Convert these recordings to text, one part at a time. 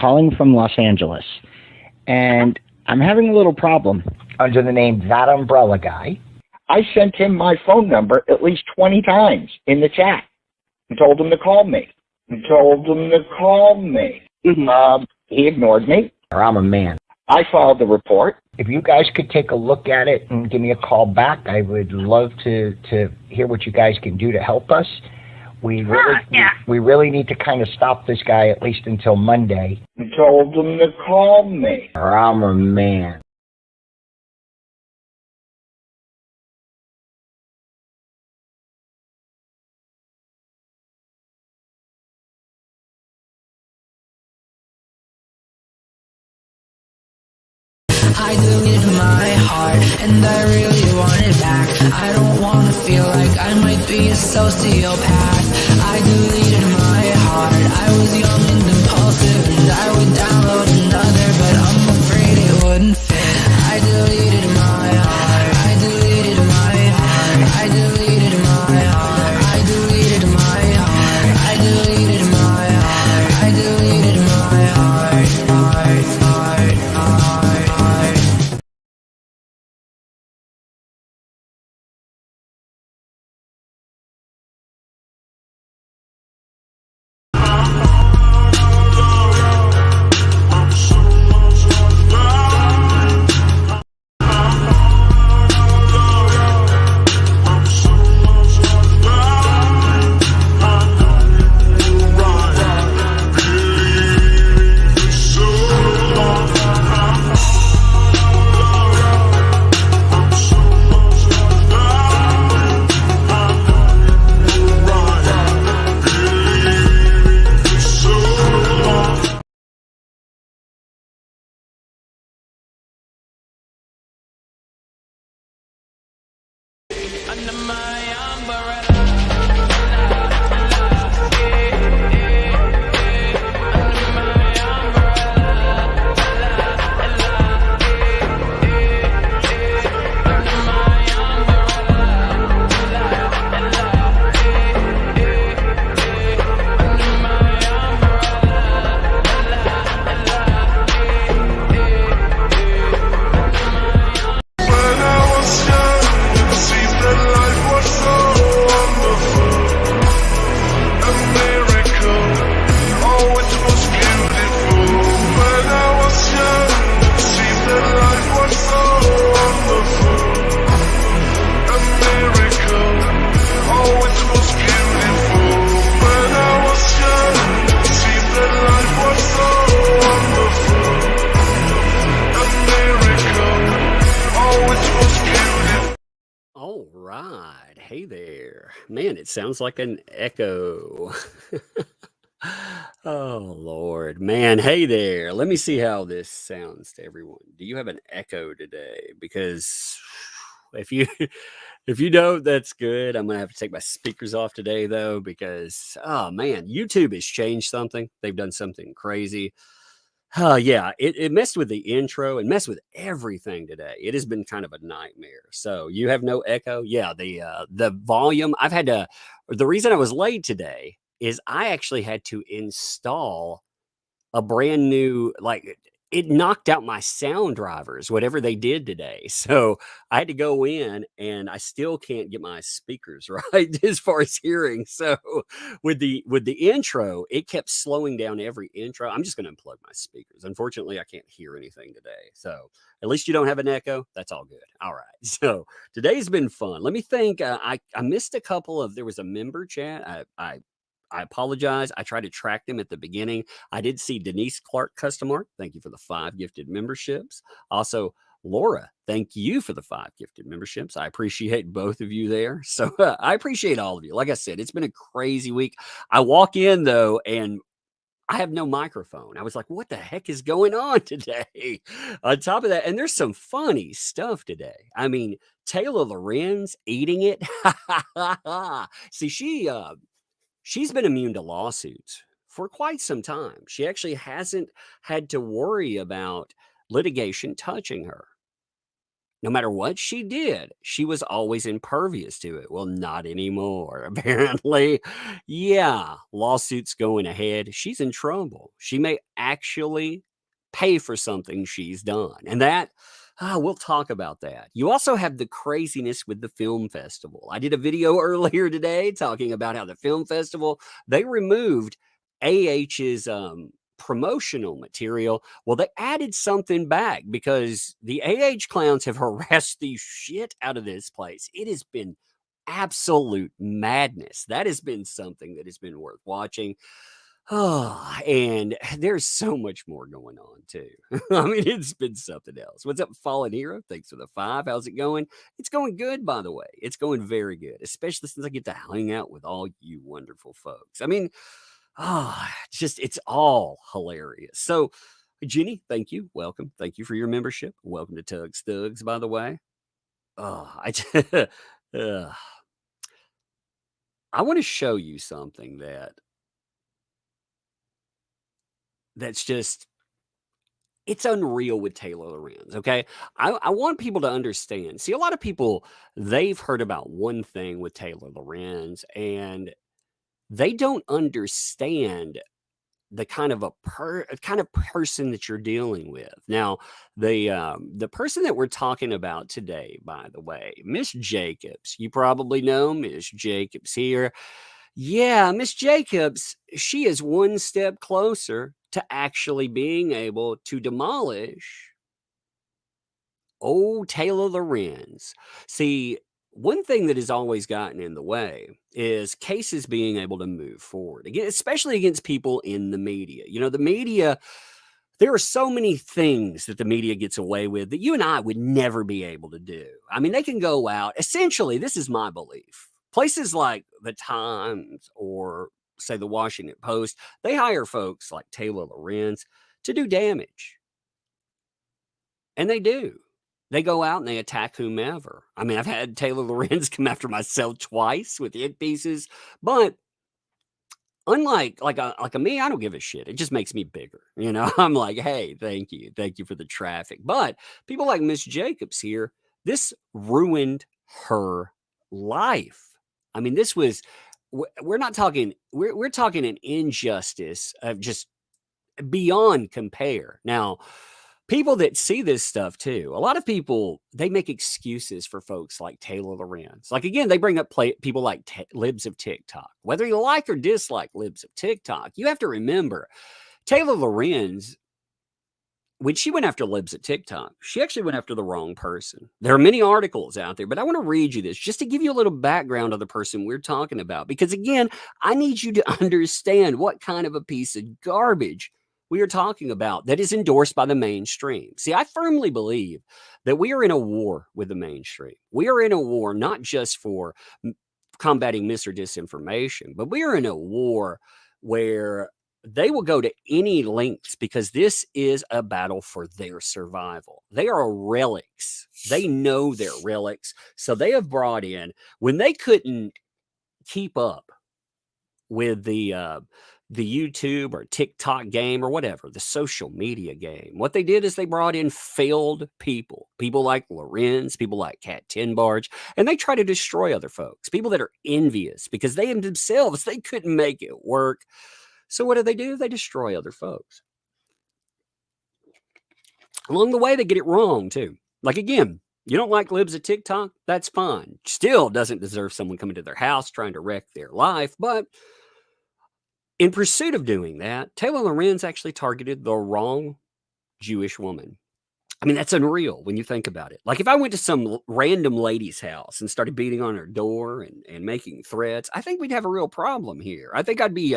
calling from Los Angeles, and I'm having a little problem under the name ThatUmbrellaGuy. I sent him my phone number at least 20 times in the chat and told him to call me. He ignored me. I'm a man. I filed the report. If you guys could take a look at it and give me a call back, I would love to hear what you guys can do to help us. We really need to kind of stop this guy at least until Monday. I told him to call me. I'm a man. I deleted my heart, and I really want it back. I don't want to feel like I might be a sociopath. I deleted my heart. I was young and impulsive, and I would download another, but I'm afraid it wouldn't fit. I deleted my heart. I deleted my heart. I deleted my heart. I deleted my heart. I deleted my heart. I deleted my heart. Under my umbrella. Hey there. Man, it sounds like an echo. Oh, Lord. Man, hey there. Let me see how this sounds to everyone. Do you have an echo today? Because if you if you don't, that's good. I'm going to have to take my speakers off today, though, because, oh, man, YouTube has changed something. They've done something crazy. Yeah, it messed with the intro and messed with everything today. It has been kind of a nightmare. So you have no echo? Yeah, the volume. The reason I was late today is I actually had to install a brand new, like, it knocked out my sound drivers, whatever they did today. So I had to go in and I still can't get my speakers right as far as hearing. So with the intro, it kept slowing down every intro. I'm just going to unplug my speakers. Unfortunately, I can't hear anything today. So at least you don't have an echo. That's all good. All right. So today's been fun. Let me think. I missed a couple of, there was a member chat. I apologize. I tried to track them at the beginning. I did see Denise Clark Custom Art. Thank you for the 5 gifted memberships. Also, Laura, thank you for the 5 gifted memberships. I appreciate both of you there. So I appreciate all of you. Like I said, it's been a crazy week. I walk in, though, and I have no microphone. I was like, what the heck is going on today? On top of that, and there's some funny stuff today. I mean, Taylor Lorenz eating it. See, she's been immune to lawsuits for quite some time. She actually hasn't had to worry about litigation touching her. no matter what she did, she was always impervious to it. Well, not anymore, apparently. Yeah, lawsuits going ahead. She's in trouble. She may actually pay for something she's done. And that, we'll talk about that. You also have the craziness with the film festival. I did a video earlier today talking about how the film festival, they removed AH's promotional material. Well, they added something back because the clowns have harassed the shit out of this place. It has been absolute madness. That has been something that has been worth watching. Oh, and there's so much more going on too. I mean, it's been something else. What's up, Fallen Hero? Thanks for the 5. How's it going? It's going good, by the way. It's going very good, especially since I get to hang out with all you wonderful folks. I mean, it's all hilarious. So, Jenny, thank you. Welcome. Thank you for your membership. Welcome to Tugs Thugs, by the way. I want to show you something that's just, it's unreal with Taylor Lorenz, okay? I want people to understand. See, a lot of people, they've heard about one thing with Taylor Lorenz, and they don't understand the kind of person that you're dealing with. Now, the person that we're talking about today, by the way, Miss Jacobs, you probably know Miss Jacobs here. Yeah, Miss Jacobs, she is one step closer to actually being able to demolish old Taylor Lorenz. See, one thing that has always gotten in the way is cases being able to move forward, again, especially against people in the media. You know, the media, there are so many things that the media gets away with that you and I would never be able to do. I mean, they can go out. Essentially, this is my belief. Places like the Times or, say, the Washington Post, they hire folks like Taylor Lorenz to do damage. And they do. They go out and they attack whomever. I mean, I've had Taylor Lorenz come after myself twice with hit pieces, but unlike like a me, I don't give a shit. It just makes me bigger. You know, I'm like, hey, thank you for the traffic. But people like Miss Jacobs here, this ruined her life. I mean, this was, we're not talking, we're talking an injustice of just beyond compare. Now, people that see this stuff too, a lot of people, they make excuses for folks like Taylor Lorenz. Like, again, they bring up people like libs of TikTok. Whether you like or dislike libs of TikTok, you have to remember Taylor Lorenz, when she went after libs at TikTok, she actually went after the wrong person. There are many articles out there, but I want to read you this just to give you a little background of the person we're talking about. Because again, I need you to understand what kind of a piece of garbage we are talking about that is endorsed by the mainstream. See, I firmly believe that we are in a war with the mainstream. We are in a war not just for combating mis or disinformation, but we are in a war where they will go to any lengths because this is a battle for their survival. They are relics. They know they're relics. So they have brought in, when they couldn't keep up with the YouTube or TikTok game or whatever, the social media game, what they did is they brought in failed people like Lorenz, people like Cat Tinbarge, and they try to destroy other folks, people that are envious because they themselves, they couldn't make it work. So what do? They destroy other folks. Along the way, they get it wrong too. Like, again, you don't like libs at TikTok? That's fine. Still doesn't deserve someone coming to their house trying to wreck their life. But in pursuit of doing that, Taylor Lorenz actually targeted the wrong Jewish woman. I mean, that's unreal when you think about it. Like, if I went to some random lady's house and started beating on her door and making threats, I think we'd have a real problem here. I think I'd be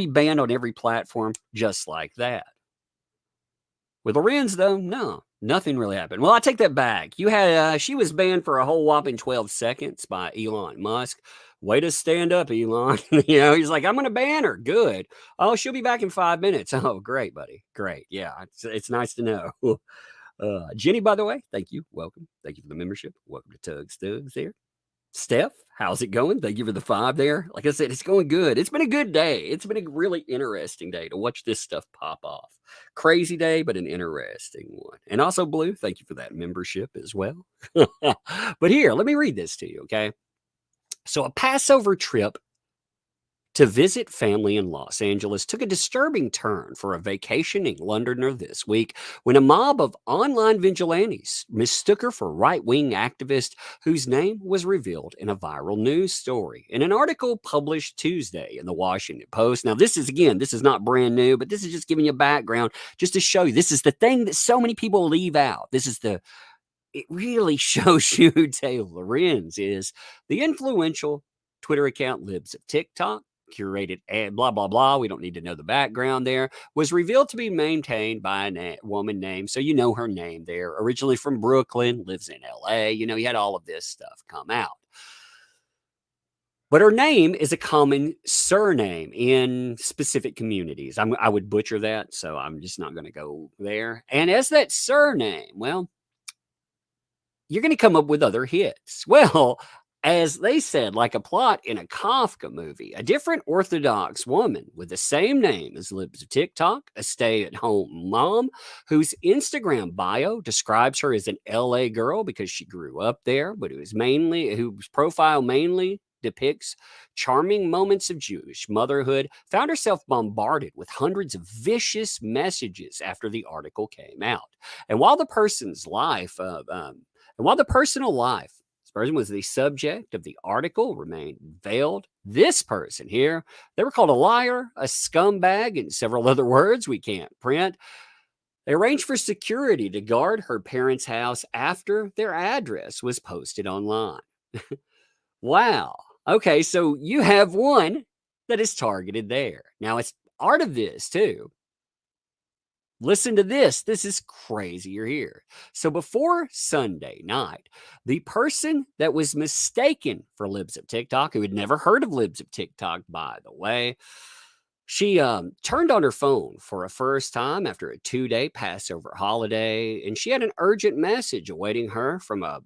banned on every platform just like that. With Lorenz, though, no, nothing really happened. Well, I take that back. You had she was banned for a whole whopping 12 seconds by Elon Musk. Way to stand up, Elon. You know, he's like, I'm going to ban her. Good. Oh, she'll be back in 5 minutes. Oh, great, buddy. Great. Yeah, it's nice to know. Jenny, by the way, thank you. Welcome. Thank you for the membership. Welcome to Tugs Thugs here. Steph, how's it going? Thank you for the 5 there. Like I said, it's going good. It's been a good day. It's been a really interesting day to watch this stuff pop off. Crazy day, but an interesting one. And also, Blue, thank you for that membership as well. But here, let me read this to you, okay? So, a Passover trip to visit family in Los Angeles took a disturbing turn for a vacationing Londoner this week when a mob of online vigilantes mistook her for a right-wing activist whose name was revealed in a viral news story. In an article published Tuesday in the Washington Post. Now, this is not brand new, but this is just giving you a background just to show you. This is the thing that so many people leave out. It really shows you who Taylor Lorenz is. The influential Twitter account Libs of TikTok, curated and blah, blah, blah. We don't need to know the background there, was revealed to be maintained by a woman named, so you know her name there, originally from Brooklyn, lives in LA. You had all of this stuff come out. But her name is a common surname in specific communities. I would butcher that, so I'm just not going to go there. And as that surname, well, you're going to come up with other hits. Well, as they said, like a plot in a Kafka movie, a different Orthodox woman with the same name as Libs of TikTok, a stay-at-home mom whose Instagram bio describes her as an LA girl because she grew up there, but whose profile mainly depicts charming moments of Jewish motherhood, found herself bombarded with hundreds of vicious messages after the article came out. And while the person's life personal life, this person was the subject of the article, remained veiled. This person here, they were called a liar, a scumbag, and several other words we can't print. They arranged for security to guard her parents' house after their address was posted online. Wow. Okay, so you have one that is targeted there. Now, it's part of this, too. Listen to this. This is crazier here. So before Sunday night, the person that was mistaken for Libs of TikTok, who had never heard of Libs of TikTok, by the way, she turned on her phone for a first time after a 2-day Passover holiday, and she had an urgent message awaiting her from a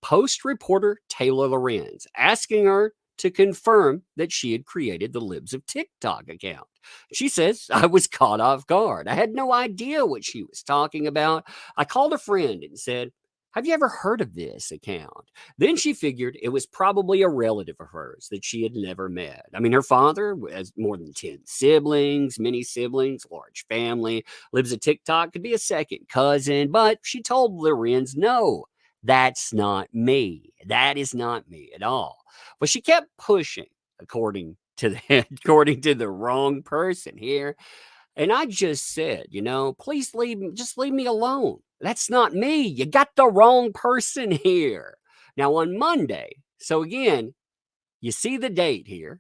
Post reporter, Taylor Lorenz, asking her to confirm that she had created the Libs of TikTok account. She says, I was caught off guard. I had no idea what she was talking about. I called a friend and said, have you ever heard of this account? Then she figured it was probably a relative of hers that she had never met. I mean, her father has more than 10 siblings, many siblings, large family. Lives of TikTok, could be a second cousin, but she told Lorenz, no, that's not me. That is not me at all. But she kept pushing, according to the wrong person here. And I just said, please just leave me alone. That's not me. You got the wrong person here. Now on Monday, so again, you see the date here,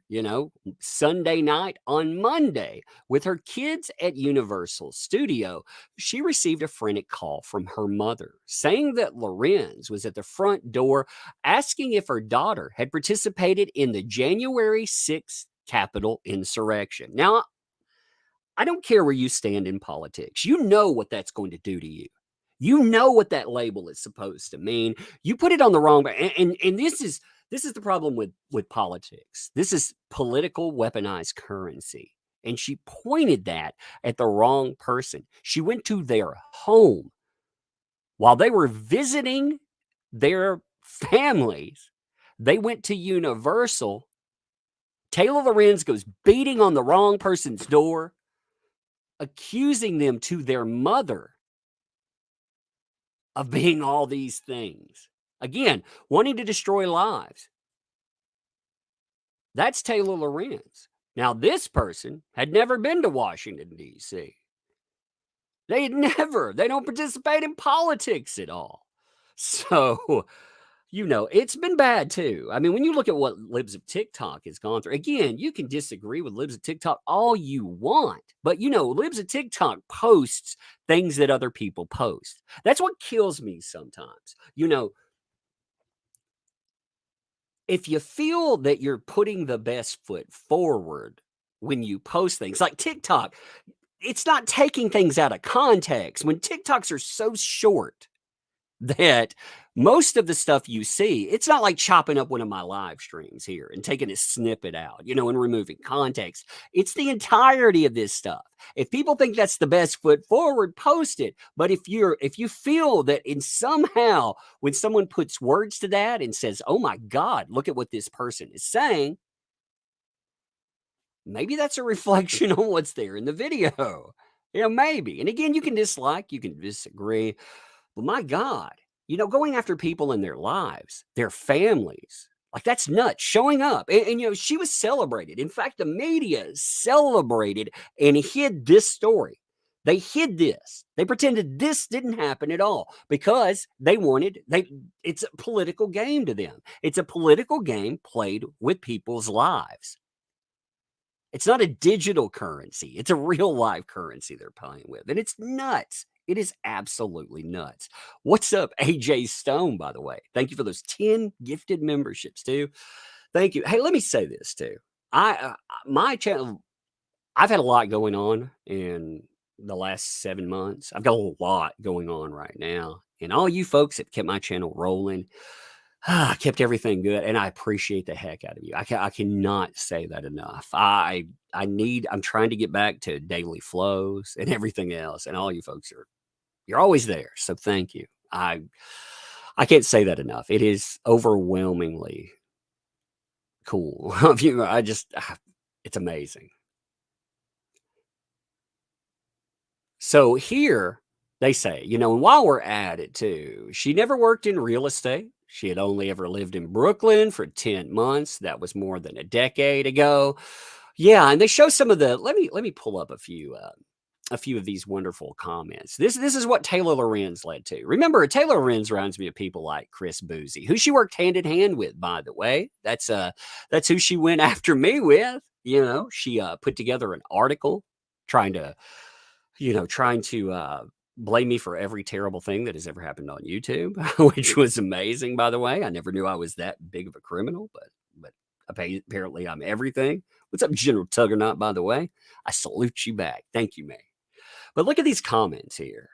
Sunday night on Monday with her kids at Universal Studio, she received a frantic call from her mother saying that Lorenz was at the front door asking if her daughter had participated in the January 6th Capitol insurrection. Now, I don't care where you stand in politics. You know what that's going to do to you. You know what that label is supposed to mean. You put it on the wrong, and this is the problem with politics. This is political weaponized currency. And she pointed that at the wrong person. She went to their home while they were visiting their families. They went to Universal. Taylor Lorenz goes beating on the wrong person's door, accusing them to their mother of being all these things. Again, wanting to destroy lives. That's Taylor Lorenz. Now, this person had never been to Washington, D.C. They don't participate in politics at all. So, it's been bad too. I mean, when you look at what Libs of TikTok has gone through, again, you can disagree with Libs of TikTok all you want, but Libs of TikTok posts things that other people post. That's what kills me sometimes. If you feel that you're putting the best foot forward when you post things like TikTok, it's not taking things out of context. When TikToks are so short, that most of the stuff you see, it's not like chopping up one of my live streams here and taking a snippet out, and removing context. It's the entirety of this stuff. If people think that's the best foot forward, post it. But if you feel that in somehow when someone puts words to that and says, "Oh my God, look at what this person is saying," maybe that's a reflection on what's there in the video. Maybe. And again, you can dislike, you can disagree. But my God, going after people in their lives, their families, like that's nuts. Showing up. And she was celebrated. In fact, the media celebrated and hid this story. They hid this. They pretended this didn't happen at all because it's a political game to them. It's a political game played with people's lives. It's not a digital currency. It's a real life currency they're playing with. And it's nuts. It is absolutely nuts. What's up, AJ Stone, by the way? Thank you for those 10 gifted memberships, too. Thank you. Hey, let me say this, too. My channel, I've had a lot going on in the last 7 months. I've got a lot going on right now. And all you folks that kept my channel rolling, kept everything good, and I appreciate the heck out of you. I cannot say that enough. I'm trying to get back to daily flows and everything else, and all you folks you're always there. So thank you. I can't say that enough. It is overwhelmingly cool of you. It's amazing. So here they say, and while we're at it too, she never worked in real estate. She had only ever lived in Brooklyn for 10 months. That was more than a decade ago. Yeah, and they show some of the. Let me pull up a few of these wonderful comments. This is what Taylor Lorenz led to. Remember, Taylor Lorenz reminds me of people like Chris Bouzy, who she worked hand in hand with, by the way. That's who she went after me with. She put together an article trying to blame me for every terrible thing that has ever happened on YouTube, which was amazing, by the way. I never knew I was that big of a criminal, but apparently I'm everything. What's up, General Tuggernaut, by the way? I salute you back. Thank you, May. But look at these comments here.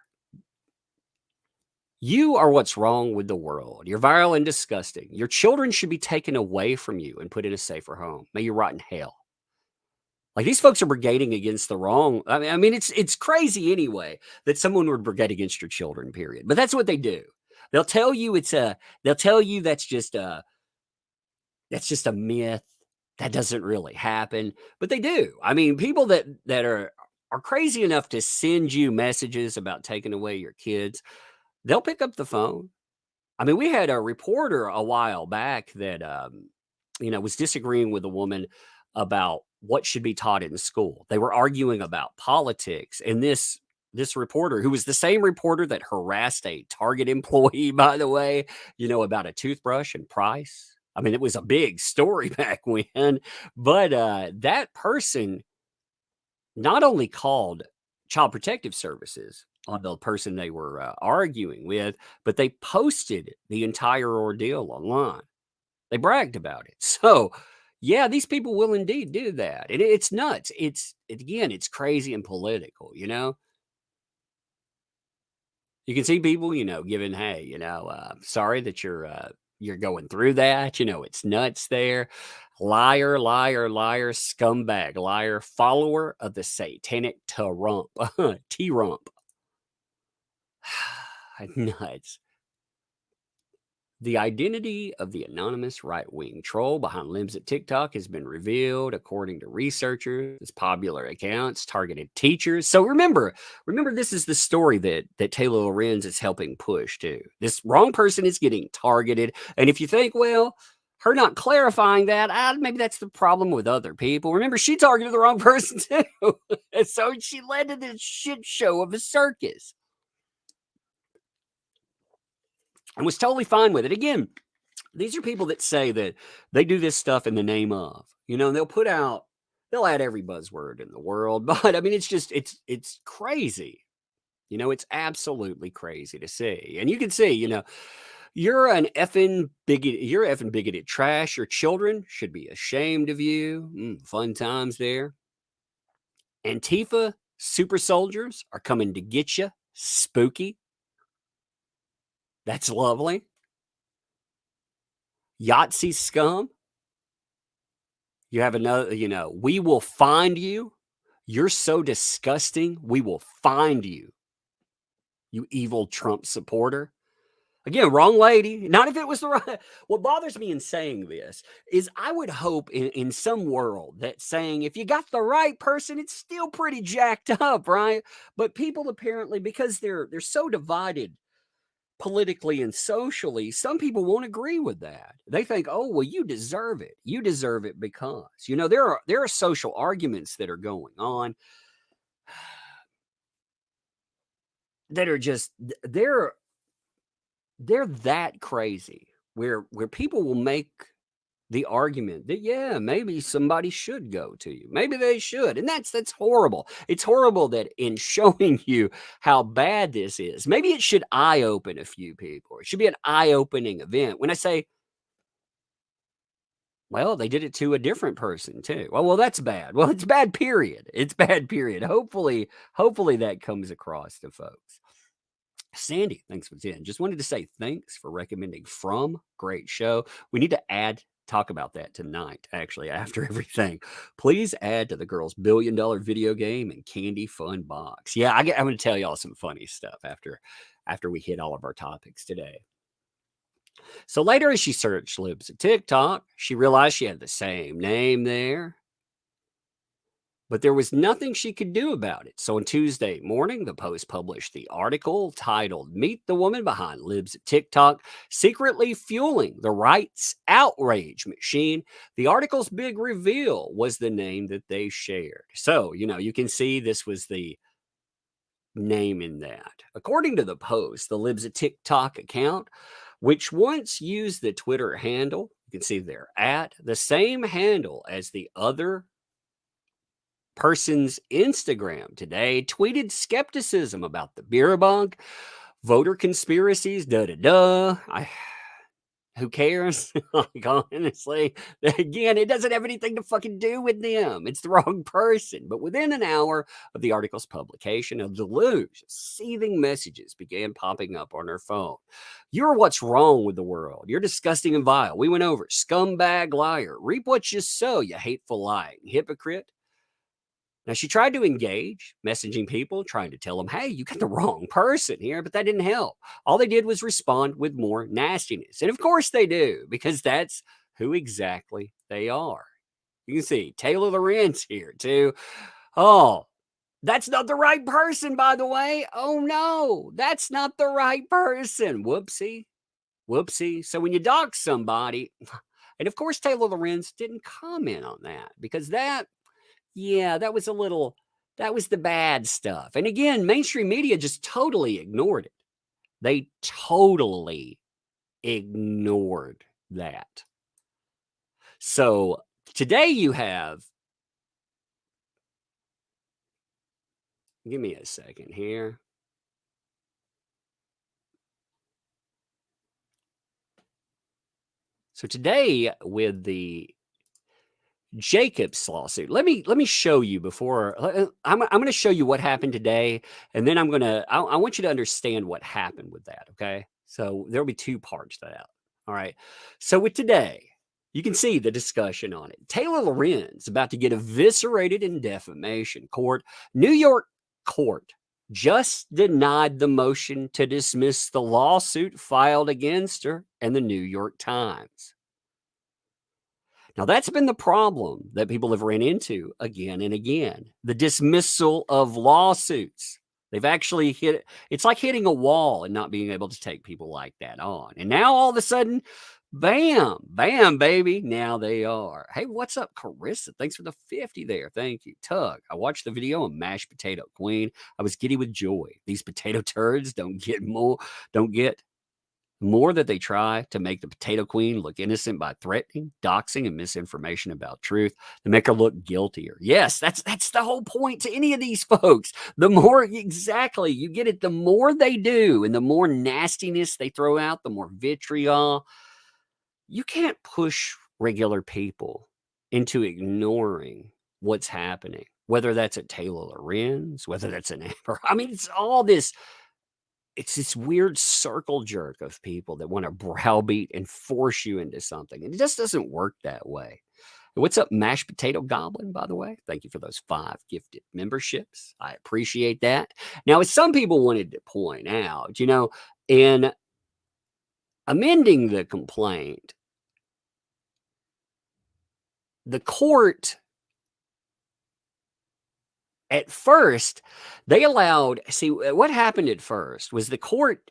You are what's wrong with the world. You're vile and disgusting. Your children should be taken away from you and put in a safer home. May you rot in hell. Like, these folks are brigading against the wrong. I mean, it's crazy anyway that someone would brigade against your children, period. But that's what they do. They'll tell you that's just a myth. That doesn't really happen, but they do. I mean, people that are crazy enough to send you messages about taking away your kids, they'll pick up the phone. I mean, we had a reporter a while back that was disagreeing with a woman about what should be taught in school. They were arguing about politics, and this reporter, who was the same reporter that harassed a Target employee, by the way, about a toothbrush and price. I mean, it was a big story back when, but that person not only called Child Protective Services on the person they were arguing with, but they posted the entire ordeal online. They bragged about it. So, yeah, these people will indeed do that. And it's nuts. It's crazy and political, You can see people, giving, hey, sorry that you're going through that. It's nuts there. Liar, liar, liar, scumbag, liar, follower of the satanic T-rump. T-rump. Nuts. The identity of the anonymous right-wing troll behind limbs at TikTok has been revealed, according to researchers. His popular accounts targeted teachers. So remember, this is the story that Taylor Lorenz is helping push too. This wrong person is getting targeted. And if you think, well, her not clarifying that, maybe that's the problem with other people. Remember, she targeted the wrong person too. And so she led to this shit show of a circus. And was totally fine with it. Again, these are people that say that they do this stuff in the name of, they'll add every buzzword in the world. But I mean, it's crazy. It's absolutely crazy to see. And you can see, you're an effing bigoted trash. Your children should be ashamed of you. Fun times there. Antifa super soldiers are coming to get you. Spooky. That's lovely. Yahtzee scum. You have another, we will find you. You're so disgusting. We will find you. You evil Trump supporter. Again, wrong lady. Not if it was the right. What bothers me in saying this is I would hope in some world that saying if you got the right person, it's still pretty jacked up, right? But people apparently, because they're so divided politically and socially, some people won't agree with that. They think, oh, well, you deserve it. You deserve it because, there are social arguments that are going on that are just they're that crazy where people will make the argument that yeah, maybe somebody should go to you, maybe they should, and that's horrible. It's horrible that in showing you how bad this is, maybe it should eye open a few people. It should be an eye opening event. When I say, well, they did it to a different person too. Well, that's bad. Well, it's bad. Period. It's bad. Period. Hopefully that comes across to folks. Sandy, thanks for 10. Just wanted to say thanks for recommending From. Great show. We need to talk about that tonight, actually, after everything. Please add to the girls' $1 billion video game and candy fun box. Yeah, I'm going to tell y'all some funny stuff after we hit all of our topics today. So later, as she searched libs at TikTok, she realized she had the same name there, but there was nothing she could do about it. So on Tuesday morning, the Post published the article titled "Meet the Woman Behind Libs at TikTok, Secretly Fueling the Rights Outrage Machine." The article's big reveal was the name that they shared. So, you can see this was the name in that. According to the Post, the Libs at TikTok account, which once used the Twitter handle, you can see there, at the same handle as the other person's Instagram today, tweeted skepticism about the beer bunk, voter conspiracies, who cares? Like, honestly, again, it doesn't have anything to fucking do with them. It's the wrong person. But within an hour of the article's publication, a deluge of seething messages began popping up on her phone. You're what's wrong with the world. You're disgusting and vile. We went over scumbag liar. Reap what you sow, you hateful lying hypocrite. Now, she tried to engage, messaging people, trying to tell them, hey, you got the wrong person here, but that didn't help. All they did was respond with more nastiness. And of course they do, because that's who exactly they are. You can see Taylor Lorenz here, too. Oh, that's not the right person, by the way. Oh, no, that's not the right person. Whoopsie. So when you dox somebody, and of course, Taylor Lorenz didn't comment on that because that was the bad stuff. And again, mainstream media just totally ignored it. They totally ignored that. So today you have, give me a second here. So today with the Jacobs lawsuit. Let me show you before I'm going to show you what happened today, and then I want you to understand what happened with that. Okay, so there'll be two parts to that. All right. So with today, you can see the discussion on it. Taylor Lorenz about to get eviscerated in defamation court. New York court just denied the motion to dismiss the lawsuit filed against her and the New York Times. Now, that's been the problem that people have ran into again and again. The dismissal of lawsuits. They've actually it's like hitting a wall and not being able to take people like that on. And now all of a sudden, bam, baby, now they are. Hey, what's up, Carissa? Thanks for the 50 there. Thank you. Tug, I watched the video on Mashed Potato Queen. I was giddy with joy. These potato turds don't get more that they try to make the potato queen look innocent by threatening, doxing, and misinformation about truth to make her look guiltier. Yes, that's the whole point to any of these folks. The more exactly you get it, the more they do, and the more nastiness they throw out, the more vitriol. You can't push regular people into ignoring what's happening, whether that's a Taylor Lorenz, whether that's an Amber. I mean, it's all this it's this weird circle jerk of people that want to browbeat and force you into something. And it just doesn't work that way. What's up, Mashed Potato Goblin, by the way? Thank you for those 5 gifted memberships. I appreciate that. Now, as some people wanted to point out, in amending the complaint, the court, at first, they allowed, what happened at first was the court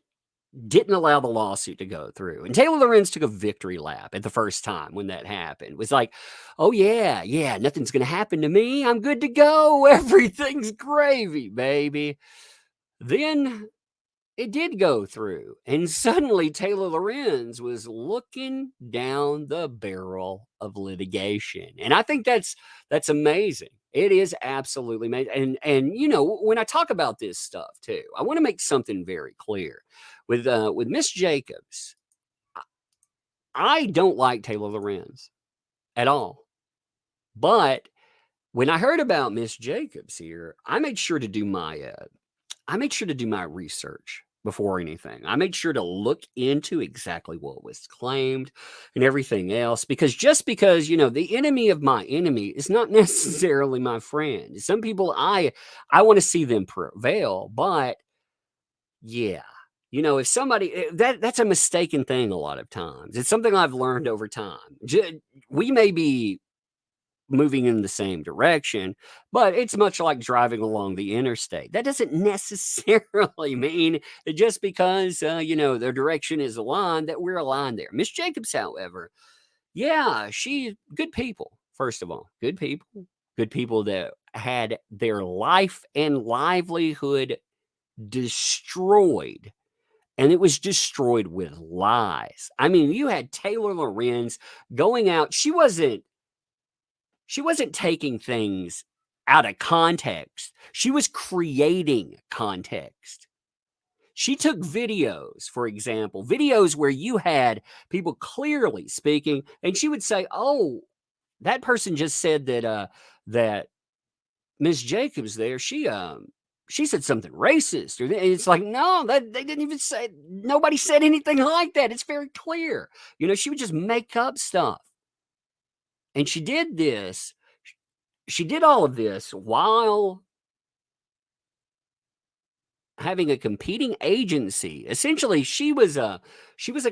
didn't allow the lawsuit to go through. And Taylor Lorenz took a victory lap at the first time when that happened. It was like, oh, yeah, nothing's going to happen to me. I'm good to go. Everything's gravy, baby. Then it did go through. And suddenly Taylor Lorenz was looking down the barrel of litigation. And I think that's amazing. It is absolutely amazing. And when I talk about this stuff too, I want to make something very clear. With Miss Jacobs, I don't like Taylor Lorenz at all. But when I heard about Miss Jacobs here, I made sure to do my research before anything. I made sure to look into exactly what was claimed and everything else, because just because, the enemy of my enemy is not necessarily my friend. Some people, I want to see them prevail, but yeah. If somebody, that's a mistaken thing a lot of times. It's something I've learned over time. We may be moving in the same direction, but it's much like driving along the interstate. That doesn't necessarily mean that just because, their direction is aligned, that we're aligned there. Miss Jacobs, however, she good people, first of all, good people that had their life and livelihood destroyed. And it was destroyed with lies. I mean, you had Taylor Lorenz going out. She wasn't taking things out of context. She was creating context. She took videos, for example, videos where you had people clearly speaking, and she would say, "Oh, that person just said that Miss Jacobs there, she said something racist." And it's like, no, that they didn't even say, nobody said anything like that. It's very clear. She would just make up stuff. And she did this. She did all of this while having a competing agency. Essentially, she was a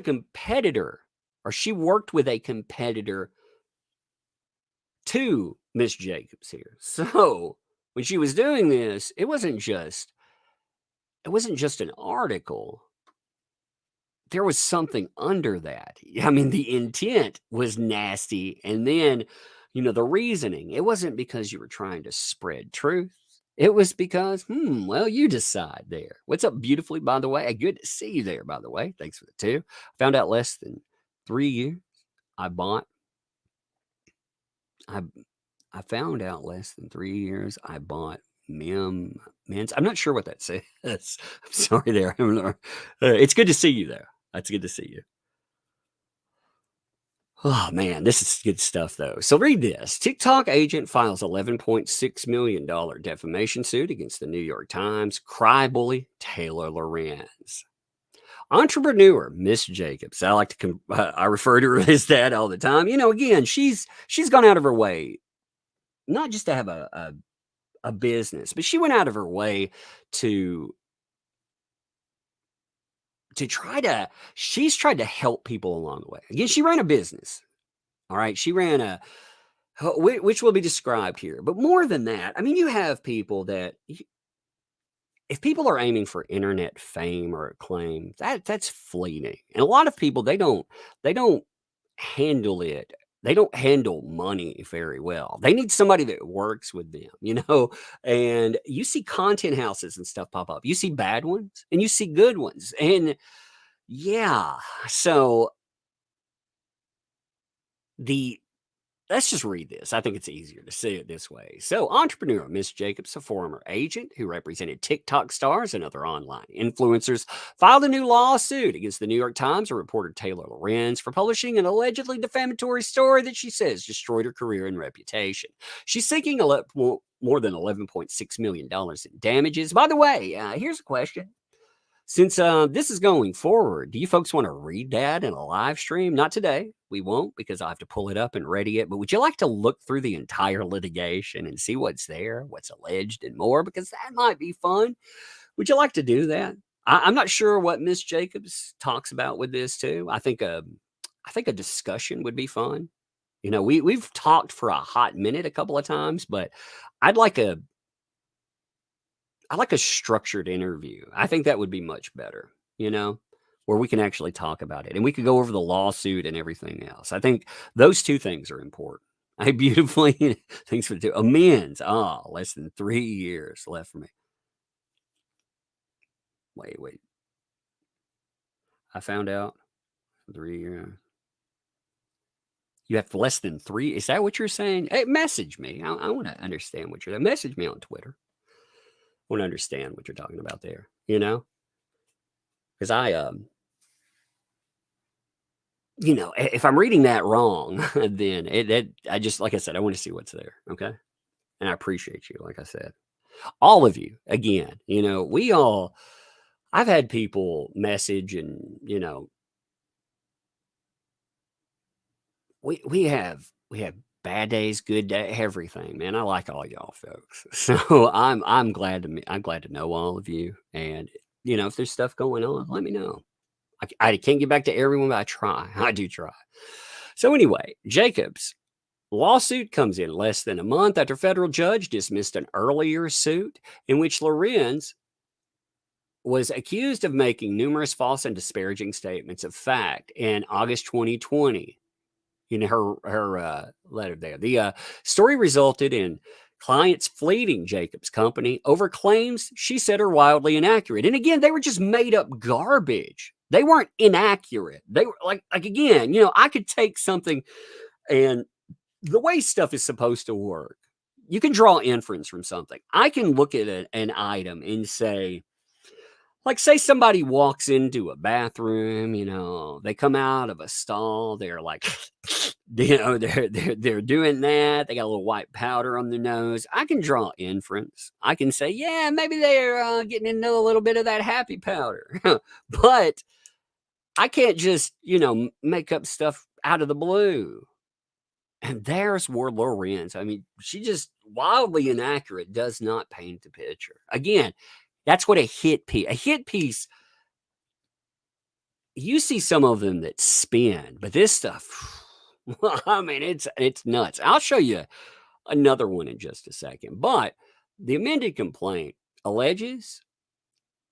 competitor, or she worked with a competitor to Miss Jacobs here. So when she was doing this, it wasn't just an article. There was something under that. I mean, the intent was nasty. And then, the reasoning, it wasn't because you were trying to spread truth. It was because, well, you decide there. What's up, beautifully, by the way? Good to see you there, by the way. Thanks for the 2. Found out less than 3 years. I found out less than 3 years. I bought men's. I'm not sure what that says. I'm sorry there. It's good to see you there. That's good to see you. Oh, man, this is good stuff, though. So read this. TikTok agent files $11.6 million defamation suit against the New York Times. Cry bully Taylor Lorenz. Entrepreneur Miss Jacobs. I like to I refer to her as that all the time. Again, she's gone out of her way, not just to have a business, but she went out of her way to she's tried to help people along the way. Again, she ran a business. All right. She ran which will be described here. But more than that, I mean, you have people that, if people are aiming for internet fame or acclaim, that's fleeting. And a lot of people, they don't handle it. They don't handle money very well. They need somebody that works with them, and you see content houses and stuff pop up. You see bad ones and you see good ones. And so let's just read this. I think it's easier to see it this way. So, entrepreneur Miss Jacobs, a former agent who represented TikTok stars and other online influencers, filed a new lawsuit against the New York Times and reporter Taylor Lorenz for publishing an allegedly defamatory story that she says destroyed her career and reputation. She's seeking more than $11.6 million in damages. By the way, here's a question. Since this is going forward, do you folks want to read that in a live stream? Not today. We won't, because I have to pull it up and ready it. But would you like to look through the entire litigation and see what's there, what's alleged, and more? Because that might be fun. Would you like to do that? I'm not sure what Miss Jacobs talks about with this too. I think a discussion would be fun. You know, we've talked for a hot minute a couple of times, but I'd like a structured interview. I think that would be much better, you know, where we can actually talk about it and we could go over the lawsuit and everything else. I think those two things are important. I beautifully, thanks for the amends. Less than 3 years left for me. Wait. I found out 3 years. You have less than 3. Is that what you're saying? Hey, message me. I want to understand what you're. Message me on Twitter. I want to understand what you're talking about there. You know, because you know, if I'm reading that wrong, then I just, like I said, I want to see what's there. Okay, and I appreciate you. Like I said, all of you. Again, you know, I've had people message, and you know, we have bad days, good day, everything, man. I like all y'all folks. So I'm glad to know all of you. And you know, if there's stuff going on, let me know. I can't get back to everyone, but I try. I do try. So anyway, Jacobs lawsuit comes in less than a month after federal judge dismissed an earlier suit in which Lorenz was accused of making numerous false and disparaging statements of fact in August 2020. In her letter there. The story resulted in clients fleeing Jacobs' company over claims she said are wildly inaccurate. And again, they were just made up garbage. They weren't inaccurate. They were like again, you know, I could take something, and the way stuff is supposed to work, you can draw inference from something. I can look at an item and say, like, say somebody walks into a bathroom, you know, they come out of a stall, they're like, you know, they're doing that. They got a little white powder on their nose. I can draw inference. I can say, yeah, maybe they're getting into a little bit of that happy powder. But I can't just, you know, make up stuff out of the blue. And there's where Lorenz, I mean, she just wildly inaccurate does not paint the picture. Again, that's what a hit piece, you see some of them that spin, but this stuff, I mean, it's nuts. I'll show you another one in just a second. But the amended complaint alleges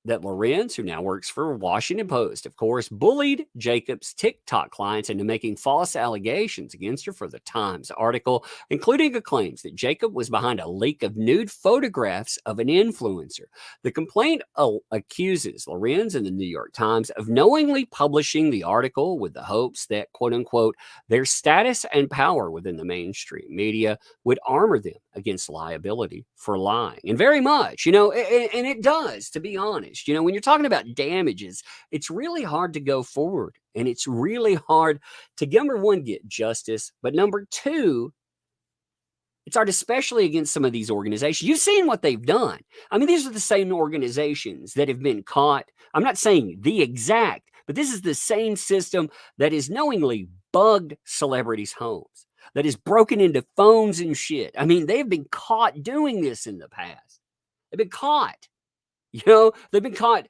that Lorenz, who now works for Washington Post, of course, bullied Jacobs' TikTok clients into making false allegations against her for the Times article, including claims that Jacob was behind a leak of nude photographs of an influencer. The complaint accuses Lorenz and the New York Times of knowingly publishing the article with the hopes that, quote unquote, their status and power within the mainstream media would armor them against liability for lying. And very much, you know, and it does, to be honest. You know, when you're talking about damages, it's really hard to go forward, and it's really hard to, number one, get justice, but number two, it's hard, especially against some of these organizations. You've seen what they've done. I mean, these are the same organizations that have been caught. I'm not saying the exact, but this is the same system that has knowingly bugged celebrities' homes, that has broken into phones and shit. I mean, they've been caught doing this in the past. They've been caught. You know, they've been caught.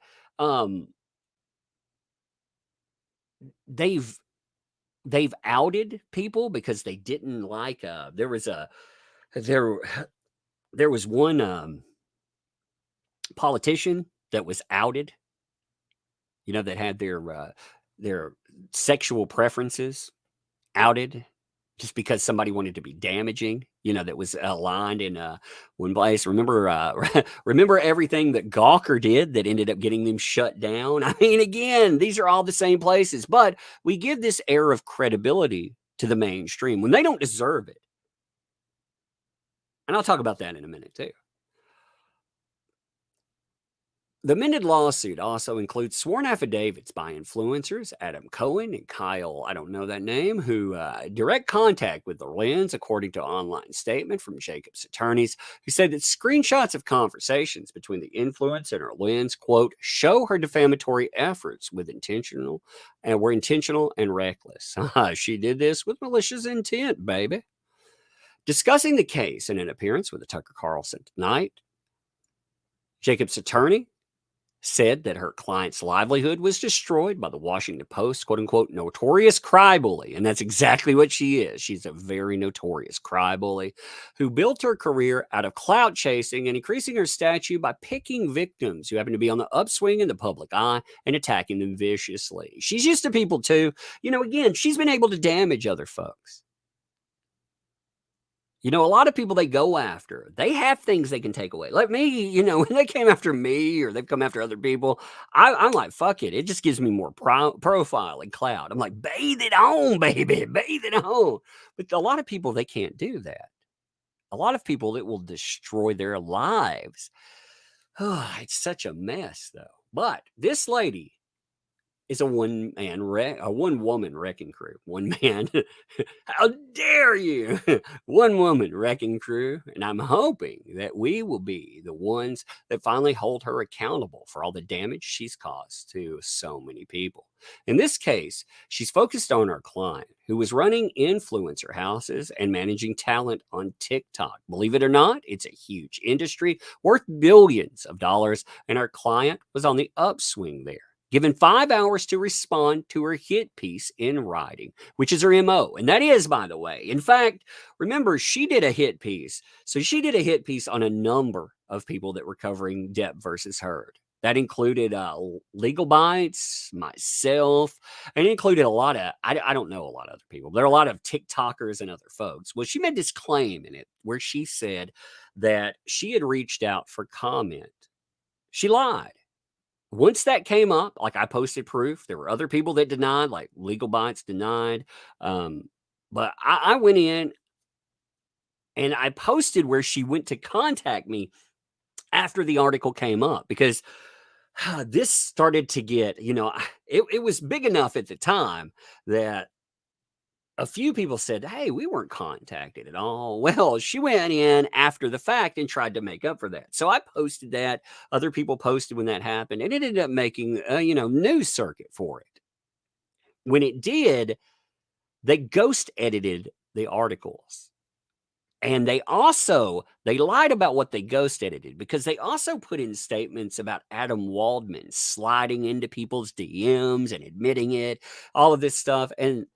They've outed people because they didn't like. There was one politician that was outed. You know, that had their sexual preferences outed just because somebody wanted to be damaging, you know, that was aligned in one place. Remember everything that Gawker did that ended up getting them shut down? I mean, again, these are all the same places, but we give this air of credibility to the mainstream when they don't deserve it. And I'll talk about that in a minute too. The amended lawsuit also includes sworn affidavits by influencers Adam Cohen and Kyle, I don't know that name, who direct contact with Lorenz, according to online statement from Jacob's attorneys, who said that screenshots of conversations between the influencer and Lorenz, quote, show her defamatory efforts were intentional and reckless. She did this with malicious intent, baby. Discussing the case in an appearance with Tucker Carlson tonight, Jacob's attorney said that her client's livelihood was destroyed by the Washington Post, quote unquote, notorious crybaby. And that's exactly what she is. She's a very notorious crybaby who built her career out of clout chasing and increasing her stature by picking victims who happen to be on the upswing in the public eye and attacking them viciously. She's used to people too. Again, she's been able to damage other folks. A lot of people they go after, they have things they can take away. Like me, when they came after me or they've come after other people, I'm like, fuck it. It just gives me more profile and clout. I'm like, bathe it on, baby, bathe it on. But a lot of people, they can't do that. A lot of people, it will destroy their lives. It's such a mess, though. But this lady is a one-woman wrecking crew. One man, how dare you? One woman wrecking crew. And I'm hoping that we will be the ones that finally hold her accountable for all the damage she's caused to so many people. In this case, she's focused on our client who was running influencer houses and managing talent on TikTok. Believe it or not, it's a huge industry worth billions of dollars, and our client was on the upswing there. Given 5 hours to respond to her hit piece in writing, which is her MO. And that is, by the way. In fact, remember, she did a hit piece. So she did a hit piece on a number of people that were covering Depp versus Heard. That included Legal Bites, myself, and it included a lot of, I don't know a lot of other people. There are a lot of TikTokers and other folks. Well, she made this claim in it where she said that she had reached out for comment. She lied. Once that came up, like I posted proof, there were other people that denied, like Legal Bites denied. But I went in and I posted where she went to contact me after the article came up, because this started to get, it was big enough at the time that a few people said, hey, we weren't contacted at all. Well, she went in after the fact and tried to make up for that. So I posted that. Other people posted when that happened, and it ended up making news circuit for it. When it did, they ghost edited the articles. And they lied about what they ghost edited, because they also put in statements about Adam Waldman sliding into people's DMs and admitting it, all of this stuff. And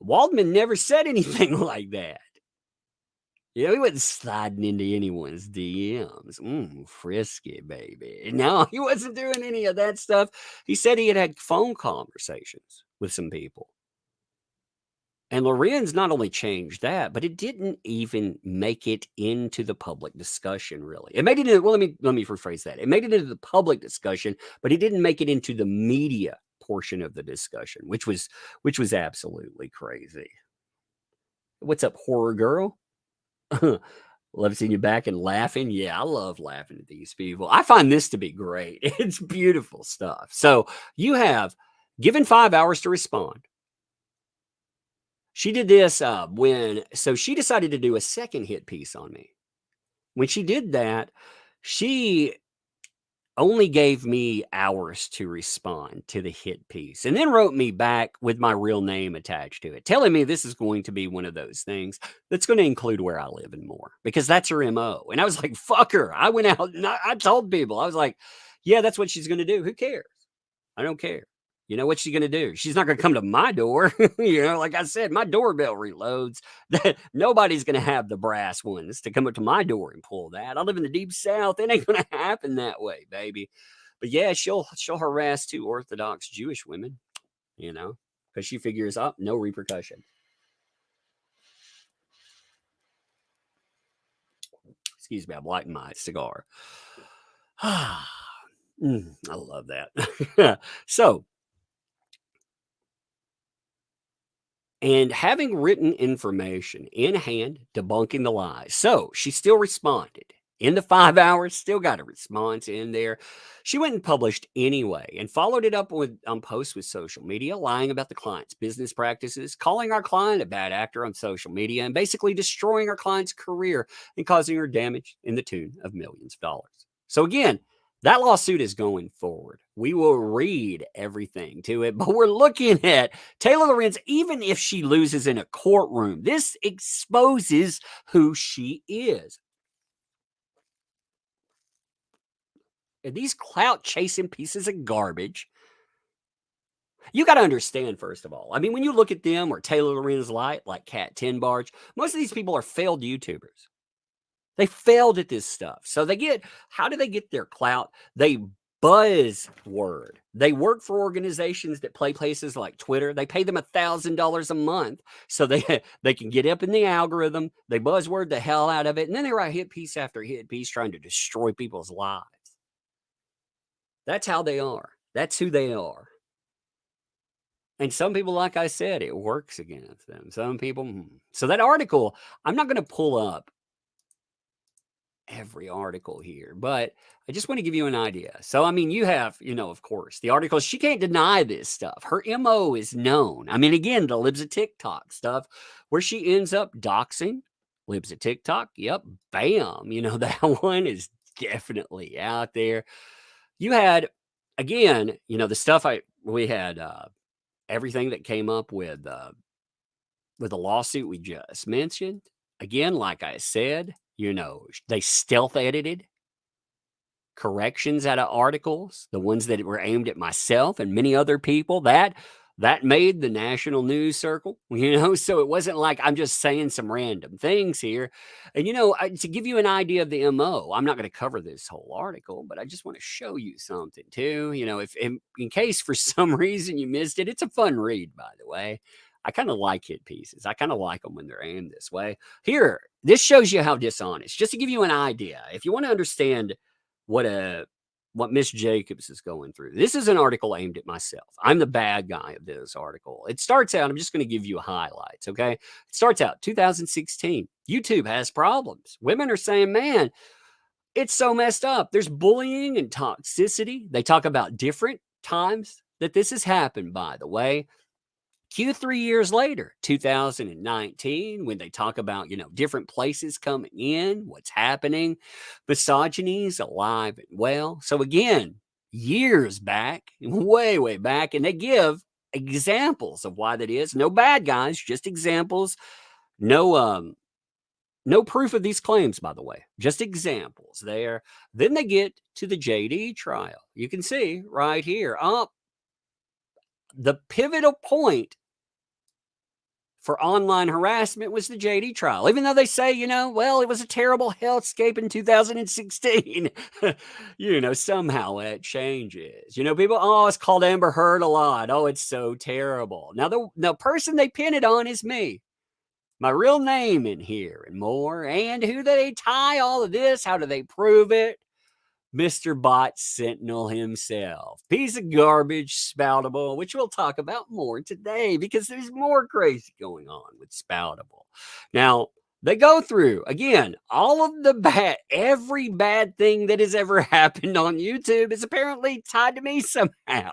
Waldman never said anything like that. He wasn't sliding into anyone's DMs. Frisky, baby. No, he wasn't doing any of that stuff. He said he had phone conversations with some people. And Lorenz not only changed that, but it didn't even make it into the public discussion, really. It made it into, well, let me rephrase that. It made it into the public discussion, but it didn't make it into the media portion of the discussion, which was absolutely crazy. What's up, horror girl? Love seeing you back and laughing. Yeah, I love laughing at these people. I find this to be great. It's beautiful stuff. So you have given 5 hours to respond. She did this so she decided to do a second hit piece on me. When she did that, she only gave me hours to respond to the hit piece, and then wrote me back with my real name attached to it, telling me this is going to be one of those things that's going to include where I live and more, because that's her MO. And I was like, fuck her. I went out and I told people, I was like, yeah, that's what she's going to do. Who cares? I don't care. You know what's she going to do? She's not going to come to my door. Like I said, my doorbell reloads. Nobody's going to have the brass ones to come up to my door and pull that. I live in the deep South. It ain't going to happen that way, baby. But yeah, she'll harass 2 Orthodox Jewish women, because she figures up no repercussion. Excuse me, I'm lighting my cigar. I love that. So, and having written information in hand debunking the lies. So she still responded In the 5 hours, still got a response in there. She went and published anyway and followed it up with on posts with social media, lying about the client's business practices, calling our client a bad actor on social media, and basically destroying our client's career and causing her damage in the tune of millions of dollars. So again, that lawsuit is going forward. We will read everything to it, but we're looking at Taylor Lorenz. Even if she loses in a courtroom, this exposes who she is. And these clout chasing pieces of garbage, you got to understand, first of all. I mean, when you look at them or Taylor Lorenz like Cat 10 Barge, most of these people are failed YouTubers. They failed at this stuff. So how do they get their clout? They buzzword. They work for organizations that play places like Twitter. They pay them $1,000 a month so they can get up in the algorithm. They buzzword the hell out of it. And then they write hit piece after hit piece trying to destroy people's lives. That's how they are. That's who they are. And some people, like I said, it works against them. Some people. So that article, I'm not going to pull up every article here, but I just want to give you an idea. So, I mean, you have, of course, the articles. She can't deny this stuff. Her MO is known. I mean, again, the Libs of TikTok stuff where she ends up doxing Libs of TikTok. Yep. Bam. That one is definitely out there. You had, again, the stuff we had everything that came up with the lawsuit we just mentioned. Again, like I said, they stealth edited corrections out of articles, the ones that were aimed at myself and many other people. That made the national news circle, so it wasn't like I'm just saying some random things here. And, to give you an idea of the MO, I'm not going to cover this whole article, but I just want to show you something too. If in case for some reason you missed it, it's a fun read, by the way. I kind of like hit pieces. I kind of like them when they're aimed this way. Here, this shows you how dishonest, just to give you an idea. If you want to understand what Miss Jacobs is going through. This is an article aimed at myself. I'm the bad guy of this article. It starts out, I'm just going to give you highlights, okay? It starts out 2016. YouTube has problems. Women are saying, man, it's so messed up. There's bullying and toxicity. They talk about different times that this has happened, by the way. Q3 years later, 2019, when they talk about, different places coming in, what's happening, misogyny's alive and well. So again, years back, way, way back, and they give examples of why that is. No bad guys, just examples. No proof of these claims, by the way, just examples there. Then they get to the JD trial. You can see right here, the pivotal point for online harassment was the JD trial. Even though they say, it was a terrible hellscape in 2016. Somehow it changes. People, it's called Amber Heard a lot. Oh, it's so terrible. Now, the person they pin it on is me. My real name in here and more. And who do they tie all of this? How do they prove it? Mr. Bot Sentinel himself. Piece of garbage, Spoutable, which we'll talk about more today because there's more crazy going on with Spoutable. Now, they go through, again, all of every bad thing that has ever happened on YouTube is apparently tied to me somehow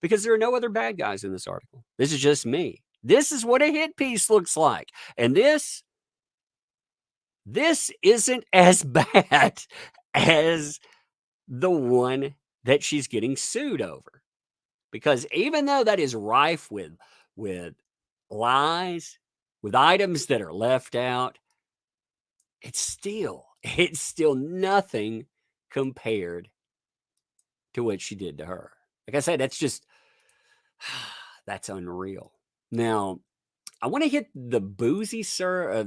because there are no other bad guys in this article. This is just me. This is what a hit piece looks like. And this isn't as bad as the one that she's getting sued over, because even though that is rife with lies, with items that are left out, it's still nothing compared to what she did to her. Like I said, that's unreal. Now, I want to hit the Bouzy, sir,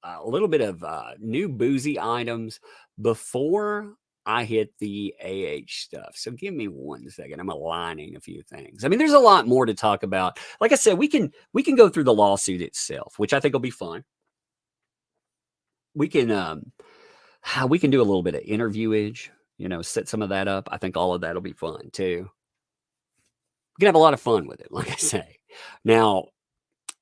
a little bit of new Bouzy items before I hit the AH stuff. So give me 1 second. I'm aligning a few things. I mean, there's a lot more to talk about. Like I said, we can go through the lawsuit itself, which I think will be fun. We can do a little bit of interviewage, set some of that up. I think all of that'll be fun too. We can have a lot of fun with it, like I say. Now,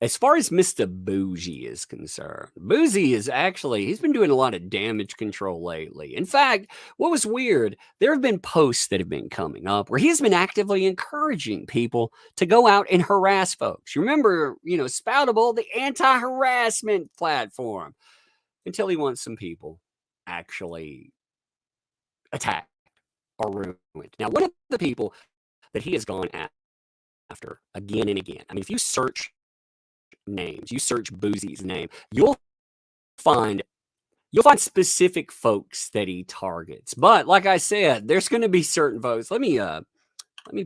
as far as Mr. Bouzy is concerned, Bouzy is actually, he's been doing a lot of damage control lately. In fact, what was weird, there have been posts that have been coming up where he's been actively encouraging people to go out and harass folks. You remember, Spoutable, the anti-harassment platform, until he wants some people actually attacked or ruined. Now, one of the people that he has gone after again and again, I mean, if you search names, you search Bouzy's name, you'll find specific folks that he targets. But like I said, there's going to be certain folks. Let me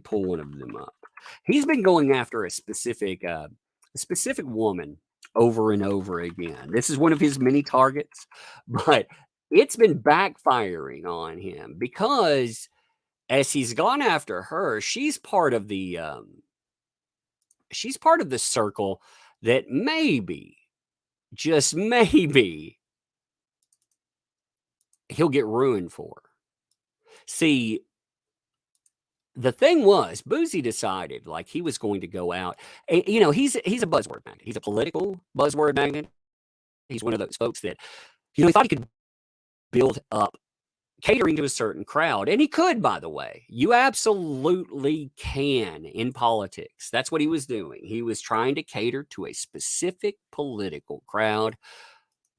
pull one of them up. He's been going after a specific woman over and over again. This is one of his many targets, but it's been backfiring on him because as he's gone after her, she's part of the circle that maybe, just maybe, he'll get ruined for. See, the thing was, Bouzy decided like he was going to go out. And, he's a buzzword magnet. He's a political buzzword magnet. He's one of those folks that, he thought he could build up catering to a certain crowd. And he could, by the way. You absolutely can in politics. That's what he was doing. He was trying to cater to a specific political crowd.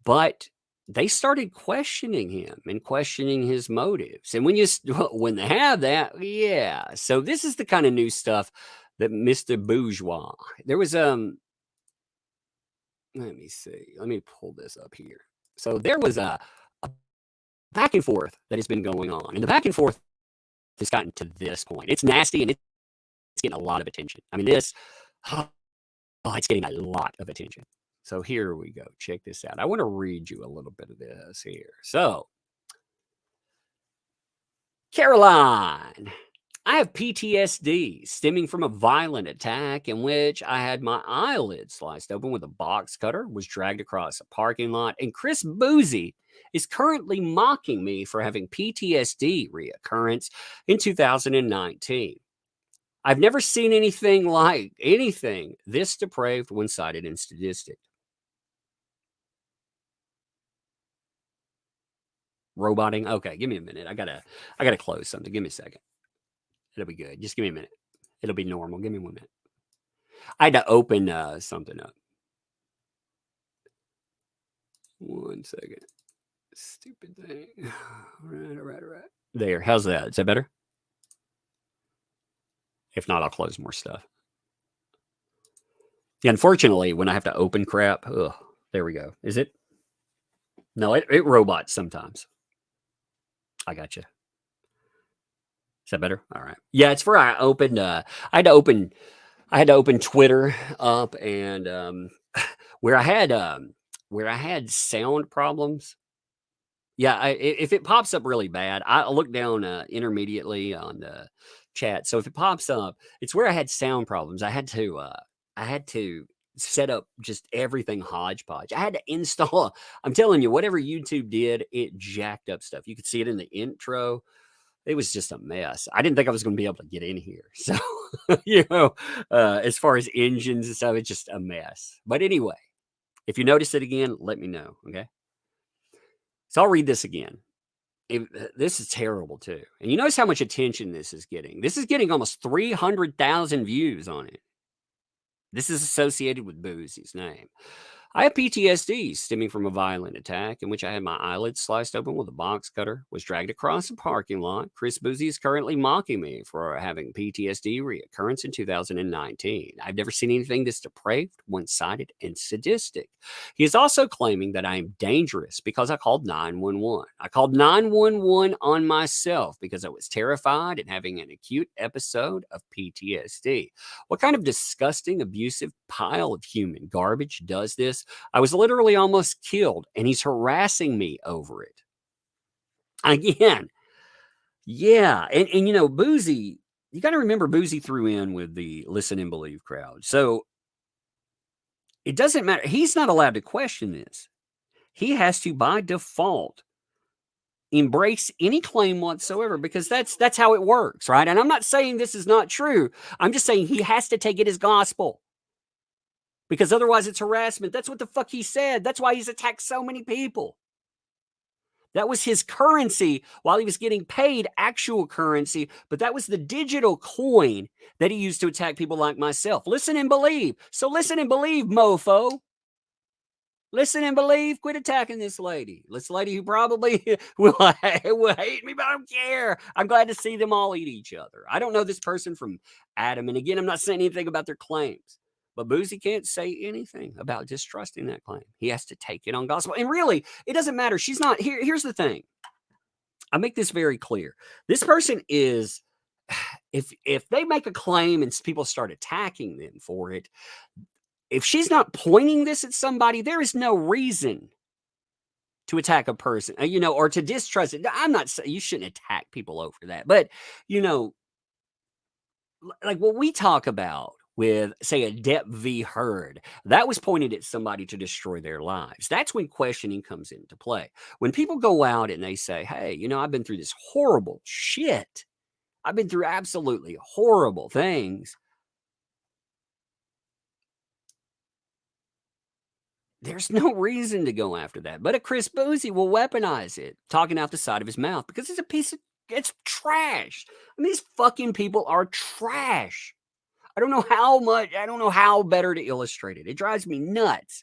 But they started questioning him and questioning his motives. And when they have that, yeah. So this is the kind of new stuff that Mr. Bourgeois. There was let me see. Let me pull this up here. So there was a back and forth that has been going on. And the back and forth has gotten to this point. It's nasty and it's getting a lot of attention. I mean, it's getting a lot of attention. So here we go. Check this out. I want to read you a little bit of this here. So, Caroline, I have PTSD stemming from a violent attack in which I had my eyelid sliced open with a box cutter, was dragged across a parking lot, and Chris Bouzy is currently mocking me for having PTSD reoccurrence in 2019. I've never seen anything this depraved, one-sided, and sadistic. Roboting. Okay, give me a minute. I gotta close something. Give me a second. It'll be good. Just give me a minute. It'll be normal. Give me 1 minute. I had to open something up. 1 second. Stupid thing. All right. There. How's that? Is that better? If not, I'll close more stuff. Yeah, unfortunately, when I have to open crap, there we go. Is it? No, it robots sometimes. I got you. Is that better? All right. Yeah, it's where I opened. I had to open Twitter up, and where I had sound problems. Yeah, if it pops up really bad, I look down intermediately on the chat. So if it pops up, it's where I had sound problems. I had to set up just everything hodgepodge. I had to install. I'm telling you, whatever YouTube did, it jacked up stuff. You could see it in the intro. It was just a mess. I didn't think I was going to be able to get in here. So, as far as engines and stuff, it's just a mess. But anyway, if you notice it again, let me know. Okay. So I'll read this again. This is terrible too. And you notice how much attention this is getting. This is getting almost 300,000 views on it. This is associated with Bouzy's name. I have PTSD stemming from a violent attack in which I had my eyelids sliced open with a box cutter, was dragged across a parking lot. Chris Bouzy is currently mocking me for having PTSD reoccurrence in 2019. I've never seen anything this depraved, one-sided, and sadistic. He is also claiming that I am dangerous because I called 911. I called 911 on myself because I was terrified and having an acute episode of PTSD. What kind of disgusting, abusive pile of human garbage does this? I was literally almost killed, and he's harassing me over it. Again, yeah. And Bouzy, you got to remember Bouzy threw in with the listen and believe crowd. So it doesn't matter. He's not allowed to question this. He has to, by default, embrace any claim whatsoever because that's how it works, right? And I'm not saying this is not true. I'm just saying he has to take it as gospel. because otherwise it's harassment. That's what the fuck he said. That's why he's attacked so many people. That was his currency while he was getting paid actual currency, but that was the digital coin that he used to attack people like myself. Listen and believe. So listen and believe, mofo. Listen and believe. Quit attacking this lady. This lady who probably will hate me, but I don't care. I'm glad to see them all eat each other. I don't know this person from Adam. And again, I'm not saying anything about their claims. But Bouzy can't say anything about distrusting that claim. He has to take it on gospel. And really, it doesn't matter. She's not here. Here's the thing. I make this very clear. This person is, if they make a claim and people start attacking them for it, if she's not pointing this at somebody, there is no reason to attack a person, or to distrust it. I'm not saying you shouldn't attack people over that, but, like what we talk about with, say, a Depp v. Heard, that was pointed at somebody to destroy their lives. That's when questioning comes into play. When people go out and they say, hey, I've been through this horrible shit. I've been through absolutely horrible things. There's no reason to go after that. But a Chris Bouzy will weaponize it, talking out the side of his mouth, because it's trash. I mean, these fucking people are trash. I don't know how better to illustrate it. It drives me nuts.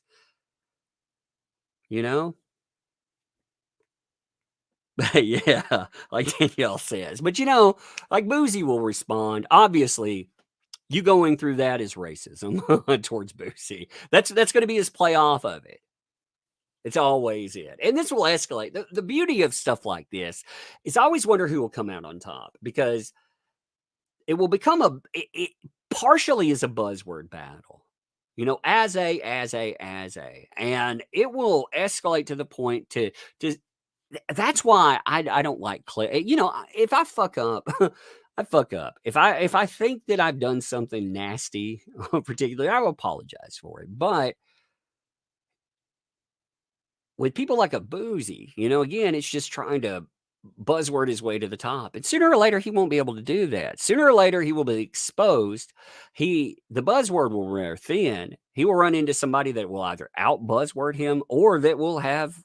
But yeah, like Danielle says. But like Bouzy will respond. Obviously, you going through that is racism towards Bouzy. That's going to be his play off of it. It's always it. And this will escalate. The beauty of stuff like this is I always wonder who will come out on top, because it will become it partially is a buzzword battle, as a, and it will escalate to the point to that's why I don't like if I fuck up, I fuck up. If I think that I've done something nasty, particularly, I will apologize for it. But with people like a Bouzy, again, it's just trying to buzzword his way to the top. And sooner or later, he won't be able to do that. Sooner or later, he will be exposed. The buzzword will wear thin. He will run into somebody that will either out buzzword him or that will have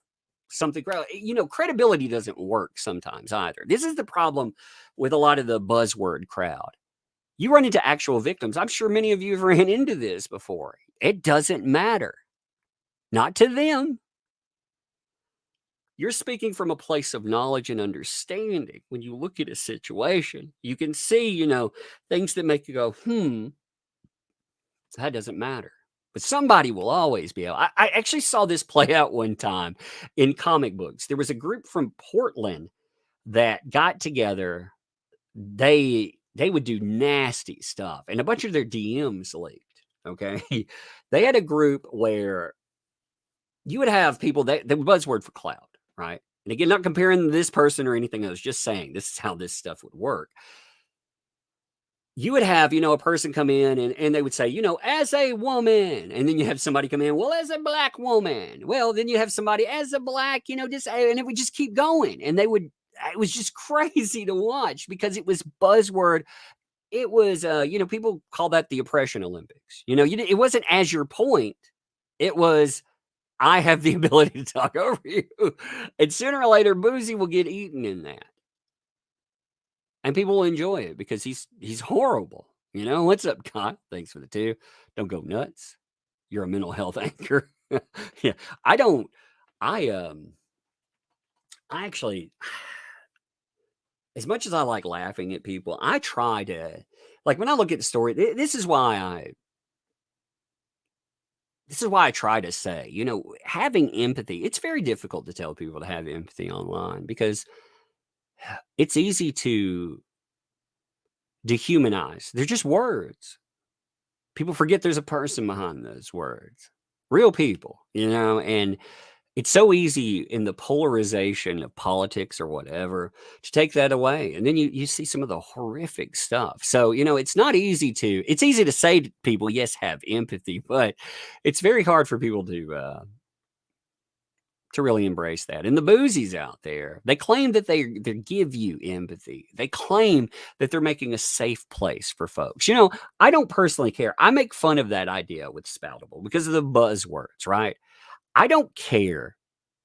something. Credibility doesn't work sometimes either. This is the problem with a lot of the buzzword crowd. You run into actual victims. I'm sure many of you have ran into this before. It doesn't matter. Not to them. You're speaking from a place of knowledge and understanding. When you look at a situation, you can see, things that make you go, that doesn't matter. But somebody will always be able. I actually saw this play out one time in comic books. There was a group from Portland that got together. They would do nasty stuff, and a bunch of their DMs leaked. Okay. They had a group where you would have people the buzzword for clout. Right. And again, not comparing this person or anything else, just saying this is how this stuff would work. You would have, a person come in and they would say, as a woman. And then you have somebody come in, well, as a black woman. Well, then you have somebody as a black, and it would just keep going. And it was just crazy to watch because it was buzzword. It was, people call that the oppression Olympics. It wasn't as your point. It was, I have the ability to talk over you. And sooner or later, Bouzy will get eaten in that. And people will enjoy it because he's horrible. What's up, Kyle? Thanks for the 2. Don't go nuts. You're a mental health anchor. Yeah. I actually, as much as I like laughing at people, I try to, like when I look at the story, this is why I try to say, having empathy, it's very difficult to tell people to have empathy online because it's easy to dehumanize. They're just words. People forget there's a person behind those words. Real people, and it's so easy in the polarization of politics or whatever to take that away. And then you see some of the horrific stuff. So, it's easy to say to people, yes, have empathy, but it's very hard for people to to really embrace that. And the Bouzies out there, they claim that they give you empathy. They claim that they're making a safe place for folks. I don't personally care. I make fun of that idea with Spoutable because of the buzzwords, right? I don't care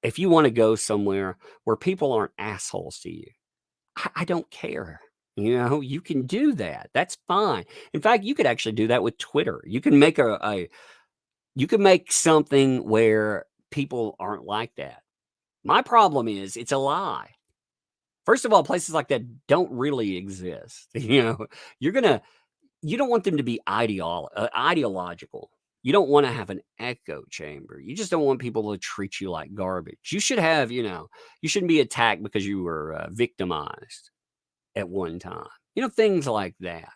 if you want to go somewhere where people aren't assholes to you. I don't care. You can do that. That's fine. In fact, you could actually do that with Twitter. You can make you can make something where people aren't like that. My problem is it's a lie. First of all, places like that don't really exist. You don't want them to be ideological. You don't want to have an echo chamber. You just don't want people to treat you like garbage. You should have, you shouldn't be attacked because you were victimized at one time. Things like that.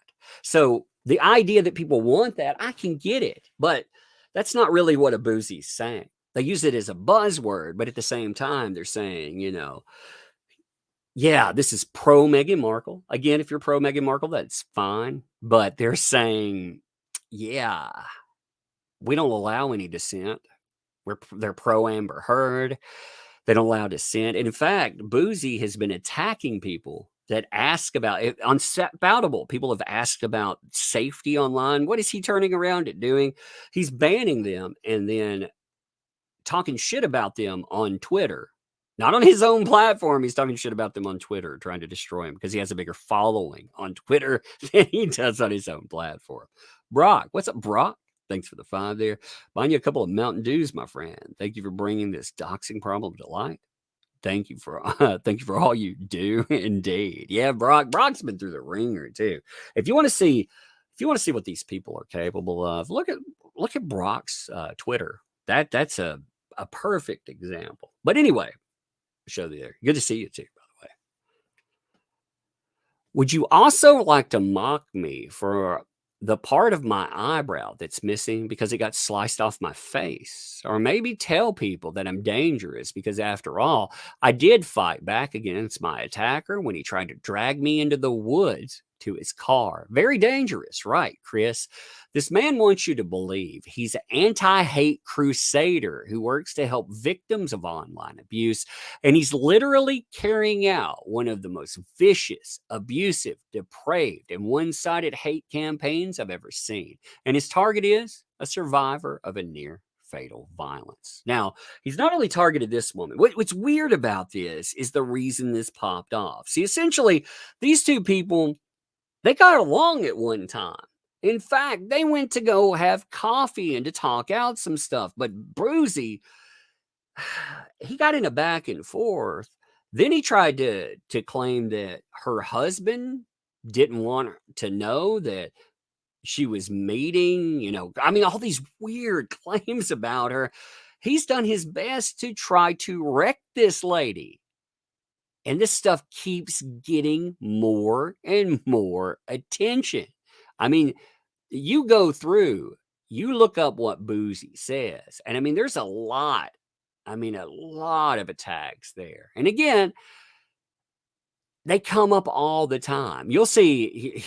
So the idea that people want that, I can get it. But that's not really what a Bouzy's saying. They use it as a buzzword, but at the same time, they're saying, yeah, this is pro Meghan Markle. Again, if you're pro Meghan Markle, that's fine. But they're saying, yeah, we don't allow any dissent. They're pro Amber Heard. They don't allow dissent. And in fact, Bouzy has been attacking people that ask about it on Spoutable. People have asked about safety online. What is he turning around and doing? He's banning them and then talking shit about them on Twitter. Not on his own platform. He's talking shit about them on Twitter, trying to destroy him because he has a bigger following on Twitter than he does on his own platform. Brock, what's up, Brock? Thanks for the 5 there. Buying you a couple of Mountain Dews, my friend. Thank you for bringing this doxing problem to light. Thank you for all you do. Indeed. Yeah, Brock's been through the ringer too. If you want to see what these people are capable of, look at Brock's Twitter. That's a perfect example. But anyway, show there. Good to see you too, by the way. Would you also like to mock me for the part of my eyebrow that's missing because it got sliced off my face? Or maybe tell people that I'm dangerous because, after all, I did fight back against my attacker when he tried to drag me into the woods to his car. Very dangerous, right, Chris? This man wants you to believe he's an anti-hate crusader who works to help victims of online abuse, and he's literally carrying out one of the most vicious, abusive, depraved, and one-sided hate campaigns I've ever seen. And his target is a survivor of a near fatal violence. Now, he's not only targeted this woman. What's weird about this is the reason this popped off. See, essentially, these two people, they got along at one time. In fact, they went to go have coffee and to talk out some stuff. But Bouzy, he got in a back and forth. Then he tried to claim that her husband didn't want to know that she was meeting, all these weird claims about her. He's done his best to try to wreck this lady. And this stuff keeps getting more and more attention. You go through, you look up what Bouzy says. And there's a lot of attacks there. And again, they come up all the time. You'll see,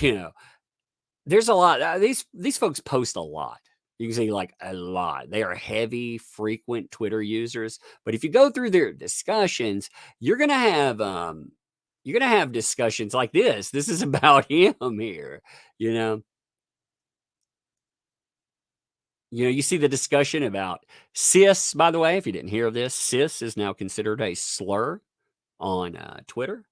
there's a lot. These folks post a lot. You can see like a lot. They are heavy, frequent Twitter users. But if you go through their discussions, you're gonna have discussions like this. This is about him here. You see the discussion about cis. By the way, if you didn't hear of this, cis is now considered a slur on Twitter.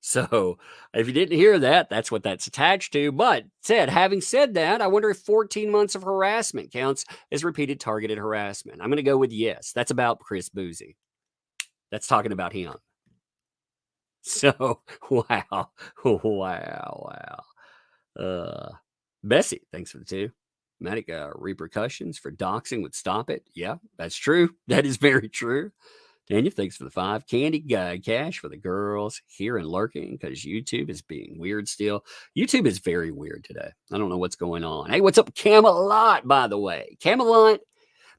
So if you didn't hear that, that's what that's attached to. But having said that, I wonder if 14 months of harassment counts as repeated targeted harassment. I'm going to go with yes. That's about Chris Bouzy. That's talking about him. So, wow. Bessie, thanks for the 2. Matic, repercussions for doxing would stop it. Yeah, that's true. That is very true. Daniel, thanks for the 5. Candy Guy Cash for the girls here and lurking because YouTube is being weird still. YouTube is very weird today. I don't know what's going on. Hey, what's up, Camelot, by the way? Camelot,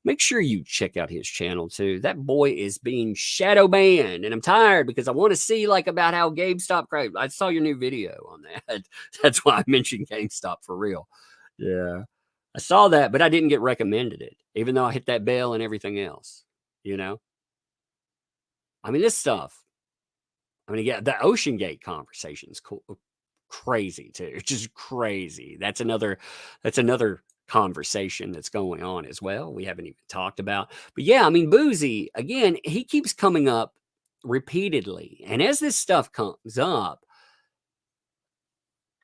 make sure you check out his channel too. That boy is being shadow banned, and I'm tired because I want to see about how GameStop crashed. I saw your new video on that. That's why I mentioned GameStop for real. Yeah, I saw that, but I didn't get recommended it, even though I hit that bell and everything else, I mean, this stuff. I mean, yeah, the Ocean Gate conversation is cool, crazy too. It's just crazy. That's another conversation that's going on as well. We haven't even talked about. But yeah, I mean, Bouzy, again, he keeps coming up repeatedly. And as this stuff comes up,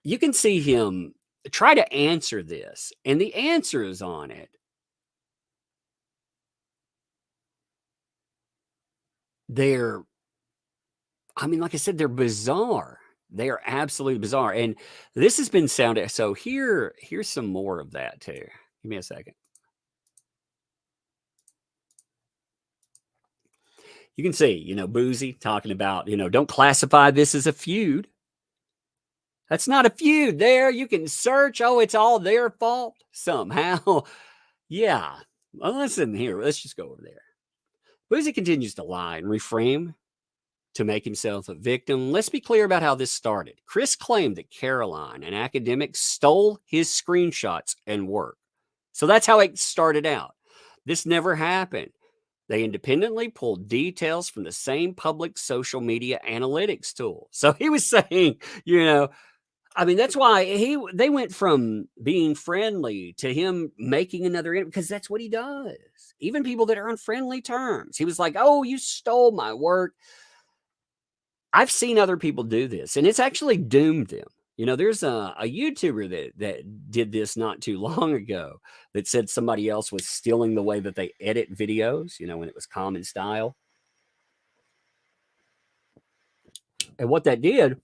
you can see him try to answer this. And the answers on it, they're, I mean, like I said, they're bizarre. They are absolutely bizarre. And this has been sounded. So here's some more of that too. Give me a second. You can see, Bouzy talking about, don't classify this as a feud. That's not a feud there. You can search. Oh, it's all their fault somehow. Yeah. Well, listen here. Let's just go over there. Bouzy continues to lie and reframe to make himself a victim. Let's be clear about how this started. Chris claimed that Caroline, an academic, stole his screenshots and work. So that's how it started out. This never happened. They independently pulled details from the same public social media analytics tool. So he was saying, I mean, that's why they went from being friendly to him making another interview, because that's what he does. Even people that are on friendly terms. He was like, oh, you stole my work. I've seen other people do this, and it's actually doomed them. There's a YouTuber that did this not too long ago that said somebody else was stealing the way that they edit videos, when it was common style. And what that did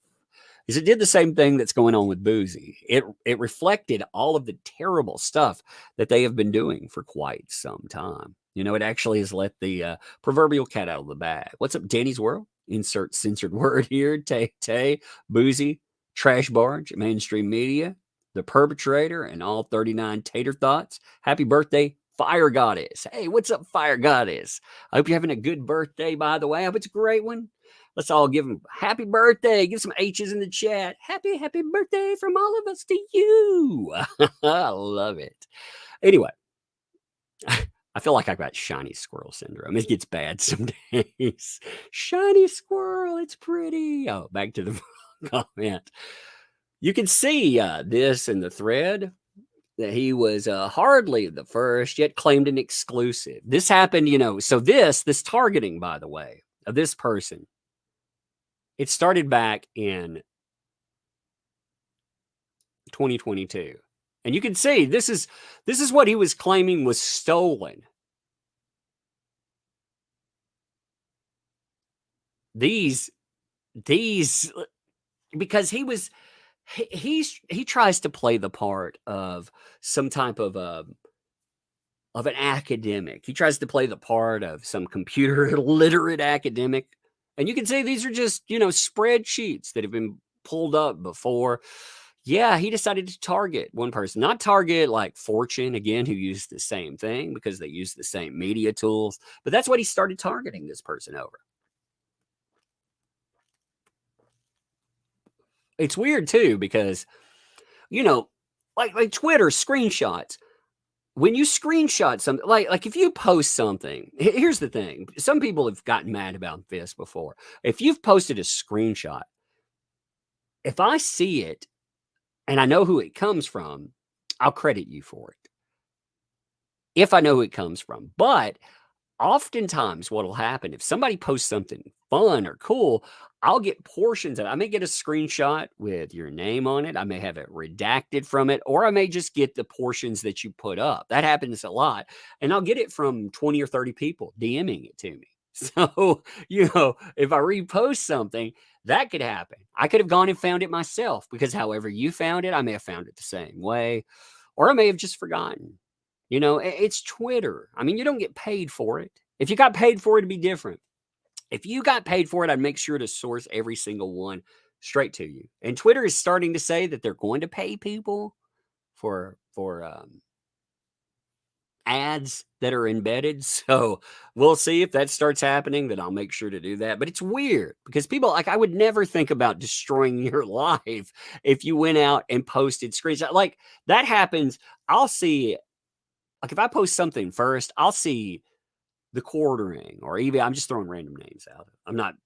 is it did the same thing that's going on with Bouzy. It reflected all of the terrible stuff that they have been doing for quite some time. It actually has let the proverbial cat out of the bag. What's up, Danny's World? Insert censored word here. Tay, Bouzy, Trash Barge, Mainstream Media, the perpetrator, and all 39 tater thoughts. Happy birthday, Fire Goddess. Hey, what's up, Fire Goddess? I hope you're having a good birthday, by the way. I hope it's a great one. Let's all give him happy birthday. Give some H's in the chat. Happy birthday from all of us to you. I love it. Anyway, I feel like I've got shiny squirrel syndrome. It gets bad some days. Shiny squirrel, it's pretty. Oh, back to the comment. You can see this in the thread that he was hardly the first, yet claimed an exclusive. This happened, so this targeting, by the way, of this person, it started back in 2022. And you can see this is what he was claiming was stolen. These because he tries to play the part of some type of an academic. He tries to play the part of some computer literate academic. And you can see these are just, spreadsheets that have been pulled up before. Yeah, he decided to target one person, not target like Fortune, again, who used the same thing because they use the same media tools. But that's what he started targeting this person over. It's weird, too, because, like Twitter screenshots. When you screenshot something, like if you post something, here's the thing. Some people have gotten mad about this before. If you've posted a screenshot, if I see it and I know who it comes from, I'll credit you for it. If I know who it comes from. But oftentimes what will happen, if somebody posts something fun or cool, I'll get portions of it. I may get a screenshot with your name on it. I may have it redacted from it, or I may just get the portions that you put up. That happens a lot. And I'll get it from 20 or 30 people DMing it to me. So, if I repost something, that could happen. I could have gone and found it myself because however you found it, I may have found it the same way, or I may have just forgotten. It's Twitter. I mean, you don't get paid for it. If you got paid for it, it'd be different. If you got paid for it, I'd make sure to source every single one straight to you. And Twitter is starting to say that they're going to pay people for ads that are embedded. So we'll see if that starts happening, then I'll make sure to do that. But it's weird because people, I would never think about destroying your life if you went out and posted screenshots. Like that happens. I'll see, like if I post something first, I'll see the quartering, or even, I'm just throwing random names out. I'm not,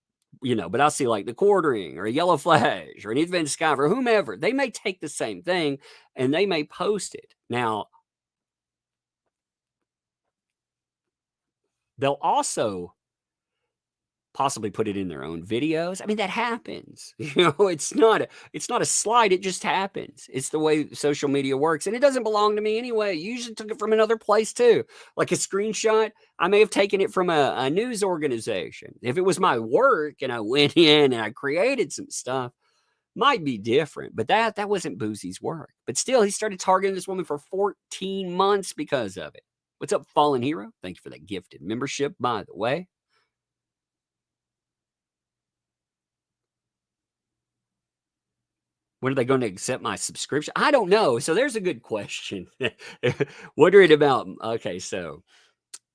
but I'll see like the quartering or a yellow flash or an event sky or whomever. They may take the same thing and they may post it. Now, they'll also possibly put it in their own videos. I mean, that happens. It's not a slide. It just happens. It's the way social media works. And it doesn't belong to me anyway. You usually took it from another place too. Like a screenshot, I may have taken it from a news organization. If it was my work and I went in and I created some stuff, might be different. But that wasn't Bouzy's work. But still, he started targeting this woman for 14 months because of it. What's up, Fallen Hero? Thank you for that gifted membership, by the way. When are they going to accept my subscription? I don't know. So there's a good question. Wondering about, okay, so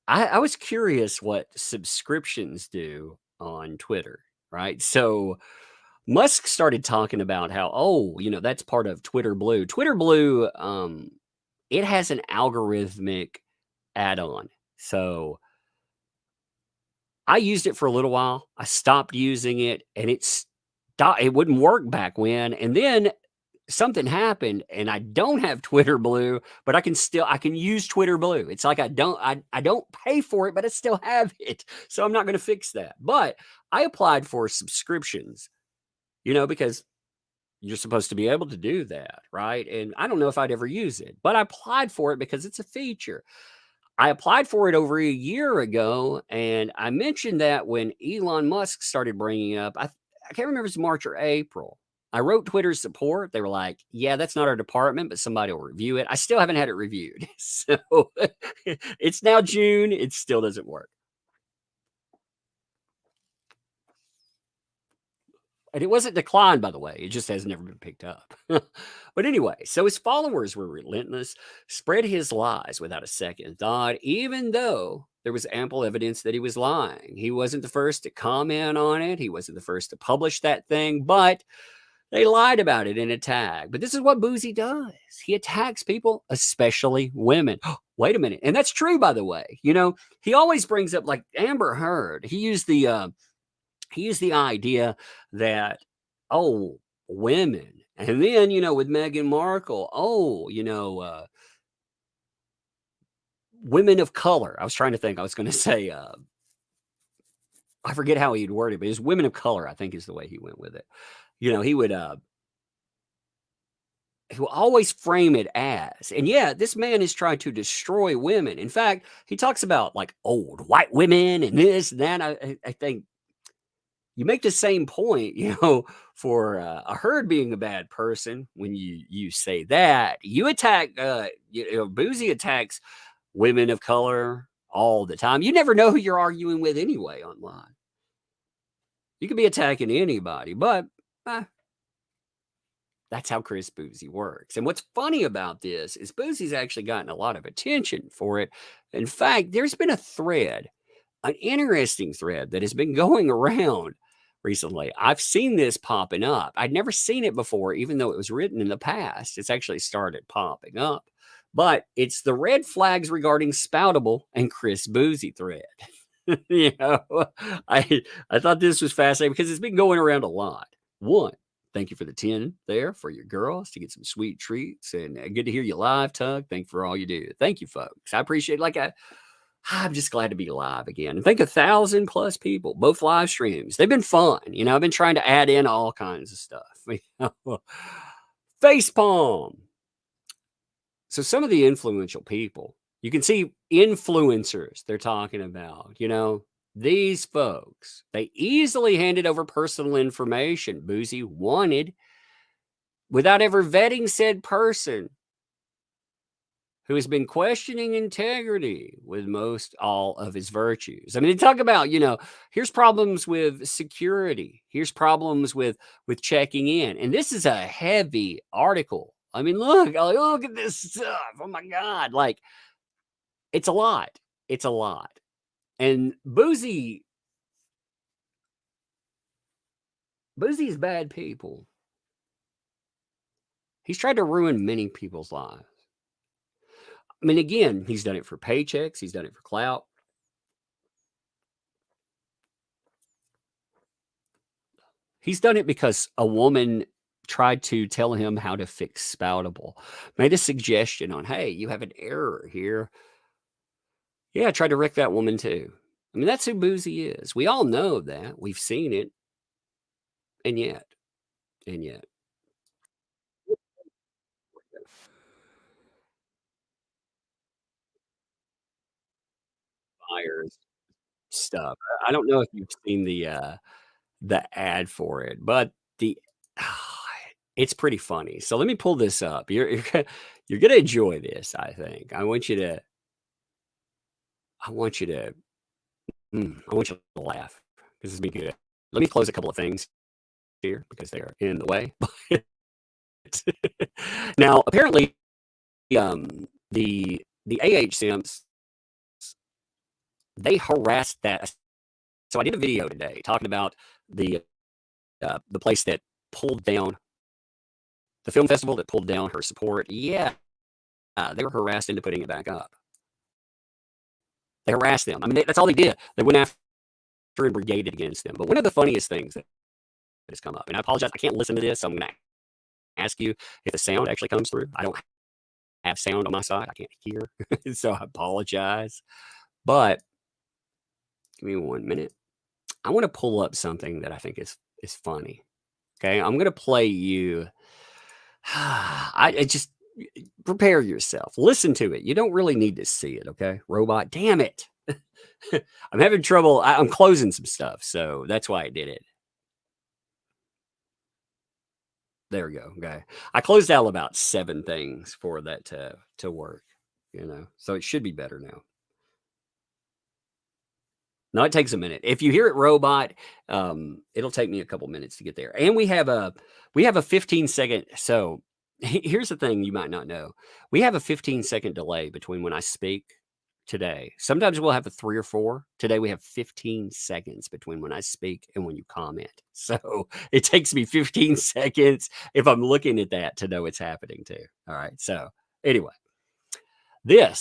I was curious what subscriptions do on Twitter, right? So Musk started talking about how, that's part of Twitter Blue. Twitter Blue, it has an algorithmic add-on. So I used it for a little while. I stopped using it, and it wouldn't work back when. And then something happened, and I don't have Twitter Blue, but I can use Twitter Blue. It's like I don't pay for it, but I still have it. So I'm not going to fix that. But I applied for subscriptions, because you're supposed to be able to do that, right? And I don't know if I'd ever use it, but I applied for it because it's a feature. I applied for it over a year ago, and I mentioned that when Elon Musk started bringing it up. I can't remember if it's March or April. I wrote Twitter support. They were like, yeah, that's not our department, but somebody will review it. I still haven't had it reviewed. So it's now June. It still doesn't work. And it wasn't declined, by the way. It just has never been picked up. But anyway, so his followers were relentless, spread his lies without a second thought, even though there was ample evidence that he was lying. He wasn't the first to comment on it. He wasn't the first to publish that thing, but they lied about it in a tag. But this is what Bouzy does. He attacks people, especially women. Wait a minute. And that's true, by the way. He always brings up, like Amber Heard. He used the idea that, women. And then, with Meghan Markle, women of color. I was trying to think. I was going to say, I forget how he'd word it, but it was women of color, I think is the way he went with it. He would always frame it as, and yeah, this man is trying to destroy women. In fact, he talks about like old white women and this and that. I think you make the same point, for a Heard being a bad person. When you say that, you attack, Bouzy attacks women of color all the time. You never know who you're arguing with anyway online. You could be attacking anybody, but that's how Chris Bouzy works. And what's funny about this is Bouzy's actually gotten a lot of attention for it. In fact, there's been a thread, an interesting thread that has been going around recently. I've seen this popping up. I'd never seen it before, even though it was written in the past. It's actually started popping up. But it's the red flags regarding Spoutable and Chris Bouzy thread. I thought this was fascinating because it's been going around a lot. One, thank you for the 10 there for your girls to get some sweet treats, and good to hear you live, Tug. Thank you for all you do. Thank you, folks. I appreciate it. I'm just glad to be live again. And thank 1,000+ people, both live streams. They've been fun. I've been trying to add in all kinds of stuff. Facepalm. So some of the influential people, you can see influencers they're talking about, these folks, they easily handed over personal information Bouzy wanted without ever vetting said person, who has been questioning integrity with most all of his virtues. I mean, they talk about, here's problems with security. Here's problems with checking in. And this is a heavy article. I mean, look at this stuff. Oh my God. Like, it's a lot. It's a lot. And Bouzy is bad people. He's tried to ruin many people's lives. I mean, again, he's done it for paychecks. He's done it for clout. He's done it because a woman tried to tell him how to fix Spoutable, made a suggestion on, hey, you have an error here. Yeah, I tried to wreck that woman too. I mean, that's who Bouzy is. We all know that. We've seen it. And yet. Myers stuff. I don't know if you've seen the ad for it, but the it's pretty funny. So let me pull this up. You're gonna enjoy this, I think. I want you to I want you to laugh. This is be good. Let me close a couple of things here because they are in the way. Now, apparently, the AH simps, they harassed that. So I did a video today talking about the place that pulled down the film festival that pulled down her support. Yeah, they were harassed into putting it back up. They harassed them. I mean, that's all they did. They went after and brigaded against them. But one of the funniest things that has come up, and I apologize, I can't listen to this. So I'm going to ask you if the sound actually comes through. I don't have sound on my side. I can't hear. So I apologize. But give me 1 minute. I want to pull up something that I think is funny. Okay, I'm going to play you. I just prepare yourself. Listen to it. You don't really need to see it. Okay, robot. Damn it. I'm having trouble. I'm closing some stuff, so that's why I did it. There we go. Okay, I closed out about 7 things for that to work. So it should be better now. No, it takes a minute. If you hear it robot, it'll take me a couple minutes to get there. And we have a 15-second. So here's the thing you might not know. We have a 15-second delay between when I speak today. Sometimes we'll have a 3 or 4. Today we have 15 seconds between when I speak and when you comment. So it takes me 15 seconds if I'm looking at that to know it's happening too. All right. So anyway, let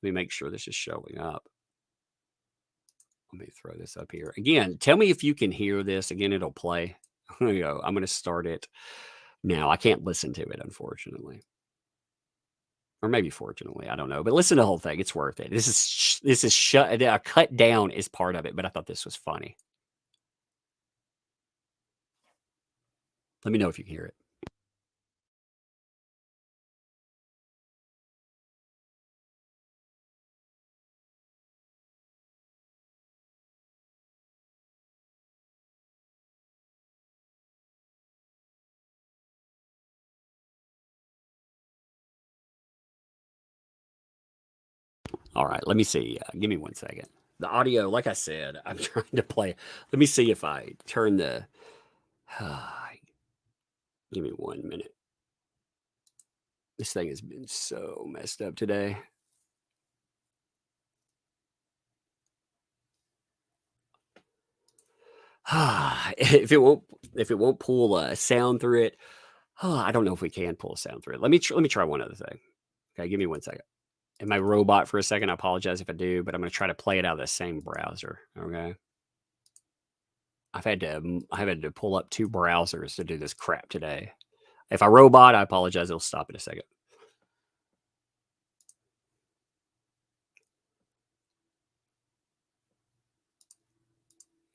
me make sure this is showing up. Let me throw this up here. Again, tell me if you can hear this. Again, it'll play. Here we go. I'm going to start it now. I can't listen to it, unfortunately. Or maybe fortunately. I don't know. But listen to the whole thing. It's worth it. This is cut down is part of it, but I thought this was funny. Let me know if you can hear it. All right, let me see. Give me 1 second. The audio, like I said, I'm trying to play. Let me see if I turn the. Give me 1 minute. This thing has been so messed up today. If it won't pull a sound through it, I don't know if we can pull a sound through it. Let me try one other thing. Okay, give me 1 second. Am I robot for a second? I apologize if I do, but I'm going to try to play it out of the same browser. Okay. I've had to pull up 2 browsers to do this crap today. If I robot, I apologize. It'll stop in a second.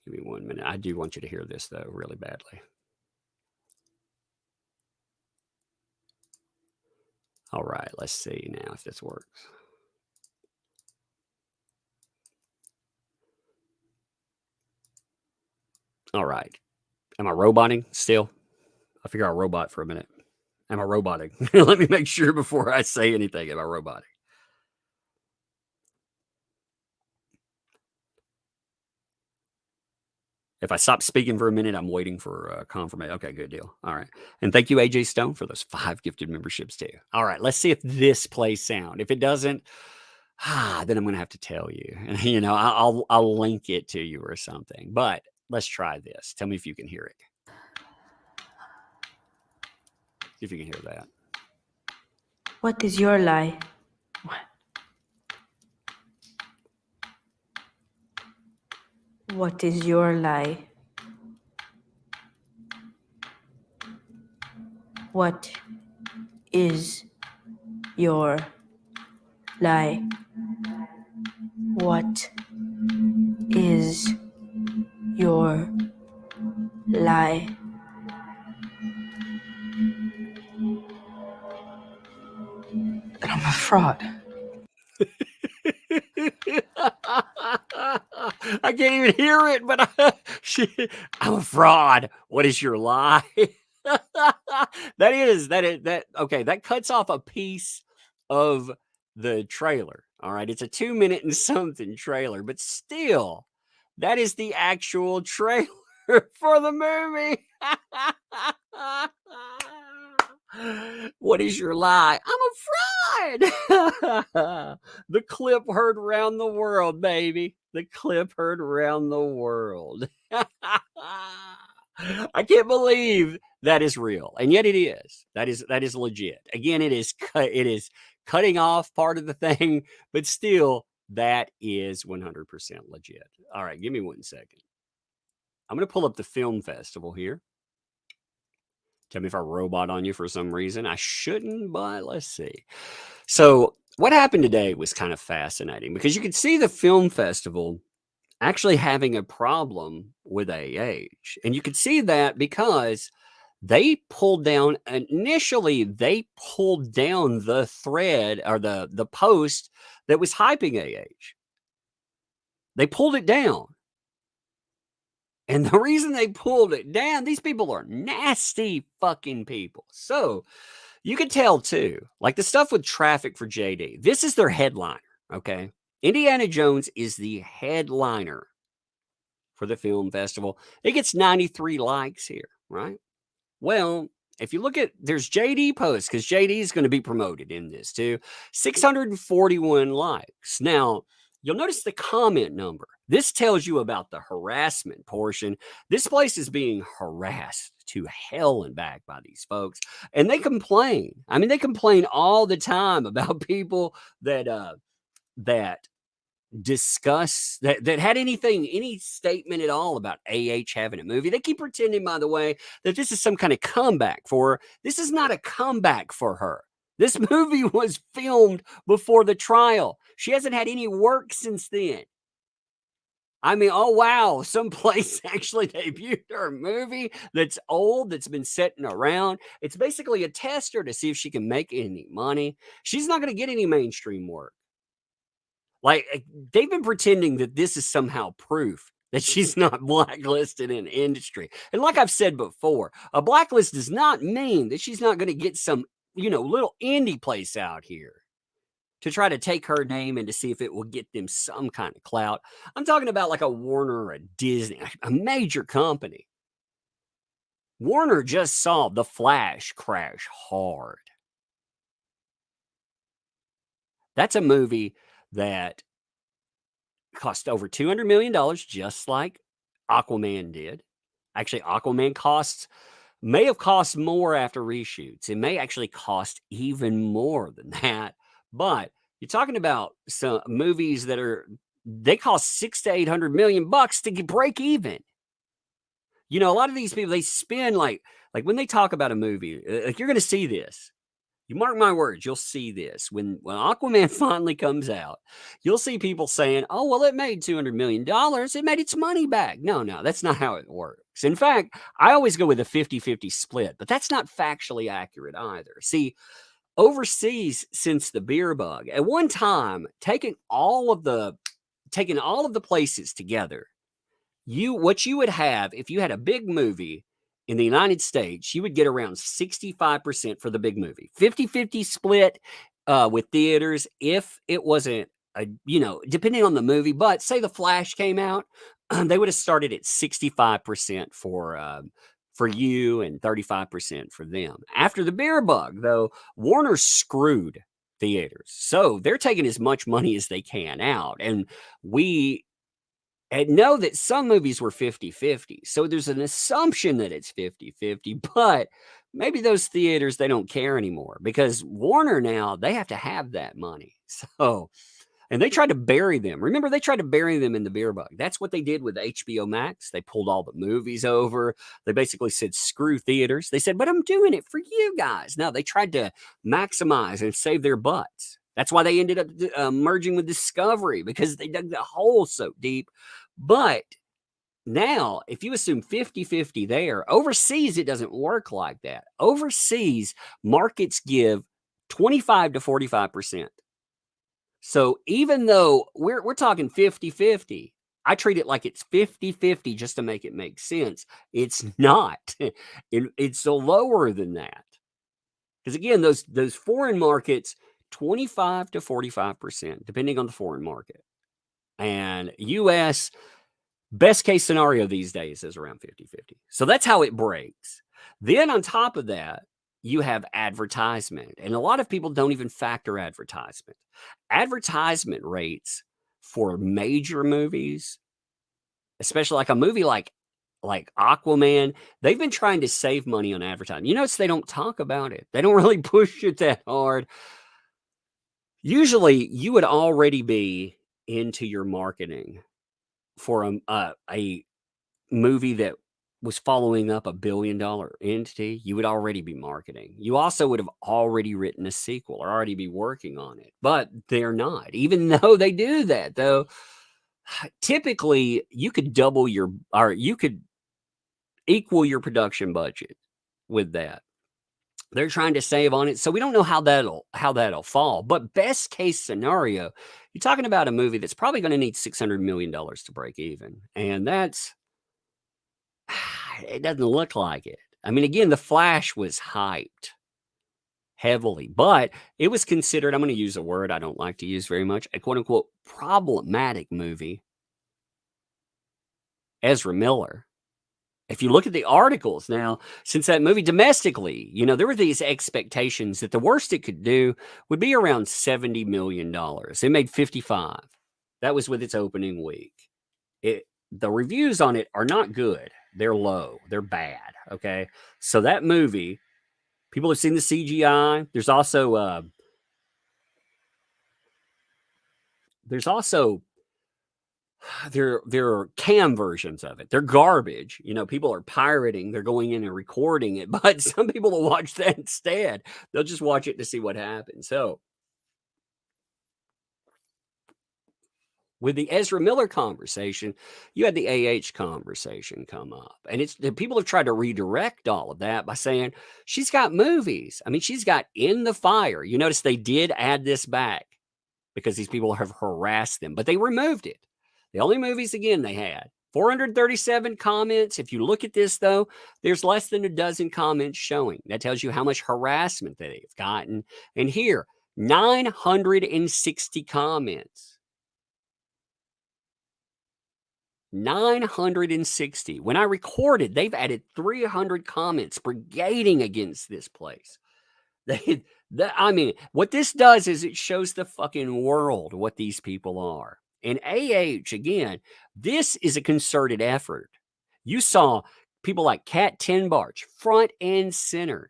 Give me 1 minute. I do want you to hear this though, really badly. All right, let's see now if this works. All right. Am I roboting still? I figure I'll robot for a minute. Am I roboting? Let me make sure before I say anything. Am I roboting? If I stop speaking for a minute, I'm waiting for confirmation. Okay, good deal. All right. And thank you, AJ Stone, for those 5 gifted memberships too. All right, let's see if this plays sound. If it doesn't, then I'm going to have to tell you. I'll link it to you or something. But let's try this. Tell me if you can hear it. See if you can hear that. What is your lie? What is your lie? What is your lie? What is your lie? That I'm a fraud. I can't even hear it, but I'm a fraud. What is your lie? Okay. That cuts off a piece of the trailer. All right. It's a 2-minute and something trailer, but still, that is the actual trailer for the movie. What is your lie? I'm a fraud. The clip heard around the world, baby. The clip heard around the world. I can't believe that is real, and yet it is. That is legit. Again, it is cutting off part of the thing, but still, that is 100% legit. All right, give me 1 second. I'm going to pull up the film festival here. Tell me if I robot on you for some reason. I shouldn't, but let's see. So what happened today was kind of fascinating because you could see the film festival actually having a problem with AH. And you could see that because they pulled down, initially, they pulled down the thread or the post that was hyping AH. They pulled it down. And the reason they pulled it down, these people are nasty fucking people. So you could tell too, like the stuff with traffic for JD, this is their headliner, okay? Indiana Jones is the headliner for the film festival. It gets 93 likes here, right? Well, if you look at, there's JD posts, because JD is going to be promoted in this too, 641 likes. Now, you'll notice the comment number. This tells you about the harassment portion. This place is being harassed to hell and back by these folks. And they complain. I mean, they complain all the time about people that discuss that had any statement at all about AH having a movie. They keep pretending, by the way, that this is some kind of comeback for her. This is not a comeback for her. This movie was filmed before the trial. She hasn't had any work since then. I mean, oh, wow, some place actually debuted her movie that's old, that's been sitting around. It's basically a tester to see if she can make any money. She's not going to get any mainstream work. Like, they've been pretending that this is somehow proof that she's not blacklisted in the industry. And like I've said before, a blacklist does not mean that she's not going to get some, little indie place out here to try to take her name and to see if it will get them some kind of clout. I'm talking about like a Warner or a Disney, a major company. Warner just saw The Flash crash hard. That's a movie that cost over $200 million, just like Aquaman did. Actually, Aquaman may have cost more after reshoots. It may actually cost even more than that. But you're talking about some movies that they cost $600 to $800 million to break even. A lot of these people, they spend like when they talk about a movie, like you're going to see this. You mark my words, you'll see this. When Aquaman finally comes out, you'll see people saying, oh, well, it made $200 million. It made its money back. No, that's not how it works. In fact, I always go with a 50-50 split, but that's not factually accurate either. See, overseas, since the beer bug, at one time, taking all of the places together, what you would have if you had a big movie in the United States, you would get around 65% for the big movie, 50-50 split with theaters. If it wasn't depending on the movie, but say The Flash came out, they would have started at 65% for you and 35% for them. After the beer bug, though, Warner screwed theaters. So they're taking as much money as they can out. And we know that some movies were 50-50. So there's an assumption that it's 50-50, but maybe those theaters, they don't care anymore because Warner now, they have to have that money. So And they tried to bury them. Remember, they tried to bury them in the beer bug. That's what they did with HBO Max. They pulled all the movies over. They basically said, screw theaters. They said, but I'm doing it for you guys. No, they tried to maximize and save their butts. That's why they ended up merging with Discovery, because they dug the hole so deep. But now, if you assume 50-50 there, overseas, it doesn't work like that. Overseas, markets give 25 to 45%. So even though we're talking 50-50, I treat it like it's 50-50 just to make it make sense. It's not. It's so lower than that. Because again, those foreign markets, 25 to 45%, depending on the foreign market. And US, best case scenario these days is around 50-50. So that's how it breaks. Then on top of that, you have advertisement. And a lot of people don't even factor advertisement. Advertisement rates for major movies, especially like a movie like Aquaman, they've been trying to save money on advertising. You notice they don't talk about it. They don't really push it that hard. Usually you would already be into your marketing for a movie that was following up $1 billion entity. You would already be marketing. You also would have already written a sequel or already be working on it, but they're not. Even though they do that, though, typically you could you could equal your production budget with that. They're trying to save on it, so we don't know how that'll fall. But best case scenario, you're talking about a movie that's probably going to need $600 million to break even, and that's it doesn't look like it. I mean, again, The Flash was hyped heavily, but it was considered, I'm going to use a word I don't like to use very much, a quote unquote problematic movie. Ezra Miller. If you look at the articles now, since that movie domestically, there were these expectations that the worst it could do would be around $70 million. It made 55. That was with its opening week. The reviews on it are not good. They're low. They're bad. Okay. So that movie, people have seen the CGI. There's also there are cam versions of it. They're garbage. People are pirating. They're going in and recording it, but some people will watch that instead. They'll just watch it to see what happens. So with the Ezra Miller conversation, you had the AH conversation come up. And people have tried to redirect all of that by saying she's got movies. I mean, she's got In the Fire. You notice they did add this back because these people have harassed them, but they removed it. The only movies, again, they had 437 comments. If you look at this, though, there's less than a dozen comments showing. That tells you how much harassment they've gotten. And here, 960 comments. 960. When I recorded, they've added 300 comments brigading against this place. What this does is it shows the fucking world what these people are. And again, this is a concerted effort. You saw people like Kat Tenbarge, front and center,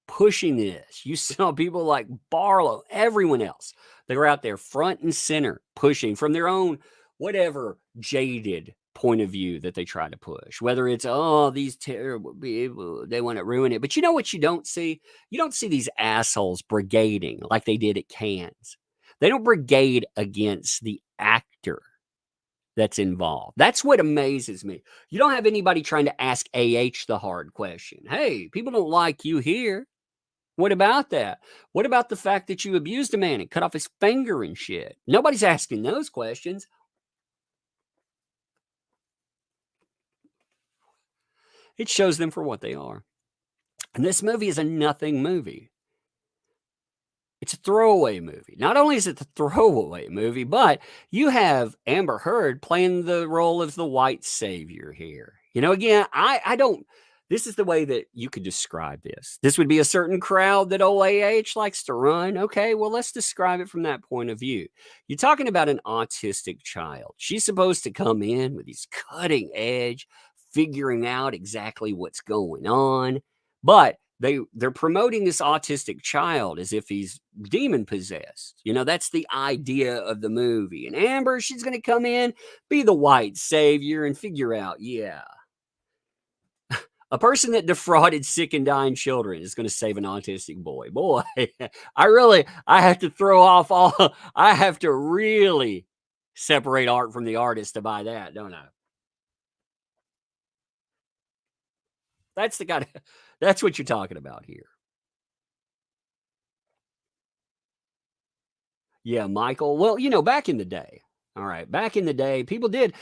pushing this. You saw people like Barlow, everyone else. They were out there front and center, pushing from their own whatever jaded point of view that they try to push, whether it's, these terrible people, they want to ruin it. But you know what you don't see? You don't see these assholes brigading like they did at Cannes. They don't brigade against the actor that's involved. That's what amazes me. You don't have anybody trying to ask AH the hard question. Hey, people don't like you here. What about that? What about the fact that you abused a man and cut off his finger and shit? Nobody's asking those questions. It shows them for what they are. And this movie is a nothing movie. It's a throwaway movie. Not only is it the throwaway movie, but you have Amber Heard playing the role of the white savior here. Again, I don't, this is the way that you could describe this. This would be a certain crowd that old AH likes to run. Okay, well, let's describe it from that point of view. You're talking about an autistic child. She's supposed to come in with these cutting edge, figuring out exactly what's going on. But they're promoting this autistic child as if he's demon possessed. You know, that's the idea of the movie. And Amber, she's going to come in, be the white savior and figure out, yeah, a person that defrauded sick and dying children is going to save an autistic boy. Boy, I have to throw off all, I have to really separate art from the artist to buy that, don't I? That's the kind of, that's what you're talking about here. Yeah, Michael. Well, you know, back in the day, all right, back in the day, people did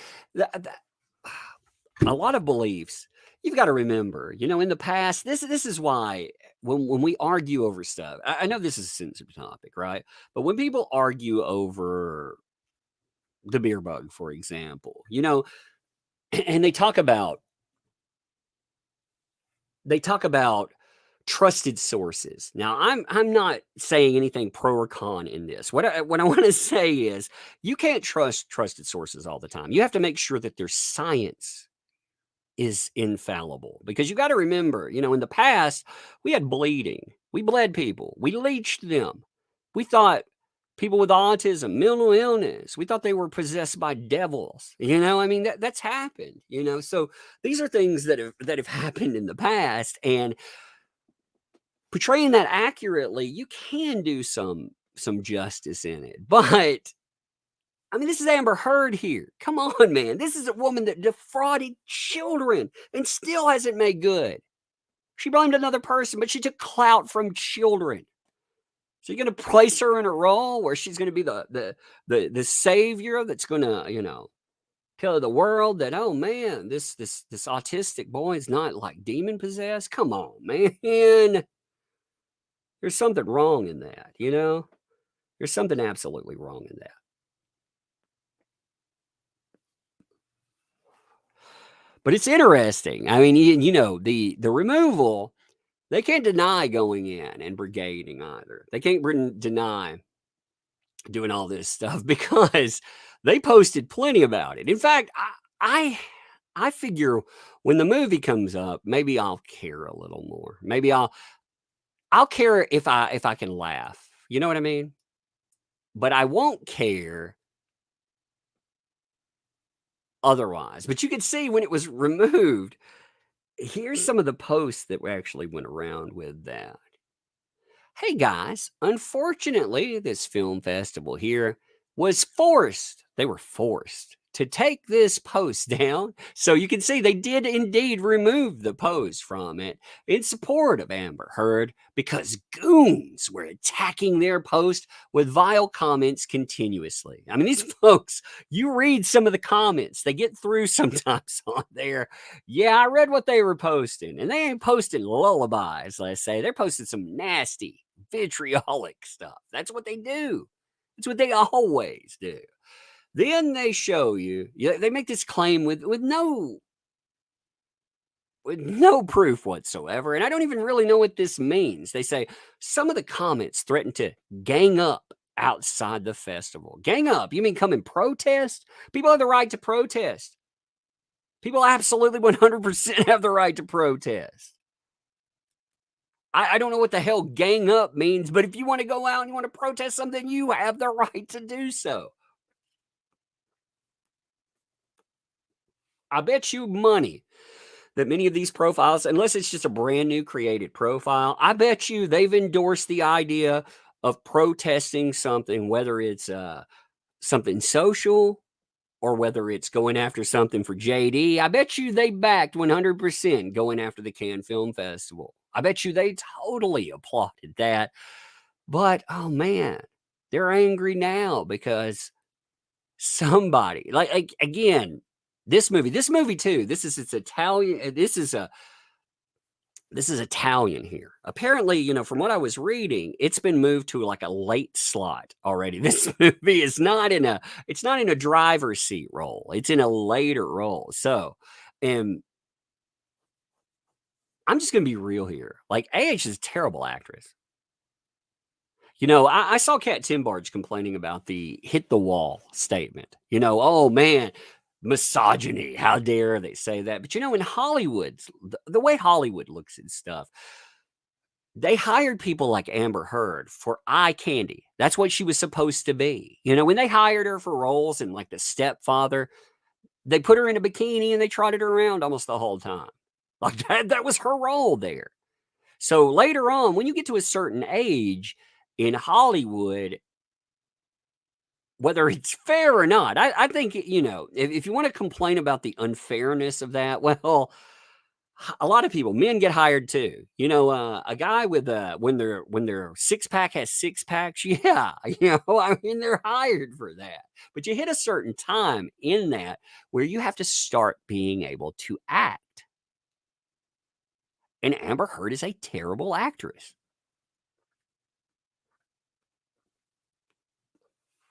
a lot of beliefs. You've got to remember, you know, in the past, this is why when we argue over stuff, I know this is a sensitive topic, right? But when people argue over the beer bug, for example, you know, and they talk about trusted sources. Now, I'm not saying anything pro or con in this. What I want to say is you can't trust trusted sources all the time. You have to make sure that their science is infallible, because you got to remember, you know, in the past we had bleeding. We bled people. We leeched them. We thought people with autism, mental illness, we thought they were possessed by devils. You know, I mean, that's happened, you know. So these are things that have happened in the past, and portraying that accurately, you can do some justice in it. But I mean, this is Amber Heard here. Come on, man. This is a woman that defrauded children and still hasn't made good. She blamed another person, but she took clout from children. So you're going to place her in a role where she's going to be the savior that's going to, you know, tell the world that, oh man, this autistic boy is not like demon possessed. Come on, man. There's something wrong in that, you know? There's something absolutely wrong in that. But it's interesting. I mean, you know, the removal, they can't deny going in and brigading either. They can't deny doing all this stuff because they posted plenty about it. In fact, I figure when the movie comes up, maybe I'll care a little more. Maybe I'll care if I can laugh. You know what I mean? But I won't care otherwise. But you can see when it was removed, here's some of the posts that actually went around with that. Hey guys, unfortunately, this film festival here was forced. They were forced to take this post down. So you can see they did indeed remove the post from it in support of Amber Heard because goons were attacking their post with vile comments continuously. I mean, these folks, you read some of the comments, they get through sometimes on there. Yeah, I read what they were posting, and they ain't posting lullabies, let's say. They're posting some nasty, vitriolic stuff. That's what they do. That's what they always do. Then they show you, they make this claim with no proof whatsoever. And I don't even really know what this means. They say some of the comments threaten to gang up outside the festival. Gang up? You mean come and protest? People have the right to protest. People absolutely 100% have the right to protest. I don't know what the hell gang up means, but if you want to go out and you want to protest something, you have the right to do so. I bet you money that many of these profiles, unless it's just a brand new created profile, I bet you they've endorsed the idea of protesting something, whether it's something social or whether it's going after something for JD. I bet you they backed 100% going after the Cannes Film Festival. I bet you they totally applauded that. But, oh man, they're angry now because somebody, like again, this movie too, this is Italian. This is Italian here. Apparently, you know, from what I was reading, it's been moved to like a late slot already. This movie is not in a driver's seat role. It's in a later role. So, I'm just going to be real here. Like, AH is a terrible actress. You know, I saw Kat Timbarge complaining about the hit the wall statement. You know, oh man, misogyny. How dare they say that? But you know, in Hollywood, the way Hollywood looks at stuff, They hired people like Amber Heard for eye candy. That's what she was supposed to be. You know, when they hired her for roles in like The Stepfather, they put her in a bikini and they trotted her around almost the whole time. Like that was her role there. So later on, when you get to a certain age in Hollywood, whether it's fair or not, I think, you know, if you want to complain about the unfairness of that, well, a lot of people, men get hired too. You know, a guy with when their six pack has six packs, yeah, you know, I mean, they're hired for that. But you hit a certain time in that where you have to start being able to act. And Amber Heard is a terrible actress.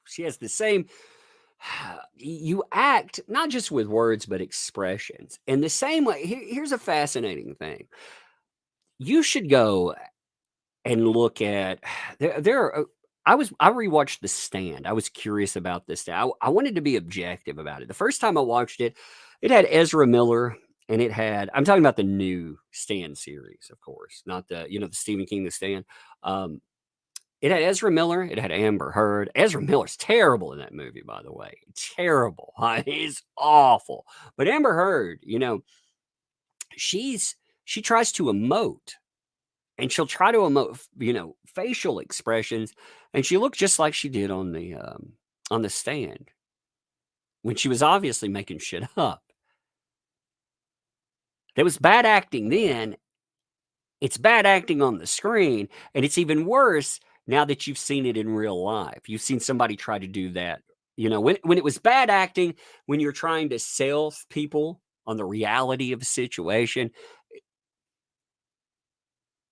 She has the same. You act not just with words, but expressions. And the same way, here's a fascinating thing. You should go and look at I rewatched The Stand. I was curious about this. I wanted to be objective about it. The first time I watched it, it had Ezra Miller and it had, I'm talking about the new Stand series, of course, not the, you know, the Stephen King, The Stand. It had Ezra Miller. It had Amber Heard. Ezra Miller's terrible in that movie, by the way. Terrible. He's awful. But Amber Heard, you know, she tries to emote. And she'll try to emote, you know, facial expressions, and she looked just like she did on the Stand when she was obviously making shit up. There was bad acting then. It's bad acting on the screen, and it's even worse now that you've seen it in real life. You've seen somebody try to do that. You know, when it was bad acting, when you're trying to sell people on the reality of a situation,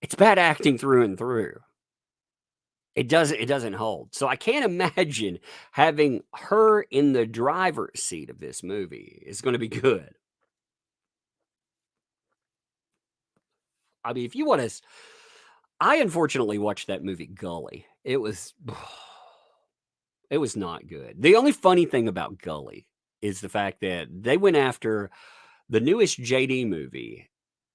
it's bad acting through and through. It doesn't hold. So I can't imagine having her in the driver's seat of this movie is going to be good. I mean, if you want to, I unfortunately watched that movie Gully. It was not good. The only funny thing about Gully is the fact that they went after the newest JD movie.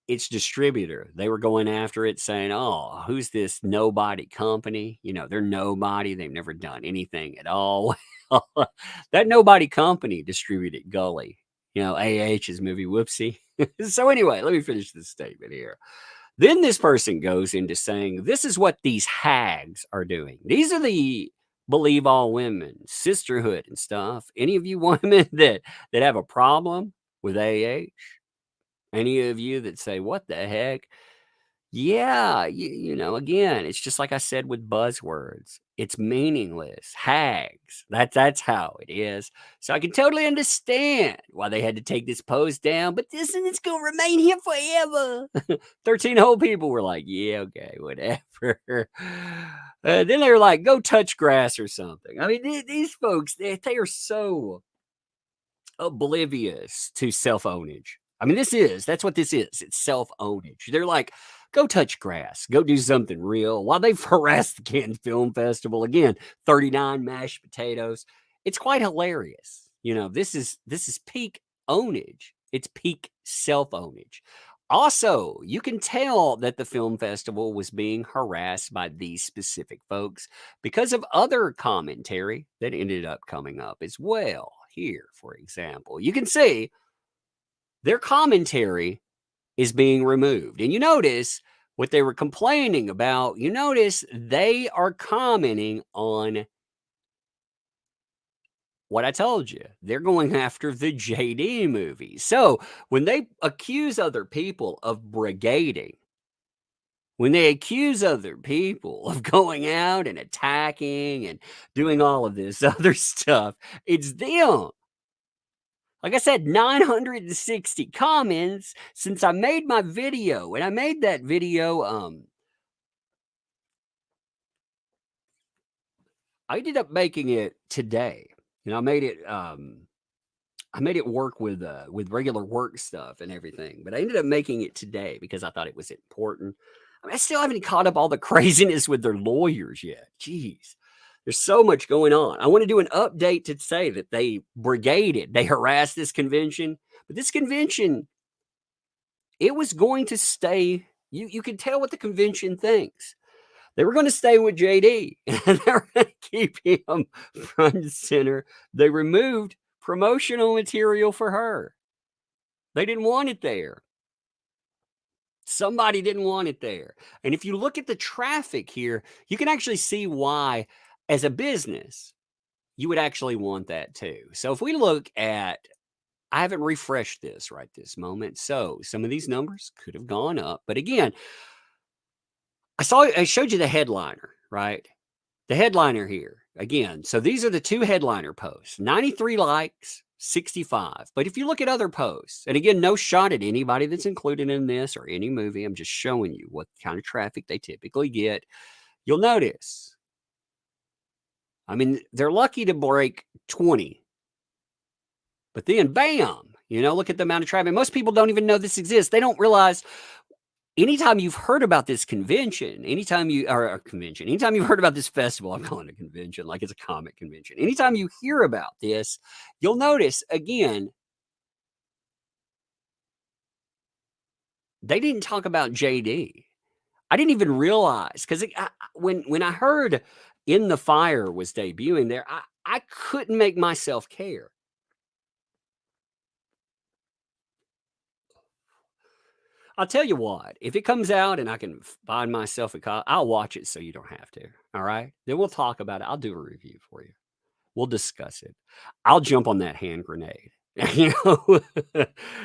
Its distributor, they were going after it saying, oh, who's this nobody company? You know, they're nobody. They've never done anything at all. That nobody company distributed Gully, you know, AH's movie Whoopsie. So anyway, let me finish this statement here. Then this person goes into saying, this is what these hags are doing. These are the believe all women, sisterhood and stuff. Any of you women that have a problem with AH? Any of you that say, what the heck? Yeah, you know, again, it's just like I said with buzzwords. It's meaningless. Hags. That's how it is. So I can totally understand why they had to take this post down, but it's going to remain here forever. 13 whole people were like, yeah, okay, whatever. Then they were like, go touch grass or something. I mean, these folks, they are so oblivious to self-ownage. I mean, that's what this is. It's self-ownage. They're like, go touch grass, go do something real. While they've harassed the Cannes Film Festival, again, 39 mashed potatoes. It's quite hilarious. You know, this is peak ownage. It's peak self-ownage. Also, you can tell that the film festival was being harassed by these specific folks because of other commentary that ended up coming up as well. Here, for example, you can see their commentary is being removed. And you notice what they were complaining about. You notice they are commenting on what I told you. They're going after the JD movie. So when they accuse other people of brigading, when they accuse other people of going out and attacking and doing all of this other stuff, it's them. Like I said, 960 comments since I made my video. And I made that video, I ended up making it today. You know, I made it work with regular work stuff and everything. But I ended up making it today because I thought it was important. I mean, I still haven't caught up all the craziness with their lawyers yet. Jeez. There's so much going on. I want to do an update to say that they brigaded, they harassed this convention. But this convention, it was going to stay You can tell what the convention thinks. They were going to stay with JD, and they were going to keep him front and center. They removed promotional material for her. They didn't want it there. Somebody didn't want it there. And if you look at the traffic here, you can actually see why, as a business, you would actually want that too. So if we look at, I haven't refreshed this right this moment, so some of these numbers could have gone up. But again, I showed you the headliner, right? The headliner here again. So these are the two headliner posts, 93 likes, 65. But if you look at other posts, and again, no shot at anybody that's included in this or any movie, I'm just showing you what kind of traffic they typically get. You'll notice, I mean, they're lucky to break 20, but then bam, look at the amount of traffic. Most people don't even know this exists. They don't realize anytime you've heard about this convention, anytime you've heard about this festival, I'm calling it a convention like it's a comic convention. Anytime you hear about this, you'll notice again, they didn't talk about JD. I didn't even realize, because when I heard In the Fire was debuting there, I couldn't make myself care. I'll tell you what, if it comes out and I can find myself a copy, I'll watch it so you don't have to. All right. Then we'll talk about it. I'll do a review for you. We'll discuss it. I'll jump on that hand grenade,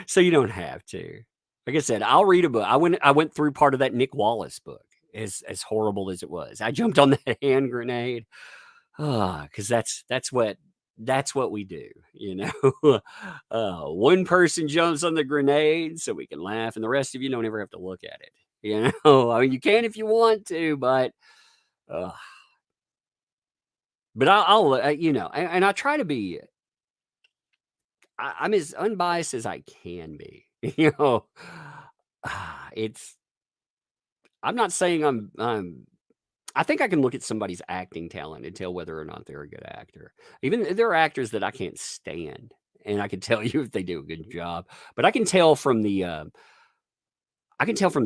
so you don't have to. Like I said, I'll read a book. I went through part of that Nick Wallace book, as horrible as it was. I jumped on that hand grenade. Because that's what we do, one person jumps on the grenade so we can laugh, and the rest of you don't ever have to look at it. I mean, you can if you want to, but I'll and I try to be, I'm as unbiased as I can be. I'm not saying I think I can look at somebody's acting talent and tell whether or not they're a good actor. Even there are actors that I can't stand, and I can tell you if they do a good job. But I can tell from the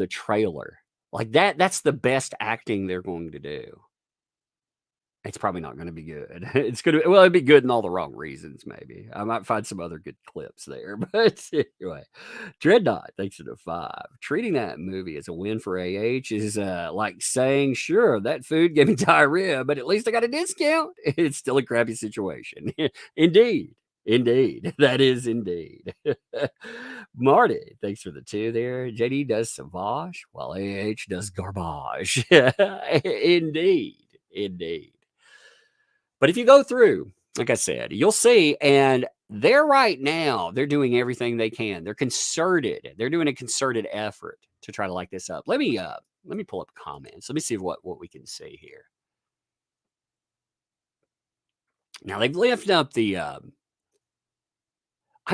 trailer, like that's the best acting they're going to do. It's probably not going to be good. It'd be good in all the wrong reasons. Maybe I might find some other good clips there. But anyway, Dreadnought, thanks for the 5. Treating that movie as a win for AH is like saying, sure, that food gave me diarrhea, but at least I got a discount. It's still a crappy situation. Indeed. That is indeed. Marty, thanks for the 2 there. JD does Savage while AH does garbage. Indeed. But if you go through, like I said, you'll see, and they're doing everything they can. They're concerted. They're doing a concerted effort to try to light this up. Let me pull up comments. Let me see what we can see here. Now they've lifted up the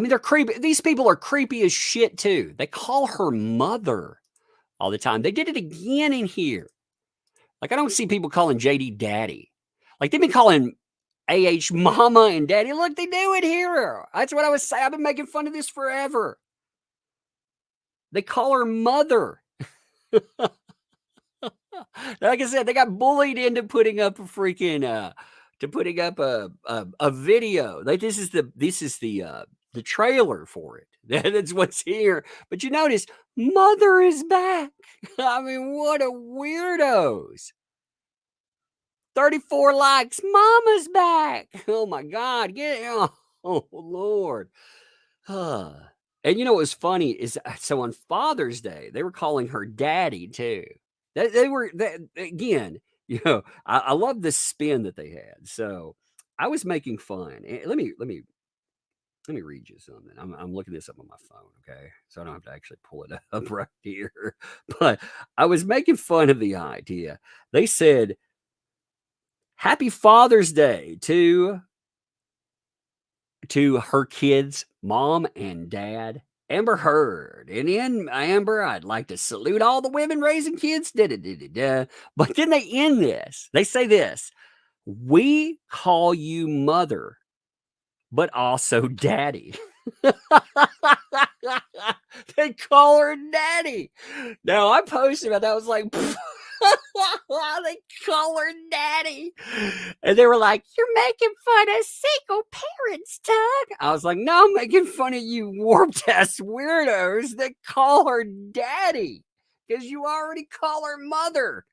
they're creepy. These people are creepy as shit too. They call her mother all the time. They did it again in here. Like, I don't see people calling JD daddy. Like, they've been calling AH mama and daddy. Look, they do it here. That's what I was saying. I've been making fun of this forever. They call her mother. Like I said, they got bullied into putting up a freaking a video. Like, this is the trailer for it. That's what's here. But you notice, mother is back. I mean, what a weirdos. 34 likes. Mama's back. Oh my God. Oh Lord. And you know what was funny is, so on Father's Day, they were calling her daddy too. Again, I love the spin that they had. So I was making fun. Let me read you something. I'm looking this up on my phone, okay? So I don't have to actually pull it up right here. But I was making fun of the idea. They said, Happy Father's Day to her kids, mom and dad, Amber Heard. And in Amber, I'd like to salute all the women raising kids. But then they end this. They say this: we call you mother, but also daddy. They call her daddy. Now I posted about that. I was like, they call her daddy. And they were like, you're making fun of single parents, Doug. I was like, no, I'm making fun of you warped ass weirdos that call her daddy. Because you already call her mother.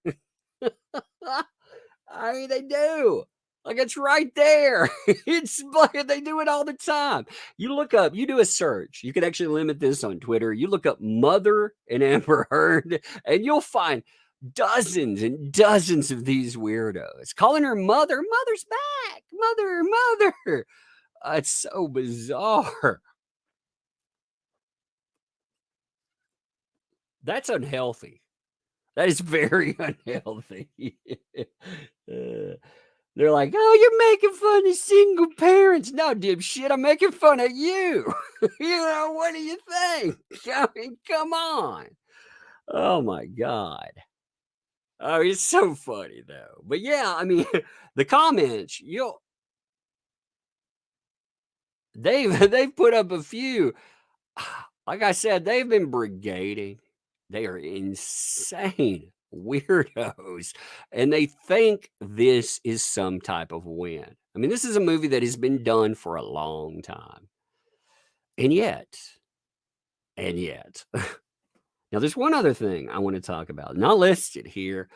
I mean, they do. Like, it's right there. It's like they do it all the time. You look up, you do a search. You can actually limit this on Twitter. You look up Mother and Amber Heard, and you'll find dozens and dozens of these weirdos calling her mother. Mother's back. Mother, mother. It's so bizarre. That's unhealthy. That is very unhealthy. They're like, oh, you're making fun of single parents. No, dipshit, I'm making fun of you. You know, what do you think? I mean, come on. Oh, my God. Oh, it's so funny, though. But, yeah, I mean, the comments, they've put up a few. Like I said, they've been brigading. They are insane weirdos, and they think this is some type of win. I mean, this is a movie that has been done for a long time. And yet, now there's one other thing I want to talk about, not listed here.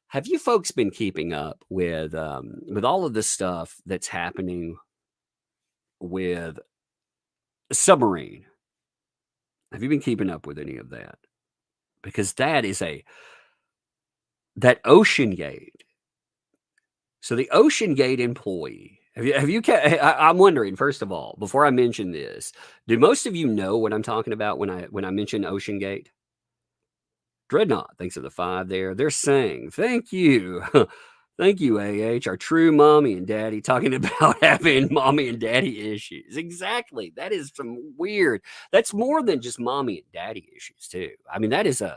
Have you folks been keeping up with all of this stuff that's happening with Submarine? Have you been keeping up with any of that? Because that is that Ocean Gate. So the Ocean Gate employee, I'm wondering, first of all, before I mention this, do most of you know what I'm talking about when I mention Ocean Gate? Dreadnought, thanks for the 5 there. They're saying, thank you. Thank you, AH, our true mommy and daddy, talking about having mommy and daddy issues. Exactly. That is some weird. That's more than just mommy and daddy issues, too. I mean, that is an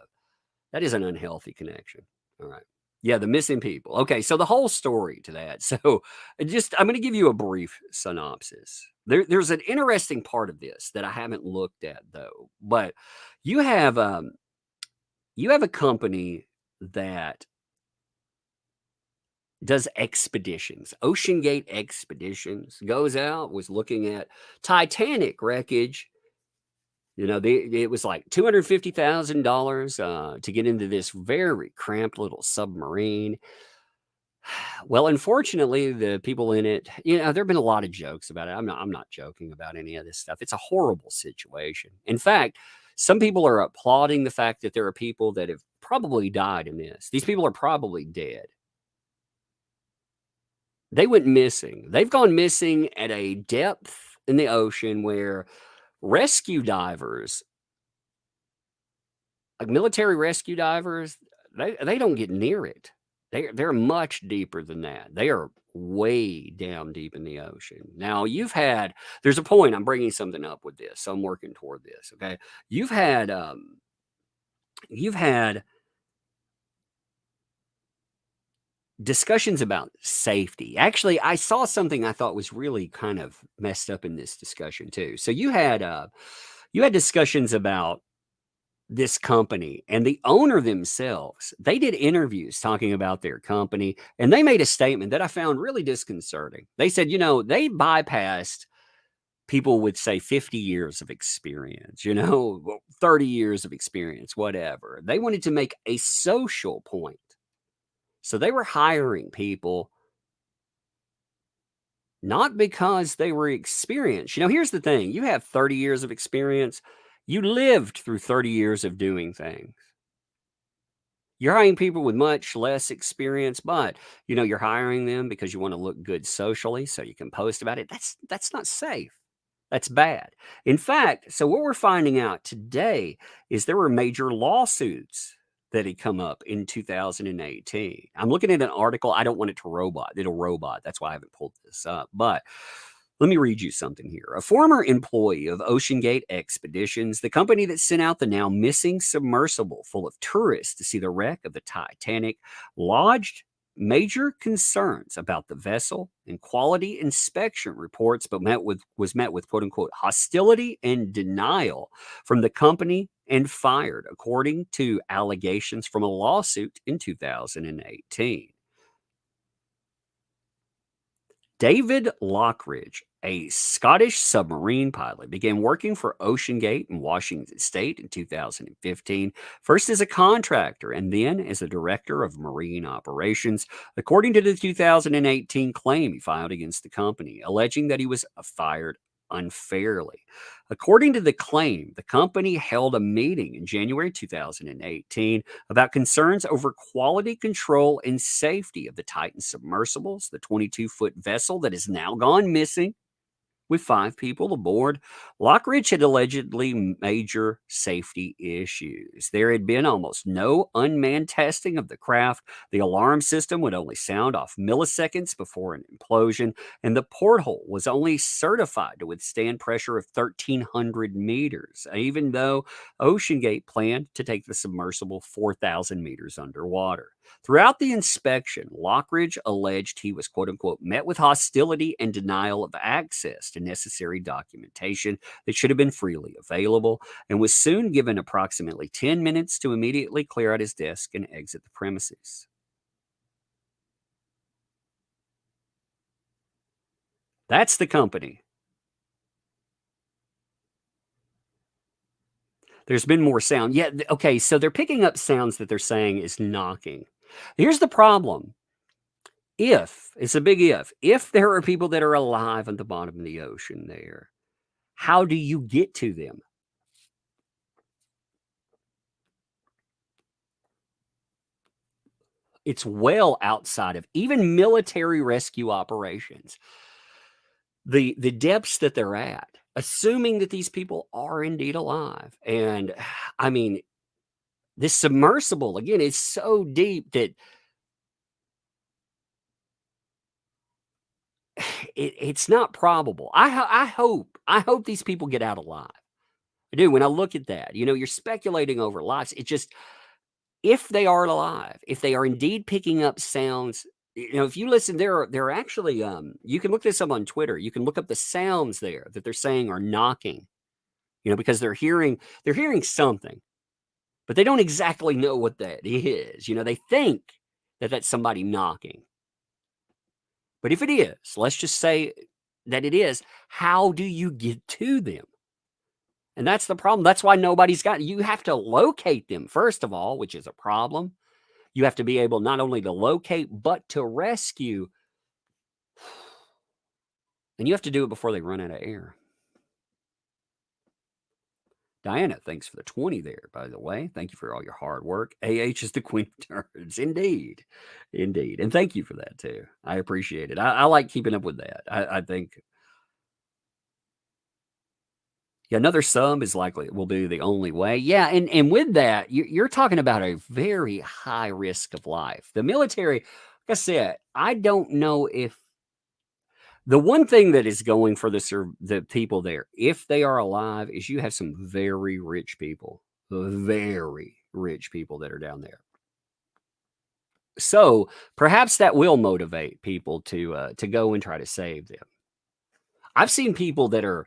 unhealthy connection. All right. Yeah, the missing people. Okay, so the whole story to that. So I'm going to give you a brief synopsis. There's an interesting part of this that I haven't looked at, though. But you have a company that does expeditions. Ocean Gate Expeditions goes out, was looking at Titanic wreckage. You know, it was like $250,000 to get into this very cramped little submarine. Well, unfortunately, the people in it, there have been a lot of jokes about it. I'm not joking about any of this stuff. It's a horrible situation. In fact, some people are applauding the fact that there are people that have probably died in this. These people are probably dead. They went missing. They've gone missing at a depth in the ocean where rescue divers, like military rescue divers, they don't get near it. They're much deeper than that. They are way down deep in the ocean. Now, there's a point, I'm bringing something up with this, so I'm working toward this, okay? You've had discussions about safety. Actually, I saw something I thought was really kind of messed up in this discussion too. So you had discussions about this company and the owner themselves. They did interviews talking about their company, and they made a statement that I found really disconcerting. They said, they bypassed people with, say, 50 years of experience, 30 years of experience, whatever. They wanted to make a social point. So they were hiring people not because they were experienced. Here's the thing. You have 30 years of experience. You lived through 30 years of doing things. You're hiring people with much less experience, but, you're hiring them because you want to look good socially so you can post about it. That's not safe. That's bad. In fact, so what we're finding out today is there were major lawsuits that had come up in 2018. I'm looking at an article. I don't want it to robot. It'll robot. That's why I haven't pulled this up. But let me read you something here. A former employee of Ocean Gate Expeditions, the company that sent out the now missing submersible full of tourists to see the wreck of the Titanic, lodged major concerns about the vessel and quality inspection reports, but was met with quote unquote hostility and denial from the company and fired, according to allegations from a lawsuit in 2018. David Lockridge, a Scottish submarine pilot, began working for OceanGate in Washington State in 2015, first as a contractor and then as a director of marine operations, according to the 2018 claim he filed against the company, alleging that he was fired unfairly. According to the claim, the company held a meeting in January 2018 about concerns over quality control and safety of the Titan submersibles, the 22-foot vessel that has now gone missing with 5 people aboard. Lockridge had allegedly major safety issues. There had been almost no unmanned testing of the craft. The alarm system would only sound off milliseconds before an implosion, and the porthole was only certified to withstand pressure of 1,300 meters, even though OceanGate planned to take the submersible 4,000 meters underwater. Throughout the inspection, Lockridge alleged he was, quote unquote, met with hostility and denial of access to necessary documentation that should have been freely available, and was soon given approximately 10 minutes to immediately clear out his desk and exit the premises. That's the company. There's been more sound. Yeah, okay, so they're picking up sounds that they're saying is knocking. Here's the problem. It's a big if there are people that are alive at the bottom of the ocean there, how do you get to them? It's well outside of even military rescue operations. The depths that they're at, assuming that these people are indeed alive. And I mean, this submersible, again, is so deep that it's not probable. I hope these people get out alive. I do. When I look at that, you're speculating over lives. It just, if they are alive, if they are indeed picking up sounds, if you listen, there are actually, you can look this up on Twitter. You can look up the sounds there that they're saying are knocking, because they're hearing something, but they don't exactly know what that is. They think that that's somebody knocking. But if it is, let's just say that it is, how do you get to them? And that's the problem. That's why nobody's got, you have to locate them, first of all, which is a problem. You have to be able not only to locate, but to rescue. And you have to do it before they run out of air. Diana, thanks for the 20 there, by the way. Thank you for all your hard work. AH is the queen of turds. Indeed. Indeed. And thank you for that, too. I appreciate it. I like keeping up with that. I think another sub is likely will be the only way. Yeah, and with that, you're talking about a very high risk of life. The military, like I said, I don't know if the one thing that is going for the people there, if they are alive, is you have some very rich people that are down there. So perhaps that will motivate people to go and try to save them. I've seen people that are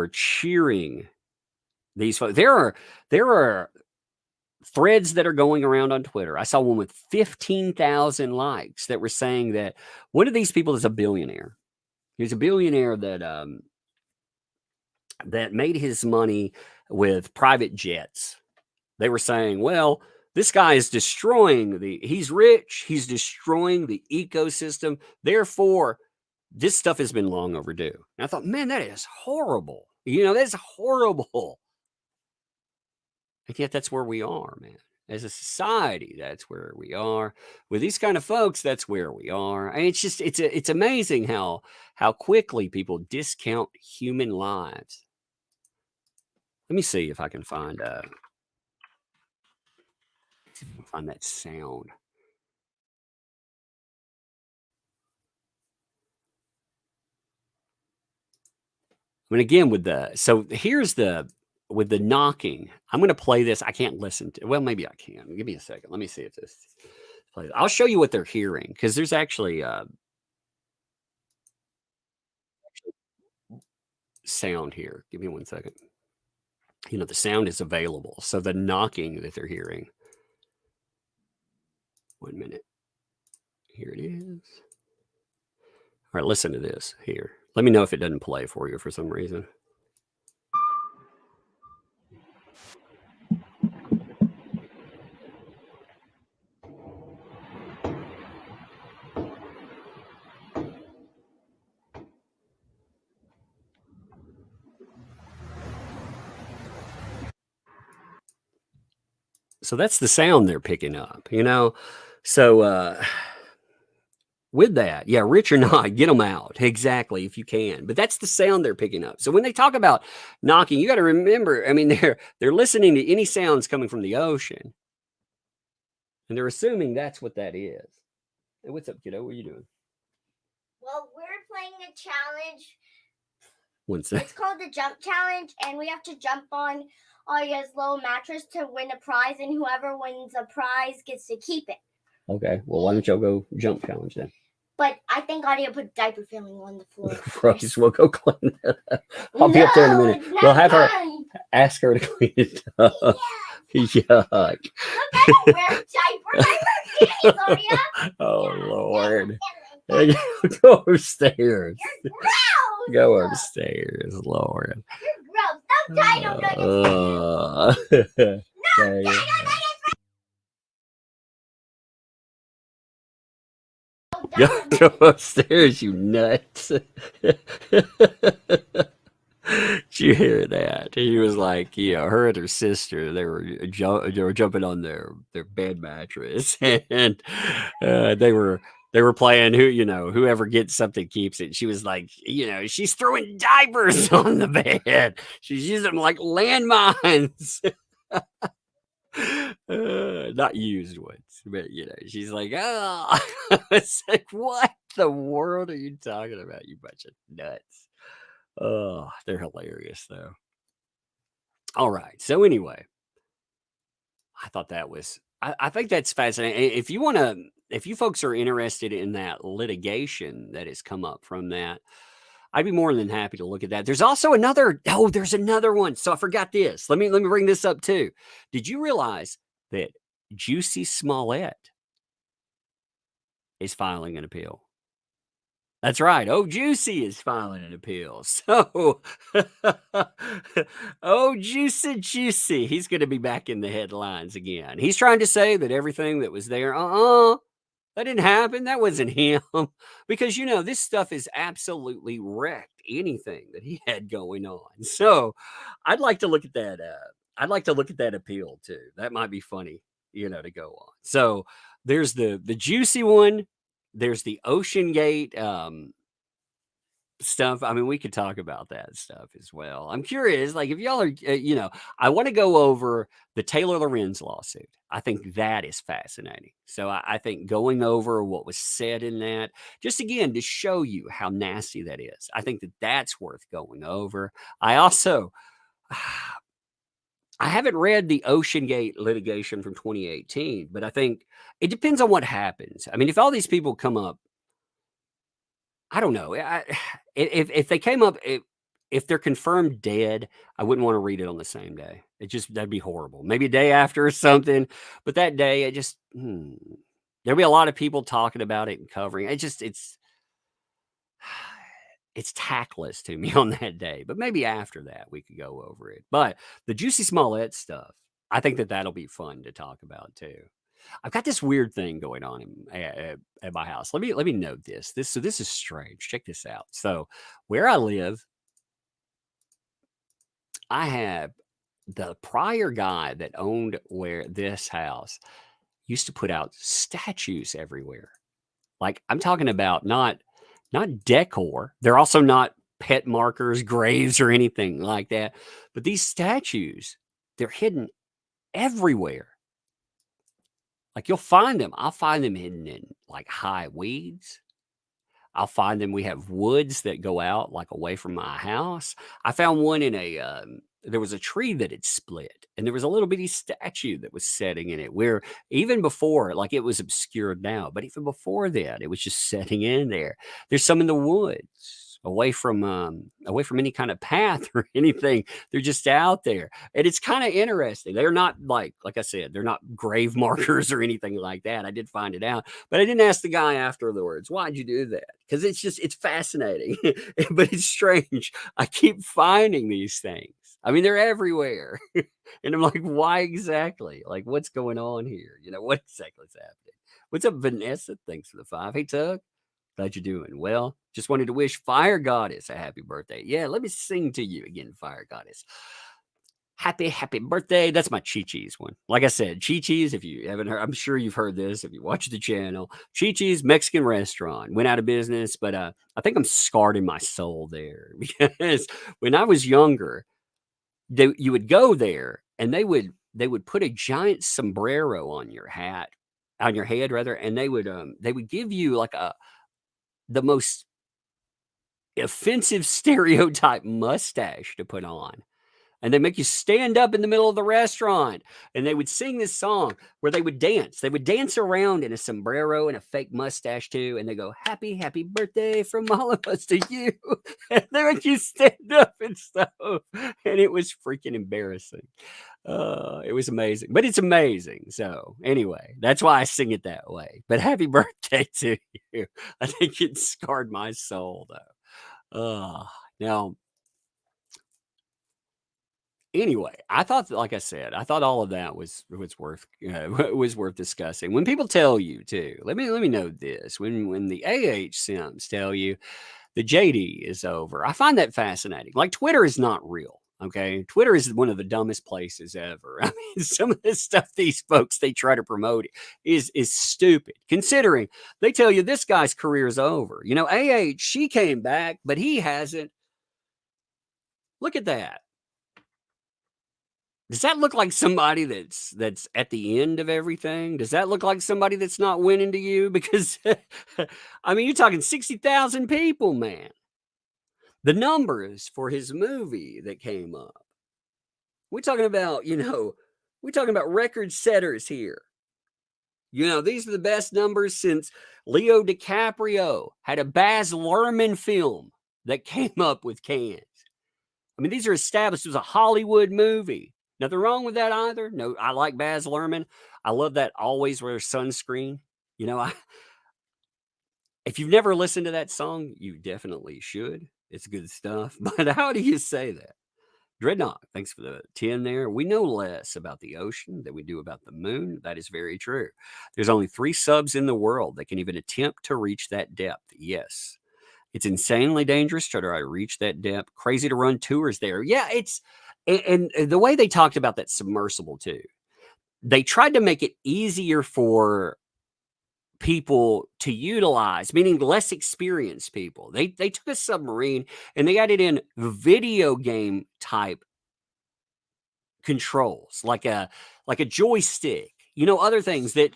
cheering these folks. There are threads that are going around on Twitter. I saw one with 15,000 likes that were saying that one of these people is a billionaire. He's a billionaire that made his money with private jets. They were saying, well, this guy is destroying he's rich, he's destroying the ecosystem. Therefore, this stuff has been long overdue. And I thought, man, that is horrible. That's horrible. And yet that's where we are, man. As a society, that's where we are. With these kind of folks, that's where we are. And it's just, it's amazing how quickly people discount human lives. Let me see if I can find that sound. I mean, again, with the knocking, I'm going to play this. I can't listen to, well, maybe I can. Give me a second. Let me see if this I'll show you what they're hearing because there's actually sound here. Give me 1 second. The sound is available. So the knocking that they're hearing. 1 minute. Here it is. All right, listen to this here. Let me know if it doesn't play for you for some reason. So that's the sound they're picking up, So with that, yeah, rich or not, get them out. Exactly, if you can. But that's the sound they're picking up. So when they talk about knocking, you got to remember, I mean, they're listening to any sounds coming from the ocean. And they're assuming that's what that is. Hey, what's up, kiddo? What are you doing? Well, we're playing a challenge. 1 second. It's called the Jump Challenge, and we have to jump on Arya's little mattress to win a prize, and whoever wins a prize gets to keep it. Okay, well, why don't y'all go jump challenge then? But I think Arya put diaper filling on the floor. Christ, we'll go clean that up. I'll be up there in a minute. We'll have her, ask her to clean it up. Yuck. Look, I don't wear diapers. I wear panties, Arya. Oh, Lord. Go upstairs. You're gross. Go upstairs, Lord. You're gross. No, no, Go upstairs, you nuts. Did you hear that? He was like, her and her sister, they were jumping on their bed mattress, and they were playing whoever gets something keeps it. She was like, she's throwing diapers on the bed. She's using them like landmines. Not used ones, but she's like, oh. It's like, what the world are you talking about, you bunch of nuts? Oh, they're hilarious though. All right, so anyway, I thought that was I think that's fascinating. If you folks are interested in that litigation that has come up from that, I'd be more than happy to look at that. There's also there's another one. So I forgot this. Let me bring this up too. Did you realize that Juicy Smollett is filing an appeal? That's right. Oh, Juicy is filing an appeal. So, Juicy, he's going to be back in the headlines again. He's trying to say that everything that was there, that didn't happen. That wasn't him. Because, this stuff is absolutely wrecked anything that he had going on. So I'd like to look at that. I'd like to look at that appeal too. That might be funny, to go on. So there's the Juicy one. There's the Ocean Gate stuff. I mean, we could talk about that stuff as well. I'm curious, like if y'all are, I want to go over the Taylor Lorenz lawsuit. I think that is fascinating. So I think going over what was said in that, just again, to show you how nasty that is. I think that that's worth going over. I also, I haven't read the Ocean Gate litigation from 2018, but I think it depends on what happens. I mean, if all these people come up, I don't know. If they came up, if they're confirmed dead, I wouldn't want to read it on the same day. That'd be horrible. Maybe a day after or something. But that day, there'll be a lot of people talking about it and covering it. It's tactless to me on that day, but maybe after that we could go over it. But the Juicy Smollett stuff, I think that'll be fun to talk about too. I've got this weird thing going on at my house. Let me note this. This is strange. Check this out. So where I live, I have the prior guy that owned this house used to put out statues everywhere. Like I'm talking about not decor. They're also not pet markers, graves, or anything like that. But these statues, they're hidden everywhere. Like you'll find them. I'll find them hidden in like high weeds. I'll find them. We have woods that go out like away from my house. I found one in there was a tree that had split, and there was a little bitty statue that was setting in it, where even before, like, it was obscured now, but even before that, it was just setting in there. There's some in the woods, away from any kind of path or anything. They're just out there, and it's kind of interesting. They're not like I said, they're not grave markers or anything like that. I did find it out, but I didn't ask the guy afterwards, why'd you do that? Because it's fascinating, but it's strange. I keep finding these things. I mean, they're everywhere. And I'm like, why exactly? Like, what's going on here? What exactly is happening? What's up, Vanessa? Thanks for the 5. Hey, Tug. Glad you're doing well. Just wanted to wish Fire Goddess a happy birthday. Yeah, let me sing to you again, Fire Goddess. Happy birthday. That's my Chi-Chi's one. Like I said, Chi-Chi's, if you haven't heard, I'm sure you've heard this if you watch the channel. Chi-Chi's Mexican restaurant went out of business, but I think I'm scarred in my soul there, because when I was younger, you would go there and they would put a giant sombrero on your head rather, and they would give you like the most offensive stereotype mustache to put on. And they make you stand up in the middle of the restaurant, and they would sing this song where they would dance. They would dance around in a sombrero and a fake mustache too. And they go, happy birthday from all of us to you. And they make you stand up and stuff. And it was freaking embarrassing. It was amazing, but it's amazing. So anyway, that's why I sing it that way. But happy birthday to you. I think it scarred my soul though. Now, anyway, I thought, like I said, I thought all of that was worth discussing. When people tell you too, let me know this. When the AH Sims tell you the JD is over, I find that fascinating. Like, Twitter is not real. Okay, Twitter is one of the dumbest places ever. I mean, some of the stuff these folks they try to promote is stupid, considering they tell you this guy's career is over. AH, she came back, but he hasn't. Look at that. Does that look like somebody that's at the end of everything? Does that look like somebody that's not winning to you? Because, I mean, you're talking 60,000 people, man. The numbers for his movie that came up. We're talking about, record setters here. These are the best numbers since Leo DiCaprio had a Baz Luhrmann film that came up with Cannes. I mean, these are established. It was a Hollywood movie. Nothing wrong with that either. No, I like Baz Luhrmann. I love that always wear sunscreen. If you've never listened to that song, you definitely should. It's good stuff. But how do you say that? Dreadnought, thanks for the 10 there. We know less about the ocean than we do about the moon. That is very true. There's only 3 subs in the world that can even attempt to reach that depth. Yes. It's insanely dangerous to try to reach that depth. Crazy to run tours there. Yeah, and the way they talked about that submersible too, they tried to make it easier for people to utilize, meaning less experienced people. They took a submarine and they added in video game type controls, like a joystick, other things that,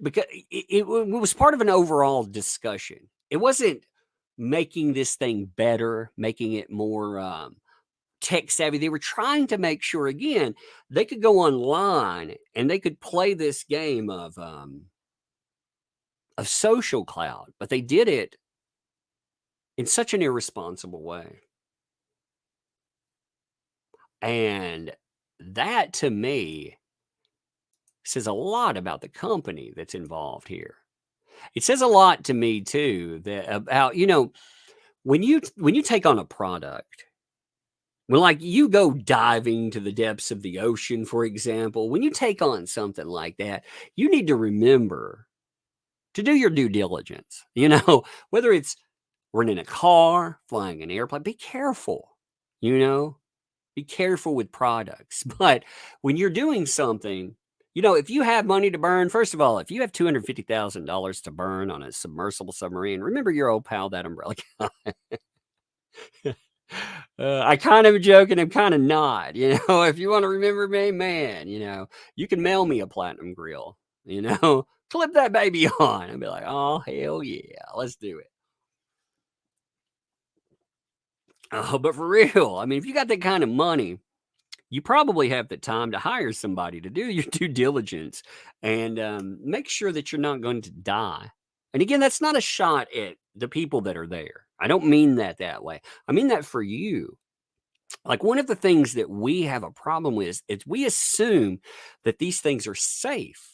because it was part of an overall discussion. It wasn't making this thing better, making it more tech savvy. They were trying to make sure, again, they could go online and they could play this game of Social Cloud, but they did it in such an irresponsible way. And that, to me, says a lot about the company that's involved here. It says a lot to me too, that about, when you take on a product, when like you go diving to the depths of the ocean, for example, when you take on something like that, you need to remember to do your due diligence. Whether it's renting a car, flying an airplane, be careful. Be careful with products. But when you're doing something, if you have money to burn, first of all, if you have $250,000 to burn on a submersible submarine, remember your old pal, that umbrella guy. I kind of joking, I'm kind of not. If you want to remember me, man, you can mail me a platinum grill. Clip that baby on and be like, oh, hell yeah, let's do it. Oh, but for real, I mean, if you got that kind of money, you probably have the time to hire somebody to do your due diligence and make sure that you're not going to die. And again, that's not a shot at the people that are there. I don't mean that way. I mean that for you. Like, one of the things that we have a problem with is we assume that these things are safe.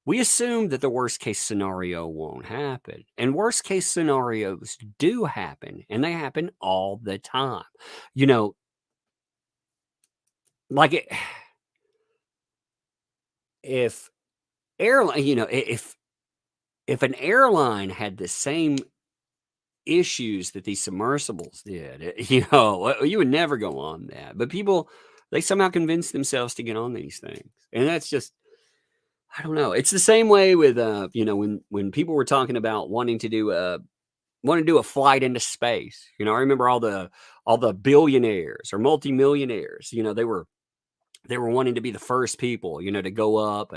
We assume that the worst case scenario won't happen. And worst case scenarios do happen, and they happen all the time. You know, like if airline, if an airline had the same issues that these submersibles did, you would never go on that. But people, they somehow convince themselves to get on these things. And that's just, I don't know. It's the same way with, when people were talking about wanting to do a flight into space. I remember all the billionaires or multimillionaires, they were wanting to be the first people, to go up.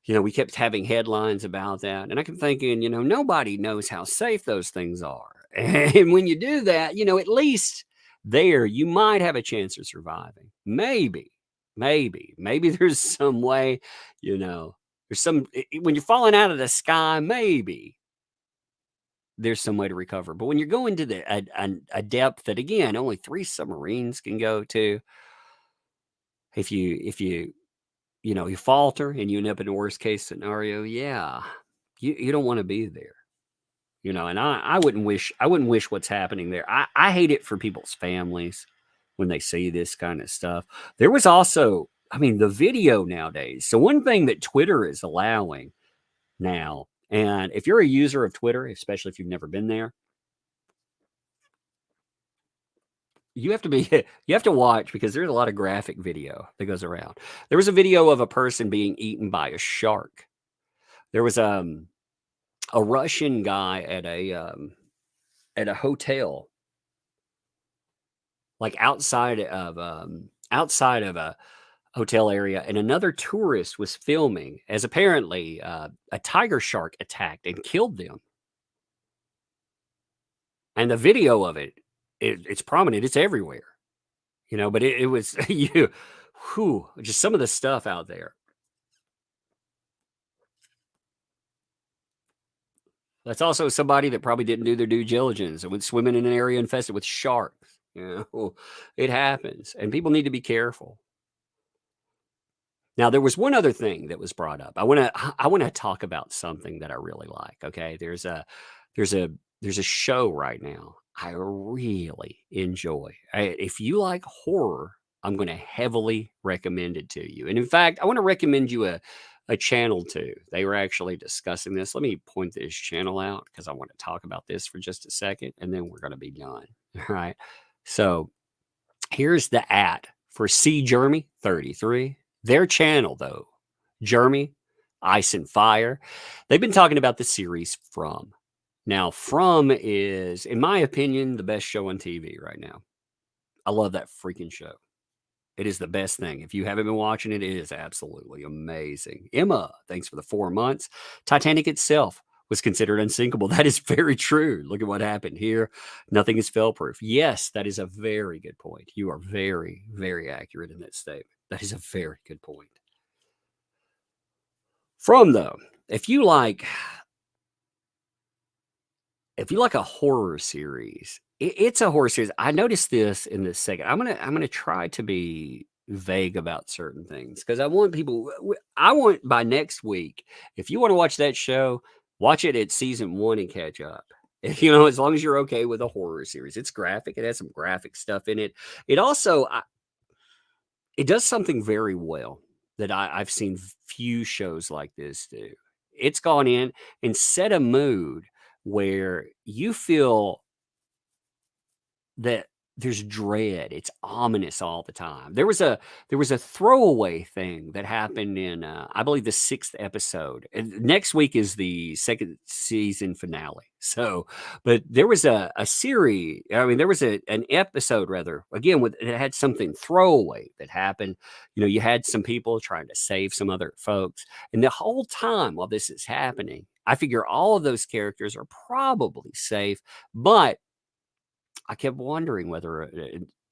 We kept having headlines about that. And I kept thinking, nobody knows how safe those things are. And when you do that, at least there you might have a chance of surviving. Maybe there's some way, there's some, when you're falling out of the sky, maybe there's some way to recover. But when you're going to a depth that, again, only 3 submarines can go to, if you falter and you end up in the worst case scenario, you don't want to be there. And I wouldn't wish what's happening there. I hate it for people's families when they see this kind of stuff. There was also, the video nowadays. So one thing that Twitter is allowing now, and if you're a user of Twitter, especially if you've never been there, you have to watch, because there's a lot of graphic video that goes around. There was a video of a person being eaten by a shark. There was a Russian guy at a hotel, like outside of a hotel area, and another tourist was filming as apparently a tiger shark attacked and killed them. And the video of it's prominent, it's everywhere, but it was just some of the stuff out there. That's also somebody that probably didn't do their due diligence and went swimming in an area infested with sharks. It happens, and people need to be careful. Now, there was one other thing that was brought up. I want to talk about something that I really like. Okay, there's a show right now I really enjoy. If you like horror, I'm going to heavily recommend it to you. And in fact, I want to recommend you a channel too. They were actually discussing this. Let me point this channel out because I want to talk about this for just a second, and then we're going to be done. All right. So here's the @ for C Jeremy 33. Their channel, though, Jeremy, Ice and Fire. They've been talking about the series From. Now, From is, in my opinion, the best show on TV right now. I love that freaking show. It is the best thing. If you haven't been watching it, it is absolutely amazing. Emma, thanks for the 4 months. Titanic itself was considered unsinkable. That is very true. Look at what happened here. Nothing is fail-proof. Yes, that is a very good point. You are very, very accurate in that statement. That is a very good point. From, though, if you like a horror series, it's a horror series. I noticed this in this second. I'm gonna try to be vague about certain things because I want by next week, if you want to watch that show, watch it at season 1 and catch up. As long as you're okay with a horror series. It's graphic. It has some graphic stuff in it. It also it does something very well that I've seen few shows like this do. It's gone in and set a mood where you feel that there's dread. It's ominous all the time. There was a throwaway thing that happened in I believe the 6th episode. And next week is the 2nd season finale. So, but there was a series. There was an episode rather. Again, it had something throwaway that happened. You had some people trying to save some other folks, and the whole time while this is happening, I figure all of those characters are probably safe, but I kept wondering whether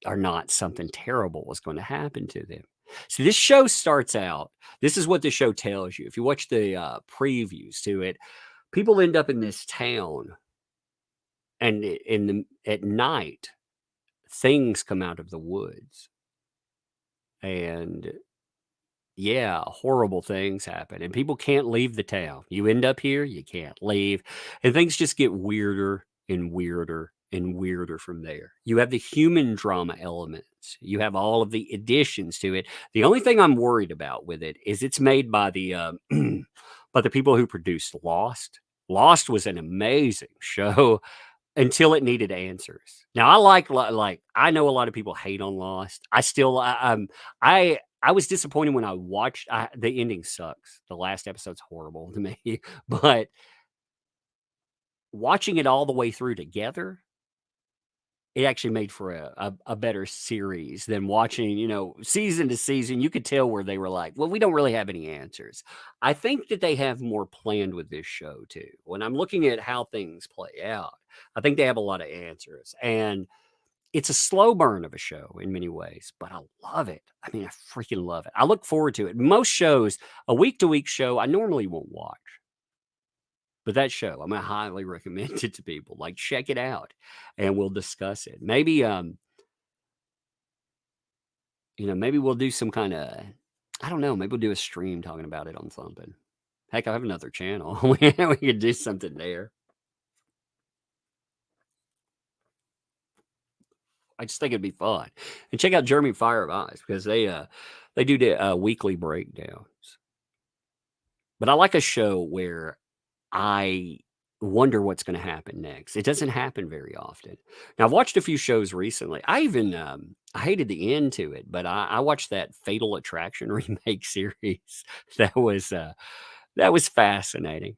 or not something terrible was going to happen to them. So this show starts out, this is what the show tells you. If you watch the previews to it, people end up in this town, and at night, things come out of the woods. And yeah, horrible things happen, and people can't leave the town. You end up here, you can't leave, and things just get weirder and weirder and weirder from there. You have the human drama elements. You have all of the additions to it. The only thing I'm worried about with it is it's made by the by the people who produced Lost. Lost was an amazing show until it needed answers. Now I like I know a lot of people hate on Lost. I was disappointed when I watched. The ending sucks. The last episode's horrible to me, but watching it all the way through together, it actually made for a better series than watching, season to season. You could tell where they were like, well, we don't really have any answers. I think that they have more planned with this show too. When I'm looking at how things play out, I think they have a lot of answers, and it's a slow burn of a show in many ways, but I love it. I mean, I freaking love it. I look forward to it. Most shows, a week-to-week show, I normally won't watch. But that show, I'm going to highly recommend it to people. Like, check it out, and we'll discuss it. Maybe, maybe we'll do some kind of, I don't know, maybe we'll do a stream talking about it on something. Heck, I have another channel. We could do something there. I just think it'd be fun. And check out Jeremy Fire of Eyes, because they do the weekly breakdowns. But I like a show where I wonder what's going to happen next. It doesn't happen very often. Now, I've watched a few shows recently. I even I hated the end to it, but I watched that Fatal Attraction remake series. That was fascinating.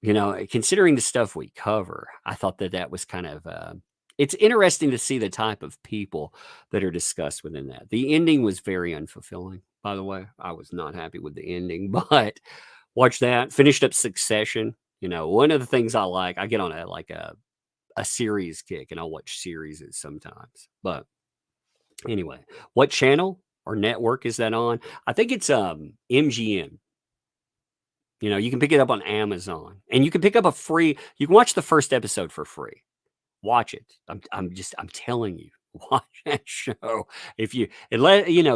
Considering the stuff we cover, I thought that was kind of it's interesting to see the type of people that are discussed within that. The ending was very unfulfilling, by the way. I was not happy with the ending, but watch that. Finished up Succession. One of the things I like, I get on a series kick, and I'll watch series sometimes. But anyway, what channel or network is that on? I think it's MGM. You can pick it up on Amazon, and you can pick up you can watch the first episode for free. Watch it. I'm telling you, watch that show.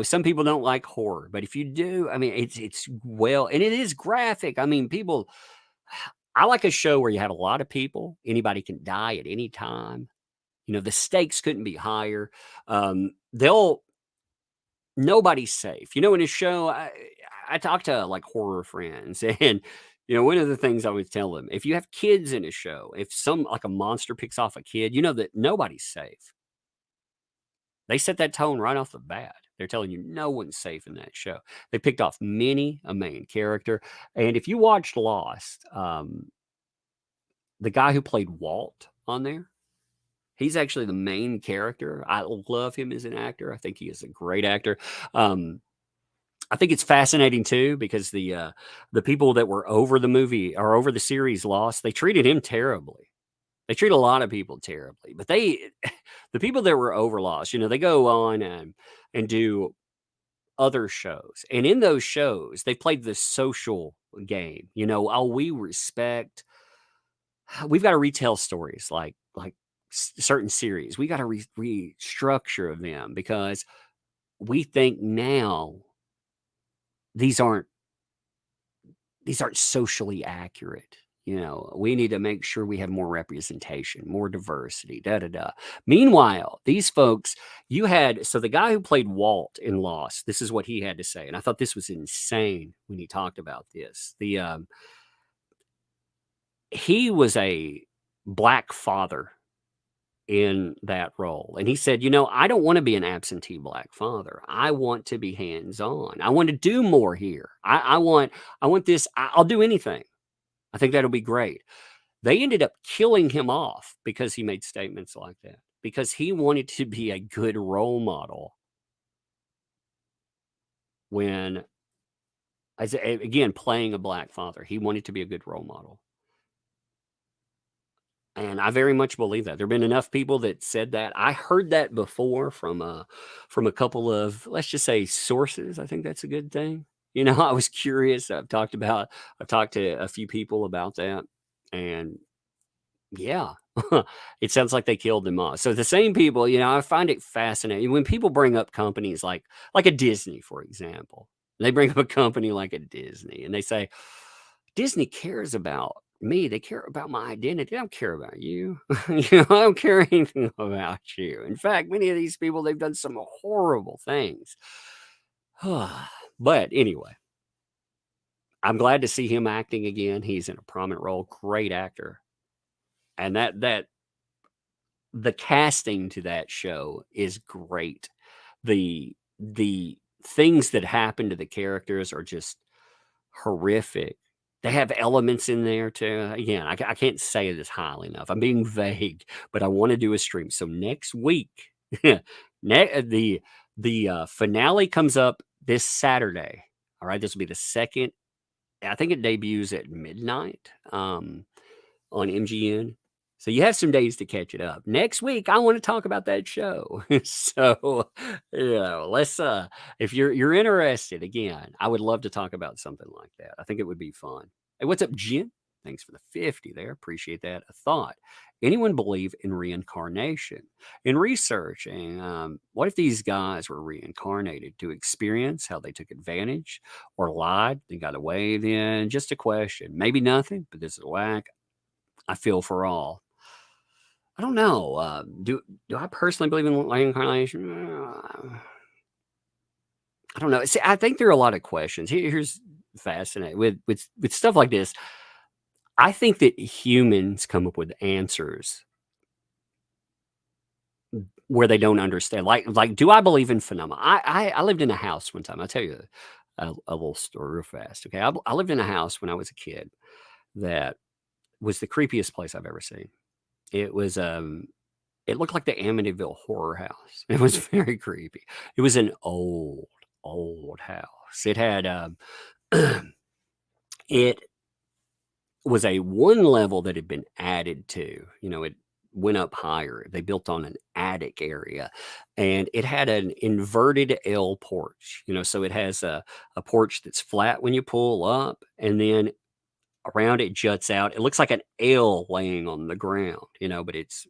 Some people don't like horror, but if you do, I mean, it's and it is graphic. I mean, I like a show where you have a lot of people. Anybody can die at any time. The stakes couldn't be higher. Nobody's safe. In a show, I talk to like horror friends, and one of the things I would tell them, if you have kids in a show, if a monster picks off a kid, that nobody's safe. They set that tone right off the bat. They're telling you no one's safe in that show. They picked off many a main character. And if you watched Lost, the guy who played Walt on there, he's actually the main character. I love him as an actor. I think he is a great actor. I think it's fascinating too, because the people that were over the movie or over the series Lost, they treated him terribly. They treat a lot of people terribly, but the people that were over Lost, they go on and do other shows, and in those shows, they played the social game. We've got to retell stories like certain series. We got to restructure them because we think now these aren't socially accurate. We need to make sure we have more representation, more diversity, Meanwhile, these folks, so the guy who played Walt in Lost, this is what he had to say. And I thought this was insane when he talked about this. He was a black father in that role. And he said, I don't want to be an absentee black father. I want to be hands-on. I want to do more here. I want this. I'll do anything. I think that'll be great. They ended up killing him off because he made statements like that, because he wanted to be a good role model when, again, playing a black father. He wanted to be a good role model. And I very much believe that. There have been enough people that said that. I heard that before from a couple of, let's just say, sources. I think that's a good thing. You know, I was curious. I've talked to a few people about that, and yeah, it sounds like they killed them off. So the same people, you know, I find it fascinating when people bring up companies like a Disney, for example. They bring up a company like a Disney, and they say Disney cares about me. They care about my identity. They don't care about you. You know, I don't care anything about you. In fact, many of these people, they've done some horrible things. But anyway, I'm glad to see him acting again. He's in a prominent role, great actor. And that the casting to that show is great. The things that happen to the characters are just horrific. They have elements in there too. Again, I can't say this highly enough. I'm being vague, but I want to do a stream. So next week, the finale comes up this Saturday. All right, this will be the second. I think it debuts at midnight on MGN. So you have some days to catch it up. Next week, I want to talk about that show. So, you know, let's if you're interested, again, I would love to talk about something like that. I think it would be fun. Hey, what's up, Jen? Thanks for the 50 there. Appreciate that. A thought. Anyone believe in reincarnation? In researching, what if these guys were reincarnated to experience how they took advantage or lied and got away? Then just a question. Maybe nothing, but this is whack. I feel for all. I don't know. Do I personally believe in reincarnation? I don't know. See, I think there are a lot of questions. Here's fascinating with stuff like this. I think that humans come up with answers where they don't understand. Like, do I believe in phenomena? I lived in a house one time. I'll tell you a little story real fast. Okay, I lived in a house when I was a kid that was the creepiest place I've ever seen. It was it looked like the Amityville horror house. It was very creepy. It was an old house. It had it was a one level that had been added to. You know, it went up higher. They built on an attic area, and it had an inverted L porch. You know, so it has a porch that's flat when you pull up, and then around it juts out. It looks like an L laying on the ground, you know, but it's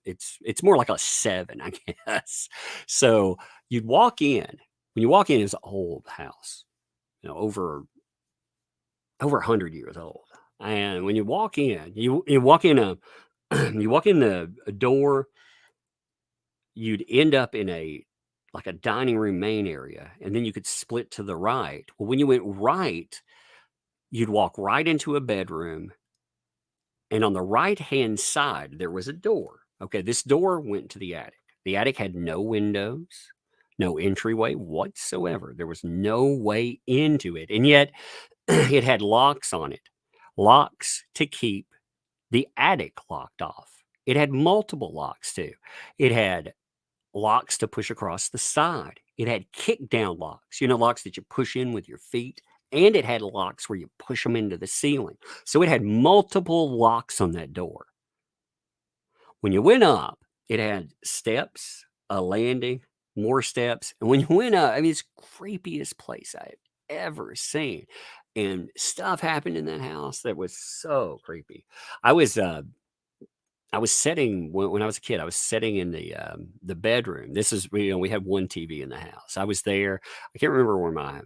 more like a 7, I guess. So you'd walk in. When you walk in, it's an old house, you know, over 100 years old. And when you walk in, you walk in you walk in the door, you'd end up in a dining room main area, and then you could split to the right. Well, when you went right, you'd walk right into a bedroom, and on the right-hand side, there was a door. Okay, this door went to the attic. The attic had no windows, no entryway whatsoever. There was no way into it, and yet it had locks on it, locks to keep the attic locked off. It had multiple locks, too. It had locks to push across the side. It had kick-down locks, you know, locks that you push in with your feet. And it had locks where you push them into the ceiling. So it had multiple locks on that door. When you went up, it had steps, a landing, more steps. And when you went up, I mean, it's the creepiest place I've ever seen. And stuff happened in that house that was so creepy. I was sitting when I was a kid. I was sitting in the bedroom. This is, you know, we had one TV in the house. I was there. I can't remember where my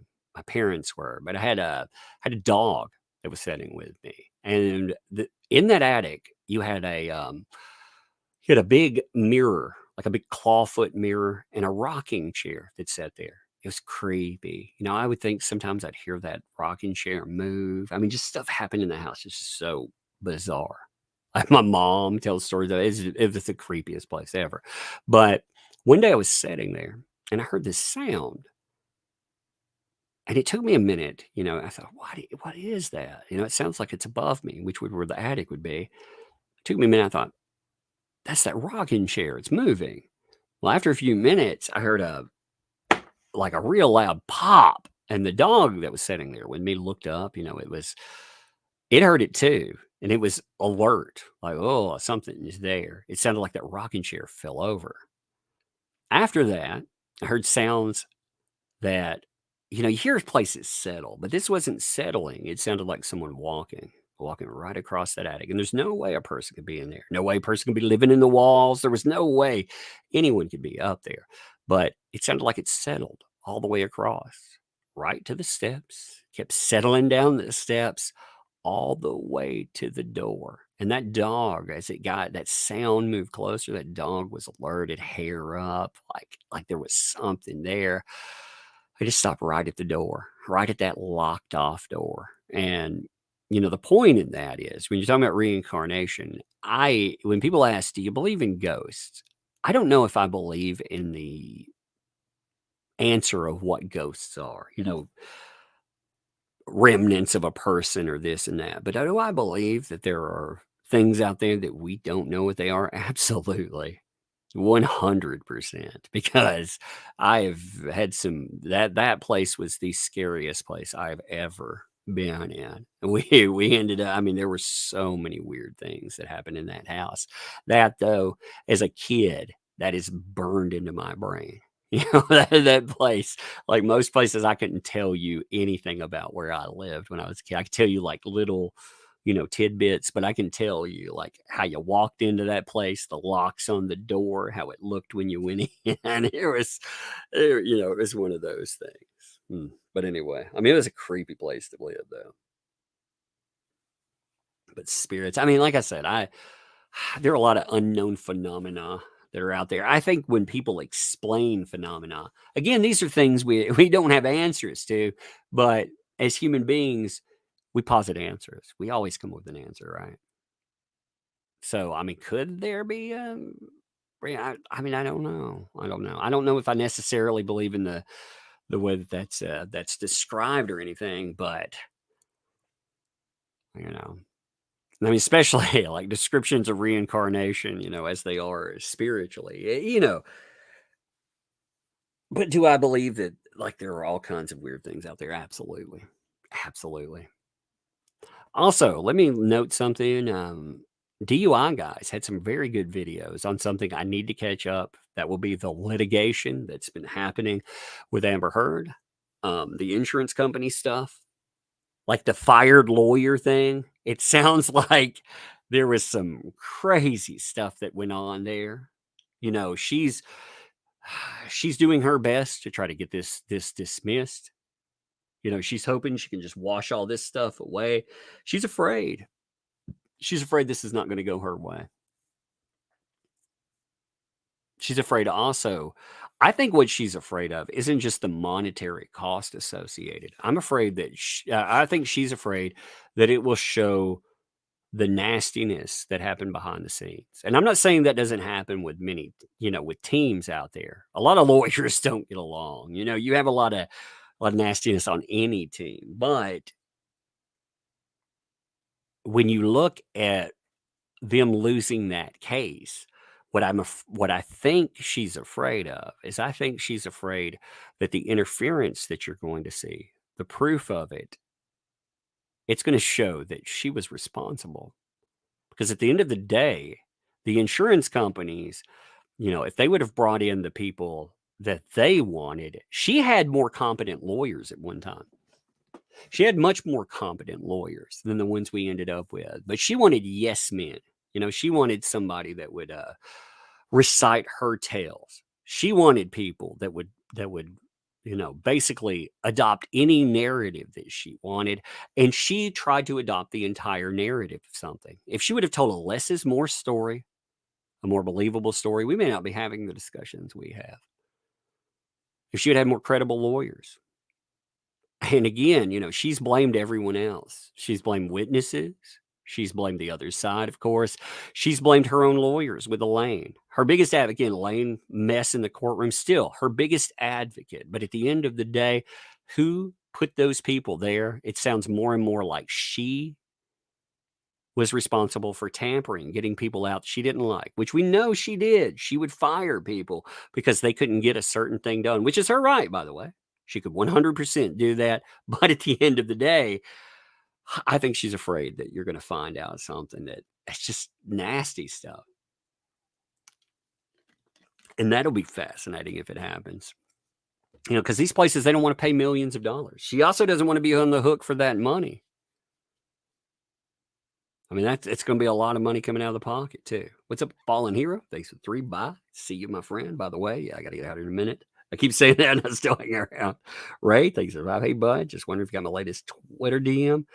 parents were, but I had a dog that was sitting with me, and in that attic you had a big mirror, like a big clawfoot mirror, and a rocking chair that sat there. It was creepy. You know, I would think sometimes I'd hear that rocking chair move. I mean, just stuff happened in the house. It's just so bizarre. Like my mom tells stories of it. It's the creepiest place ever. But one day I was sitting there and I heard this sound. And it took me a minute, you know. I thought, what is that? You know, it sounds like it's above me, which would where the attic would be. It took me a minute. I thought, that's that rocking chair. It's moving. Well, after a few minutes, I heard a real loud pop, and the dog that was sitting there with me looked up. You know, it heard it too, and it was alert, like, oh, something is there. It sounded like that rocking chair fell over. After that, I heard sounds that, you hear places settle, but this wasn't settling. It sounded like someone walking right across that attic. And there's no way a person could be in there. No way a person could be living in the walls. There was no way anyone could be up there. But it sounded like it settled all the way across, right to the steps, kept settling down the steps all the way to the door. And that dog, as it got that sound moved closer, that dog was alerted, hair up, like there was something there. I just stopped right at the door, right at that locked off door. And the point in that is when you're talking about reincarnation, when people ask, do you believe in ghosts? I don't know if I believe in the answer of what ghosts are, remnants of a person or this and that. But do I believe that there are things out there that we don't know what they are? Absolutely. 100%, because I've had that place was the scariest place I've ever been in. We ended up, there were so many weird things that happened in that house. That, though, as a kid, that is burned into my brain. That place, like most places, I couldn't tell you anything about where I lived when I was a kid. I could tell you like little tidbits, but I can tell you like how you walked into that place, the locks on the door, how it looked when you went in. It was one of those things. But anyway, it was a creepy place to live, though. But spirits, like I said, there are a lot of unknown phenomena that are out there. I think when people explain phenomena, again, these are things we don't have answers to, but as human beings, we posit answers. We always come with an answer, right? So, could there be? I don't know. I don't know if I necessarily believe in the way that's described or anything, but especially like descriptions of reincarnation, as they are spiritually, But do I believe that like there are all kinds of weird things out there? Absolutely, absolutely. Also, let me note something. DUI guys had some very good videos on something I need to catch up. That will be the litigation that's been happening with Amber Heard, the insurance company stuff, like the fired lawyer thing. It sounds like there was some crazy stuff that went on there. She's doing her best to try to get this dismissed. She's hoping she can just wash all this stuff away. She's afraid. She's afraid this is not going to go her way. She's afraid also. I think what she's afraid of isn't just the monetary cost associated. I'm afraid that I think she's afraid that it will show the nastiness that happened behind the scenes. And I'm not saying that doesn't happen with many, with teams out there. A lot of lawyers don't get along. You have a lot of nastiness on any team. But when you look at them losing that case, what I think she's afraid of is I think she's afraid that the interference that you're going to see, the proof of it, it's going to show that she was responsible. Because at the end of the day, the insurance companies, if they would have brought in the people that they wanted, she had more competent lawyers at one time. She had much more competent lawyers than the ones we ended up with. But she wanted yes men. She wanted somebody that would recite her tales. She wanted people that would basically adopt any narrative that she wanted. And she tried to adopt the entire narrative of something. If she would have told a less is more story, a more believable story, we may not be having the discussions we have. If she had had more credible lawyers. And again, she's blamed everyone else. She's blamed witnesses. She's blamed the other side, of course. She's blamed her own lawyers with Elaine. Her biggest advocate, Elaine, mess in the courtroom, still her biggest advocate. But at the end of the day, who put those people there? It sounds more and more like she was responsible for tampering, getting people out she didn't like, which we know she did. She would fire people because they couldn't get a certain thing done, which is her right, by the way. She could 100% do that. But at the end of the day, I think she's afraid that you're going to find out something that it's just nasty stuff. And that'll be fascinating if it happens. You know, because these places, they don't want to pay millions of dollars. She also doesn't want to be on the hook for that money. I mean, it's going to be a lot of money coming out of the pocket, too. What's up, Fallen Hero? Thanks for 3. Bye. See you, my friend. By the way, I got to get out in a minute. I keep saying that and I'm still hanging around. Ray, thanks for 5. Hey, bud. Just wondering if you got my latest Twitter DM.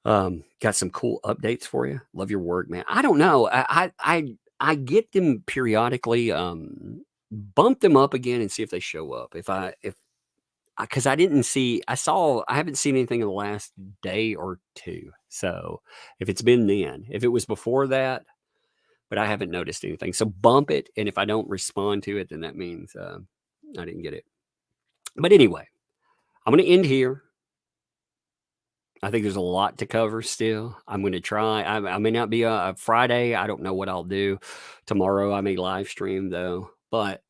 Got some cool updates for you. Love your work, man. I don't know. I get them periodically. Bump them up again and see if they show up. Because I haven't seen anything in the last day or 2. So if it's been then, if it was before that, but I haven't noticed anything. So bump it. And if I don't respond to it, then that means I didn't get it. But anyway, I'm going to end here. I think there's a lot to cover still. I'm going to try. I may not be a Friday. I don't know what I'll do. Tomorrow I may live stream though. But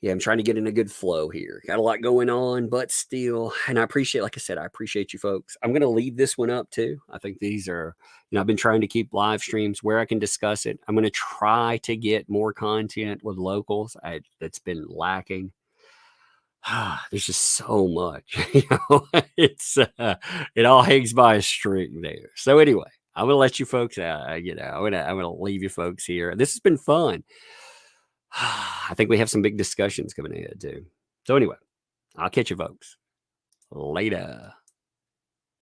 yeah, I'm trying to get in a good flow here. Got a lot going on, but still. And I appreciate, like I said, I appreciate you folks. I'm going to leave this one up too. I think these are, I've been trying to keep live streams where I can discuss it. I'm going to try to get more content with locals. That's been lacking. There's just so much, it's it all hangs by a string there. So anyway, I'm gonna let you folks I'm gonna leave you folks here. This has been fun. I think we have some big discussions coming ahead too. So anyway, I'll catch you folks later.